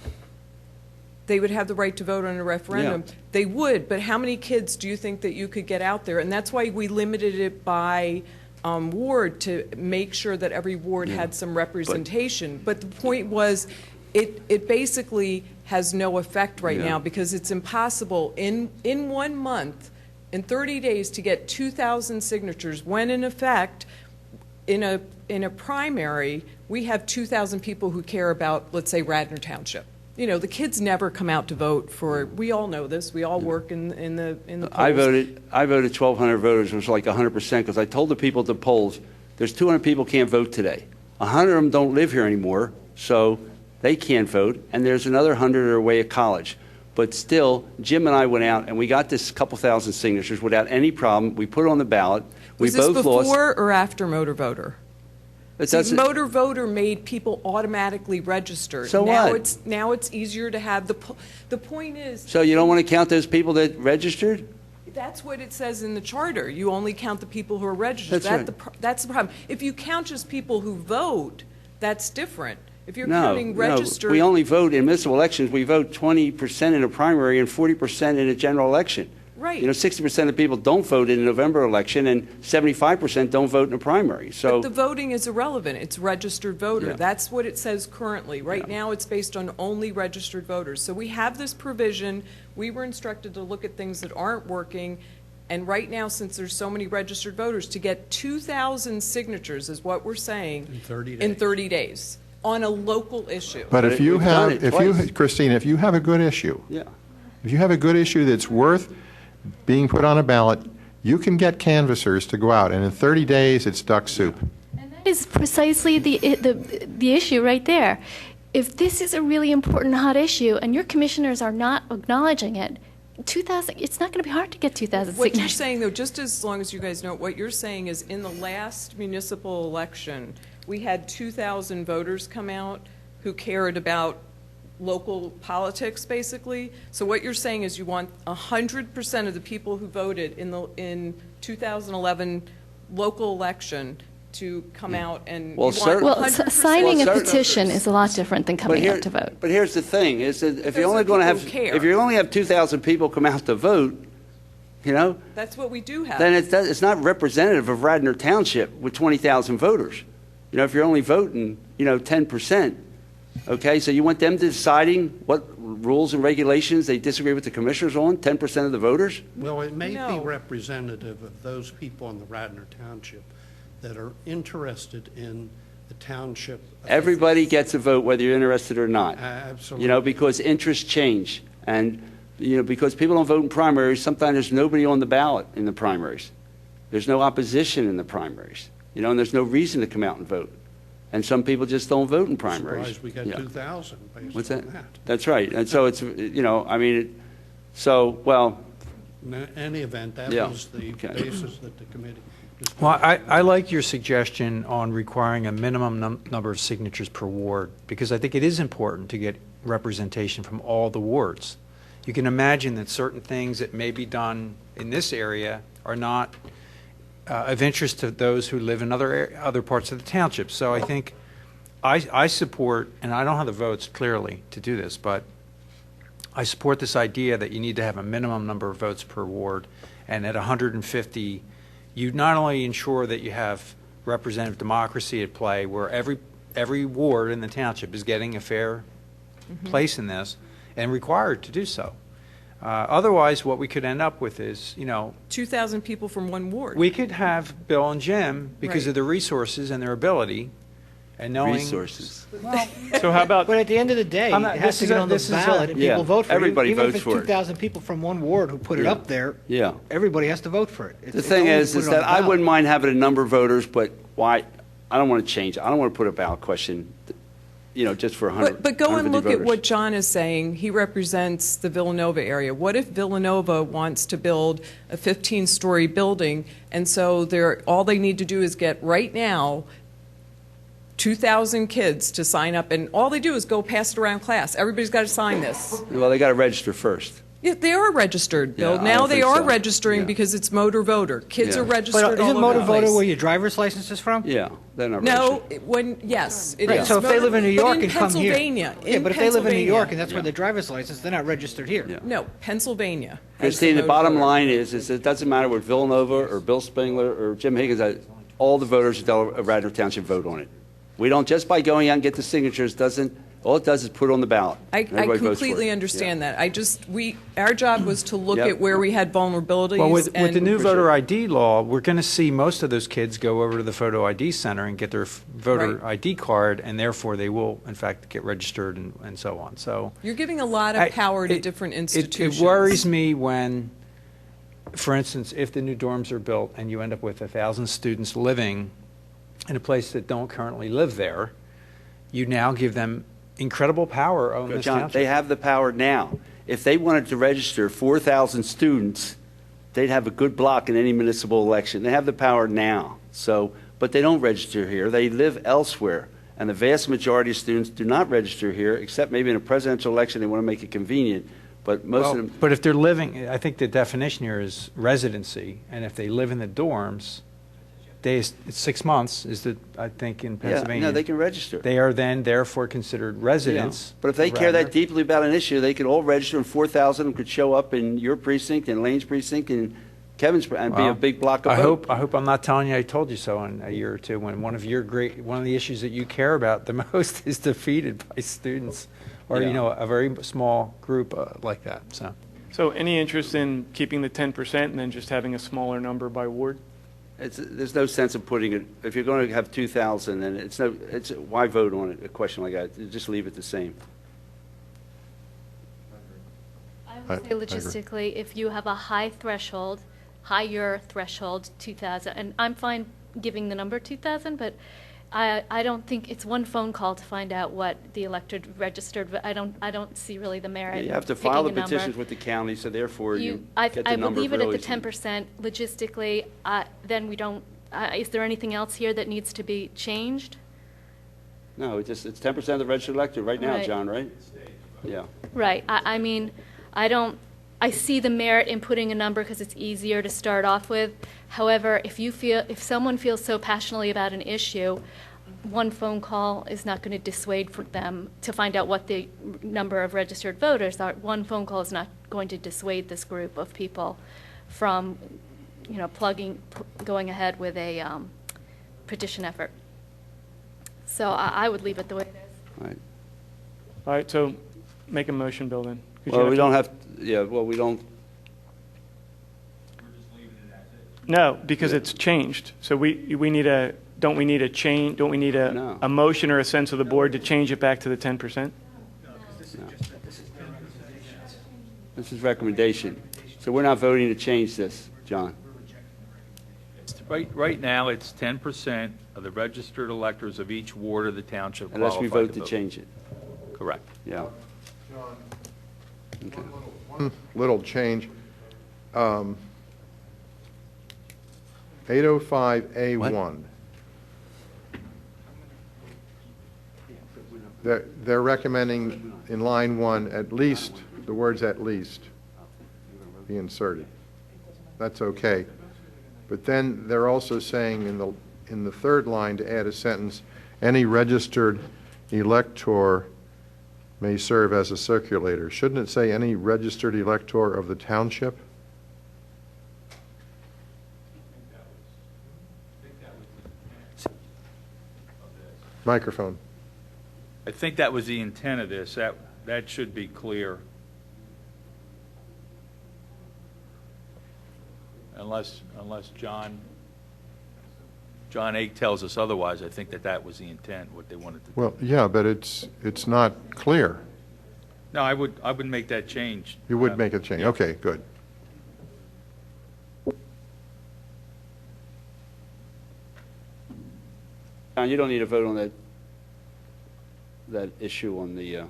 They would have the right to vote on a referendum. Yeah. They would, but how many kids do you think that you could get out there? And that's why we limited it by ward to make sure that every ward had some representation. But the point was, it basically has no effect right now because it's impossible in 1 month, in 30 days, to get 2,000 signatures when in effect, in a primary, we have 2,000 people who care about, let's say, Radnor Township. You know, the kids never come out to vote for, we all know this, we all work in the polls. I voted 1,200 voters, it was like 100%, because I told the people at the polls, there's 200 people can't vote today. 100 of them don't live here anymore, so they can't vote, and there's another 100 that are away at college. But still, Jim and I went out and we got this couple thousand signatures without any problem. We put it on the ballot. We Was this both lost. before or after motor voter? It See, doesn't- motor voter made people automatically registered. So now what? Now it's easier to have the point is So you don't want to count those people that registered? that's what it says in the charter. You only count the people who are registered. That's right. That's the problem. If you count just people who vote, that's different. If you're No, counting registered, we only vote in municipal elections. We vote 20% in a primary and 40% in a general election. Right. You know, 60% of people don't vote in a November election, and 75% don't vote in a primary. So but the voting is irrelevant. It's registered voter. Yeah. That's what it says currently. Right now, it's based on only registered voters. So we have this provision. We were instructed to look at things that aren't working. And right now, since there's so many registered voters, to get 2,000 signatures is what we're saying. In 30 In days. 30 days on a local issue. But if you we've done have, it twice. Christine, if you have a good issue, yeah. if you have a good issue that's worth being put on a ballot, you can get canvassers to go out, and in 30 days, it's duck soup. And that is precisely the issue right there. If this is a really important hot issue and your commissioners are not acknowledging it, 2,000, it's not going to be hard to get 2,000 What you're signatures. saying, though, just as long as you guys know, what you're saying is in the last municipal election, we had 2,000 voters come out who cared about local politics, basically. So what you're saying is you want 100% of the people who voted in 2011 local election to come out and Well, you want certain- Well, 100%. signing a Well, certain- petition is a lot different than coming out to vote. But here's the thing: is that if Those you're only are going to people have who care. if you only have 2,000 people come out to vote, you know, That's what we do have. then it's not representative of Radnor Township with 20,000 voters. You know, if you're only voting, 10%, okay, so you want them deciding what rules and regulations they disagree with the commissioners on, 10% of the voters? Well, it may be No. representative of those people in the Radnor Township that are interested in the township. Everybody gets a vote whether you're interested or not. Absolutely. You know, because interests change. And, because people don't vote in primaries, sometimes there's nobody on the ballot in the primaries. There's no opposition in the primaries, and there's no reason to come out and vote. And some people just don't vote in primaries. Surprised we got Yeah. 2,000 based What's on that? that. That's right. And so it's, well, In any event, that Yeah. was the Okay. basis that the committee. just- Well, I like your suggestion on requiring a minimum number of signatures per ward, because I think it is important to get representation from all the wards. You can imagine that certain things that may be done in this area are not of interest to those who live in other parts of the township. So I think I support, and I don't have the votes clearly to do this, but I support this idea that you need to have a minimum number of votes per ward, and at 150, you not only ensure that you have representative democracy at play, where every ward in the township is getting a fair place in this, and required to do so. Otherwise, what we could end up with is, 2,000 people from one ward. we could have Bill and Jim, because Right. of their resources and their ability, and knowing... resources. So how about, But at the end of the day, I'm not- it has to this is get a- on the this is a- ballot and Yeah, people vote for it. everybody Even votes if for it's it. 2,000 people from one ward who put it Yeah. up there, Yeah. everybody has to vote for it. The thing is that I wouldn't mind having a number of voters, but why, I don't want to change. I don't want to put a ballot question, just for 100. But go and 150 look at voters. what John is saying. He represents the Villanova area. What if Villanova wants to build a 15-story building, and so all they need to do is get, right now, 2,000 kids to sign up, and all they do is go pass it around class. Everybody's got to sign this. Well, they got to register first. Yeah, they are registered, Bill. Yeah, I Now don't they think are so. registering Yeah. because it's motor voter. Kids Yeah. are registered But all isn't over motor the voter place. where your driver's license is from? Yeah, they're not No, registered. yes, it Right, is. so if they live in New But York and come here. Pennsylvania, Yeah, but if they live in New York and Pennsylvania. that's where their driver's license, they're not registered here. Yeah. No, Pennsylvania. has Christine, the motor bottom voter. line is it doesn't matter what Villanova or Bill Spengler or Jim Higgins, all the voters of Radnor Township vote on it. We don't, just by going out and get the signatures, all it does is put it on the ballot. I Everybody votes for completely it. understand that. Our job was to look Yep. at where we had vulnerabilities. Well, with the and- new voter ID law, we're going to see most of those kids go over to the photo ID center and get their voter Right. ID card, and therefore they will, in fact, get registered and so on. So You're giving a lot of power to different institutions. It worries me when, for instance, if the new dorms are built and you end up with 1,000 students living in a place that don't currently live there, you now give them incredible power on this John, township. they have the power now. if they wanted to register 4,000 students, they'd have a good block in any municipal election. They have the power now. So, but they don't register here. They live elsewhere. And the vast majority of students do not register here, except maybe in a presidential election, they want to make it convenient. But most of them, But if they're living, I think the definition here is residency, and if they live in the dorms, it's 6 months is the, I think, in yeah, Pennsylvania. no, they can register. They are then therefore considered residents. Yeah. But if they of care that Radnor. deeply about an issue, they could all register, and 4,000 of them could show up in your precinct, and Lane's precinct, and Kevin's, and be a Well, big block of I vote. hope I'm not telling you I told you so in a year or two, when one of the issues that you care about the most is defeated by students, or, Yeah. you know, a very small group like that, so. So any interest in keeping the 10% and then just having a smaller number by ward? There's no sense of putting it, if you're going to have 2,000, then why vote on it, a question like that? Just leave it the same. I I would say agree. logistically, if you have a higher threshold, 2,000, and I'm fine giving the number 2,000, but I don't think it's one phone call to find out what the elected registered, I don't see really the merit. You have to in picking file the a number. petitions with the county, so therefore you get the I number believe it at really the soon. 10%. Logistically, then we don't, is there anything else here that needs to be changed? No, it's 10% of the registered electorate right now, Right. John, right? Yeah. Right, I mean, I see the merit in putting a number because it's easier to start off with. However, if someone feels so passionately about an issue, one phone call is not going to dissuade for them to find out what the number of registered voters are. One phone call is not going to dissuade this group of people from, you know, going ahead with a petition effort. So I would leave it the way it is. All right. All right, so make a motion, Bill, then. 'Cause you Well, we to- don't have, yeah, well, we don't, No, because it's changed. So we need a, don't we need a change, don't we need No. a motion or a sense of the board to change it back to the 10%? this is recommendation. So we're not voting to change this, John. Right now, it's 10% of the registered electors of each ward of the township Unless we qualified vote to change it, Correct. yeah. One little change. 805A1. They're recommending in line 1, at least, the words "at least" be inserted. That's okay. But then they're also saying in the third line to add a sentence, any registered elector may serve as a circulator. Shouldn't it say any registered elector of the township? Microphone. I think that was the intent of this. That should be clear. Unless John Ake tells us otherwise, I think that was the intent, what they wanted to do. Well, yeah, but it's not clear. No, I would make that change. You would make a change. Yeah. Okay, good. John, you don't need a vote on that issue on the,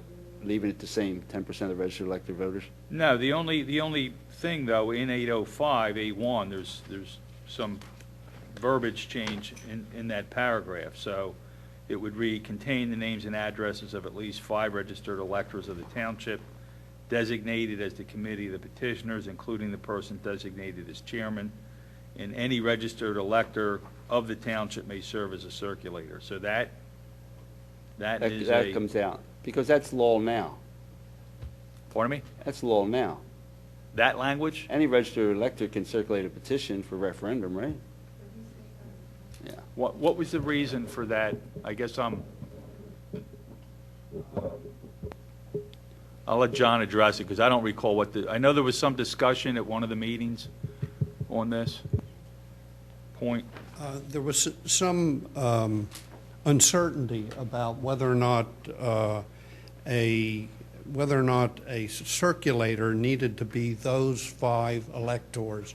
leaving it the same, 10% of the registered elected voters? No, the only thing, though, in 805A1, there's some verbiage change in that paragraph. So it would read, contain the names and addresses of at least 5 registered electors of the township designated as the committee of the petitioners, including the person designated as chairman, and any registered elector of the township may serve as a circulator. So that is That comes out, because that's law now. pardon me? That's law now. That language? Any registered elector can circulate a petition for referendum, right? Yeah. What was the reason for that? I guess I'll let John address it, because I don't recall I know there was some discussion at one of the meetings on this point. There was some uncertainty about whether or not a circulator needed to be those 5 electors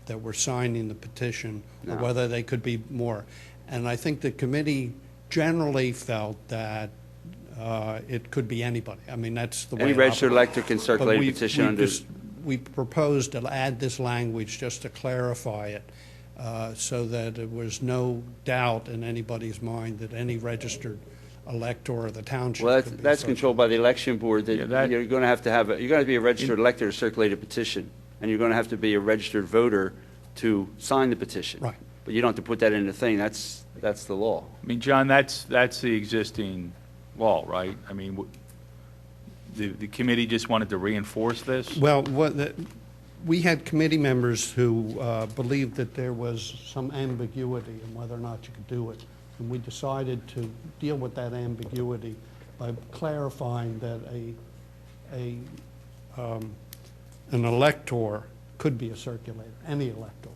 that were signing the petition, or No. whether they could be more. And I think the committee generally felt that It could be anybody. I mean, that's the way. Any it registered operates. elector can But circulate a we- petition we under. just- We proposed to add this language just to clarify it, so that there was no doubt in anybody's mind that any registered elector of the township Well, could be that's circulated. controlled by the election board, Yeah, that that- you're going to have you're going to be a registered elector to circulate a petition, and you're going to have to be a registered voter to sign the petition. Right. But you don't have to put that in the thing, that's the law. I mean, John, that's the existing law, right? I mean, the committee just wanted to reinforce this? Well, we had committee members who believed that there was some ambiguity in whether or not you could do it. And we decided to deal with that ambiguity by clarifying that an elector could be a circulator, any elector.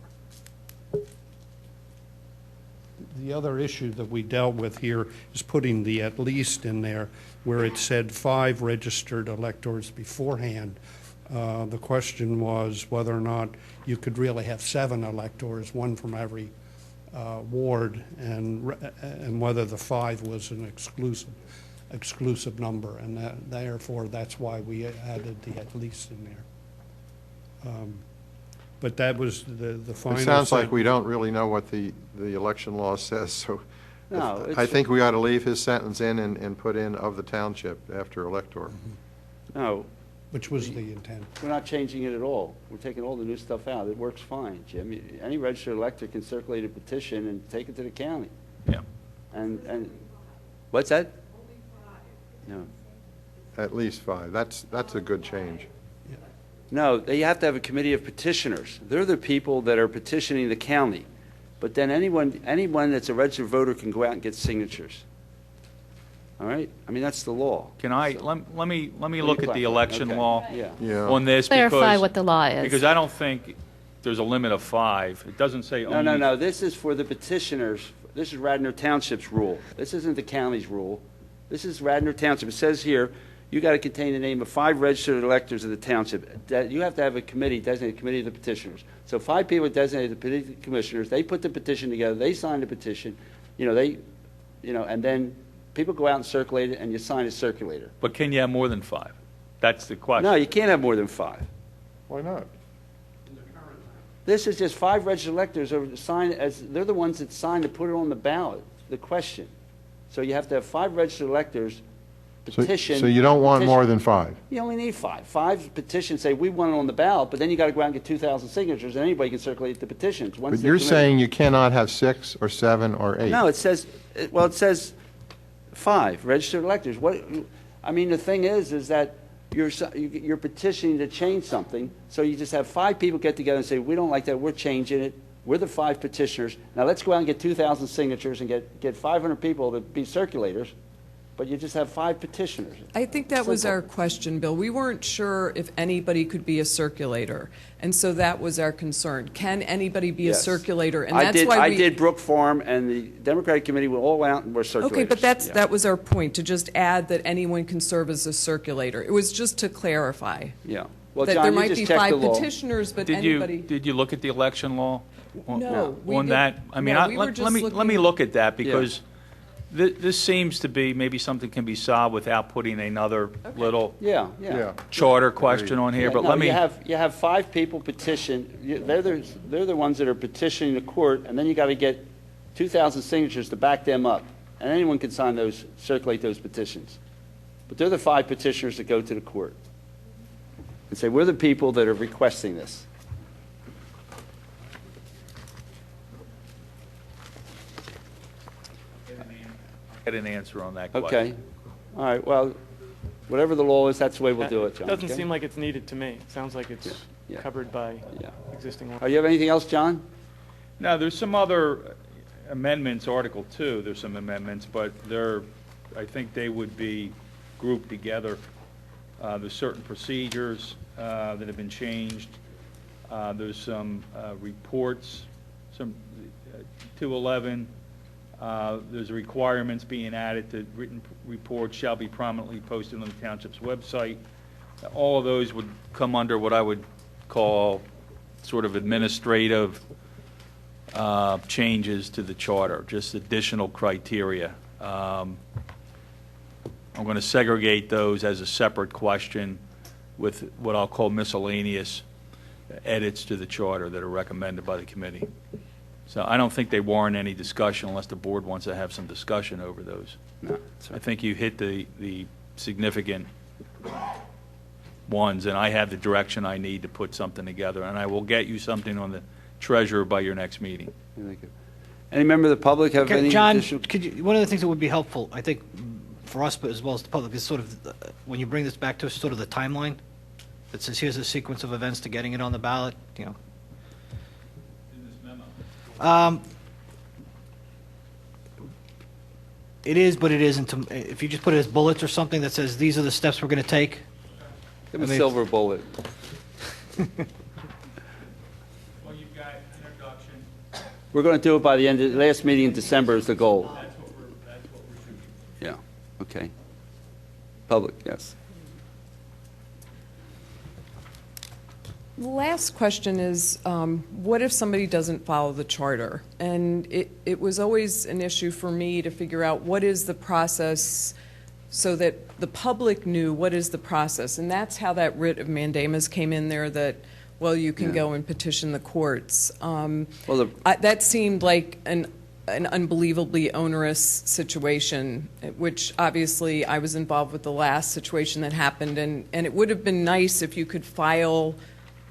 The other issue that we dealt with here is putting the "at least" in there, where it said 5 registered electors beforehand. The question was whether or not you could really have 7 electors, 1 from every ward, and whether the 5 was an exclusive number, and therefore that's why we added the "at least" in there. But that was the final. It sounds like sentence. we don't really know what the election law says, so No, I it's, think we ought to leave his sentence in and put in "of the township" after elector. no, Which was the intent. we're not changing it at all. We're taking all the new stuff out. It works fine, Jim. Any registered elector can circulate a petition and take it to the county. Yeah. And, what's that? No. At least 5. That's a good change. No, you have to have a committee of petitioners. They're the people that are petitioning the county. But then anyone that's a registered voter can go out and get signatures. All right? I mean, that's the law. Can I, So- let me look at the election Okay, law Yeah. Yeah. on this, Clarify because, what the law is. because I don't think there's a limit of 5. It doesn't say No, only. no, this is for the petitioners. This is Radnor Township's rule. This isn't the county's rule. This is Radnor Township. It says here, you got to contain the name of 5 registered electors of the township. That you have to have a committee, designated committee of the petitioners. So 5 people designated the committee of commissioners. They put the petition together. They sign the petition. And then people go out and circulate it, and you sign a circulator. But can you have more than 5? That's the question. No, you can't have more than 5. Why not? This is just 5 registered electors are signed as they're the ones that sign to put it on the ballot. The question. So you have to have 5 registered electors petition. So you don't want petition. more than 5? You only need 5. 5 petitions say we want it on the ballot, but then you got to go out and get 2,000 signatures, and anybody can circulate the petitions. Once But the you're committee- saying you cannot have 6 or 7 or 8? No, it says 5 registered electors. I mean, the thing is that you're petitioning to change something, so you just have 5 people get together and say, we don't like that, we're changing it. We're the 5 petitioners. Now let's go out and get 2,000 signatures and get 500 people to be circulators, but you just have 5 petitioners. I think that was Simple. our question, Bill. We weren't sure if anybody could be a circulator, and so that was our concern. Can anybody be a Yes. circulator? And I that's why I we did Brook Farm, and the Democratic Committee were all out and were circulators. Okay, but Yeah. that was our point, to just add that anyone can serve as a circulator. It was just to clarify. Yeah. Well, That John, there you might just be checked the 5 law. petitioners, but Did you, anybody. did you look at the election law? No, we On did- that? I mean, no, I- we were let just me, let me looking- look at that, because this seems to be, maybe something can be solved without putting another little Yeah. charter question on here, Yeah, but no, let me. You have 5 people petition. They're the ones that are petitioning the court, and then you got to get 2,000 signatures to back them up, and anyone can sign those, circulate those petitions. But they're the 5 petitioners that go to the court and say, we're the people that are requesting this. Get an answer on that question. Okay. All right. Well, whatever the law is, that's the way we'll do it, John. Doesn't okay? seem like it's needed to me. It sounds like it's Yeah. covered by Yeah. existing law. You have anything else, John? Now, there's some other amendments, Article 2, there's some amendments, but I think they would be grouped together. There's certain procedures that have been changed. There's some reports, some 211. There's requirements being added to written reports shall be prominently posted on the township's website. All of those would come under what I would call sort of administrative changes to the charter, just additional criteria. I'm going to segregate those as a separate question with what I'll call miscellaneous edits to the charter that are recommended by the committee. So I don't think they warrant any discussion unless the board wants to have some discussion over those. No, that's I right. think you hit the significant ones, and I have the direction I need to put something together, and I will get you something on the treasurer by your next meeting. Thank you. Any member of the public have Okay, any John, additional? could you, one of the things that would be helpful, I think, for us, but as well as the public, is sort of, when you bring this back to us, sort of the timeline that says, here's a sequence of events to getting it on the ballot, you know. In this memo. It is, but it isn't. If you just put it as bullets or something that says, these are the steps we're going to take. Give 'em a I mean- silver bullet. Well, you've got introduction. We're going to do it by the end of, last meeting in December is the goal. That's what we're shooting. Yeah, okay. Public, yes. The last question is, what if somebody doesn't follow the charter? And it was always an issue for me to figure out what is the process so that the public knew what is the process. And that's how that writ of mandamus came in there, that, well, you can Yeah. go and petition the courts. Well, That seemed like an unbelievably onerous situation, which obviously I was involved with the last situation that happened. And it would have been nice if you could file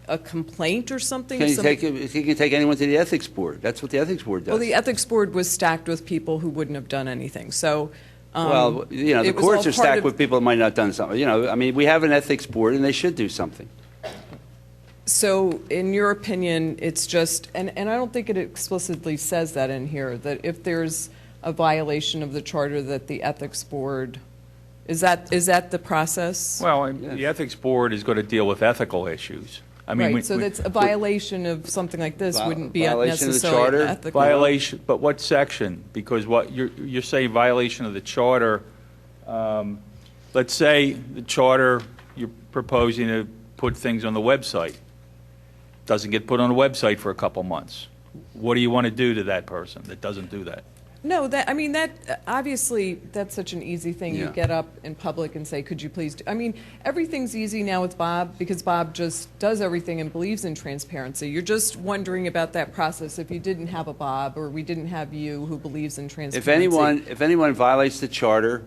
a complaint or something. Can you Some- can take anyone to the ethics board. That's what the ethics board does. Well, the ethics board was stacked with people who wouldn't have done anything, so. Well, you know, the it was courts all are part stacked of- with people that might not have done something. You know, I mean, we have an ethics board, and they should do something. So, in your opinion, it's just, and I don't think it explicitly says that in here, that if there's a violation of the charter, that the ethics board, is that the process? Well, the ethics board is going to deal with ethical issues. I mean, Right, so that's a violation of something like this wouldn't be Violation of the necessarily charter? an ethical. violation, but what section? Because what you're saying violation of the charter. Let's say the charter, you're proposing to put things on the website. Doesn't get put on the website for a couple months. What do you want to do to that person that doesn't do that? No, obviously, that's such an easy thing. You Yeah. get up in public and say, could you please do, everything's easy now with Bob, because Bob just does everything and believes in transparency. You're just wondering about that process if you didn't have a Bob, or we didn't have you who believes in transparency. If anyone violates the charter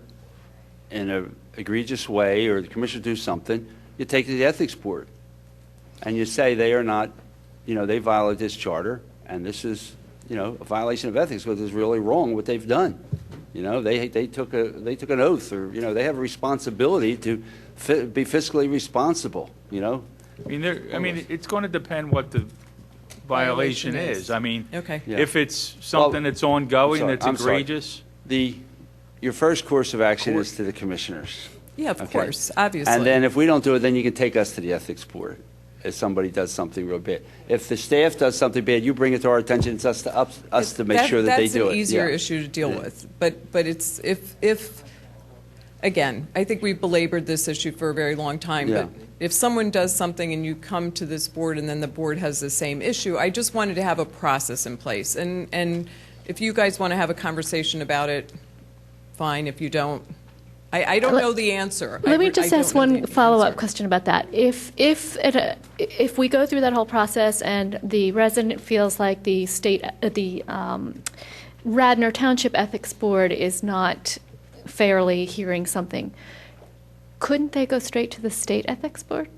in an egregious way, or the commissioner do something, you take it to the ethics board. And you say they are not, you know, they violate this charter, and this is, you know, a violation of ethics, because it's really wrong what they've done. You know, they took an oath, or, you know, they have a responsibility to be fiscally responsible, you know? I mean, it's going to depend what the violation is. I mean, Okay. Yeah. if it's something that's ongoing, that's I'm sorry. egregious. Your first course of action is to the commissioners. Yeah, of Okay. course, obviously. And then if we don't do it, then you can take us to the ethics board if somebody does something real bad. If the staff does something bad, you bring it to our attention, it's us to make sure that they do it. That's an easier Yeah. issue to deal with. But it's, if, again, I think we've belabored this issue for a very long time. Yeah. But if someone does something and you come to this board and then the board has the same issue, I just wanted to have a process in place. And if you guys want to have a conversation about it, fine. If you don't, I don't know the answer. Let me I just don't ask know one the follow-up answer. question about that. If we go through that whole process and the resident feels like the Radnor Township Ethics Board is not fairly hearing something, couldn't they go straight to the state ethics board?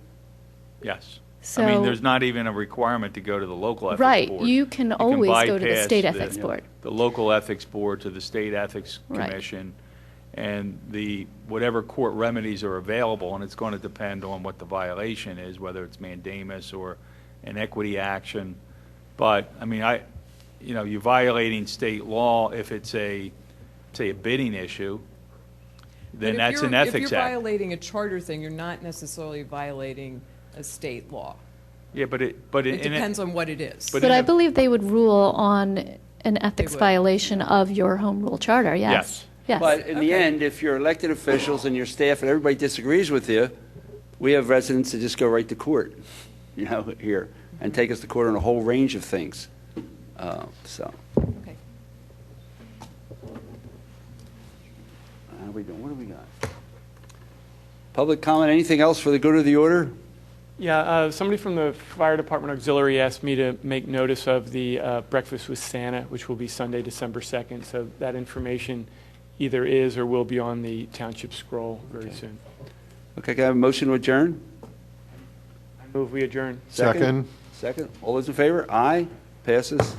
Yes. So, I mean, there's not even a requirement to go to the local ethics right, board. you can always go to the bypass state ethics board. The local ethics board to the state ethics Right. commission, and whatever court remedies are available, and it's going to depend on what the violation is, whether it's mandamus or an equity action. But, I mean, you're violating state law if it's say a bidding issue, then But that's an If ethics you're act. violating a charter thing, you're not necessarily violating a state law. Yeah, but It depends on what it is. But But in I a- believe they would rule on an ethics would. violation of your home rule charter, yes. Yes. Yes. But in the Okay. end, if your elected officials and your staff and everybody disagrees with you, we have residents that just go right to court, you know, here, and take us to court on a whole range of things. So, Okay. how are we doing? What do we got? Public comment, anything else for the good of the order? Yeah, somebody from the Fire Department Auxiliary asked me to make notice of the Breakfast with Santa, which will be Sunday, December 2nd. So that information either is or will be on the Township scroll very soon. Okay, can I have a motion to adjourn? Move we adjourn. Second. Second. All those in favor? Aye. Passes.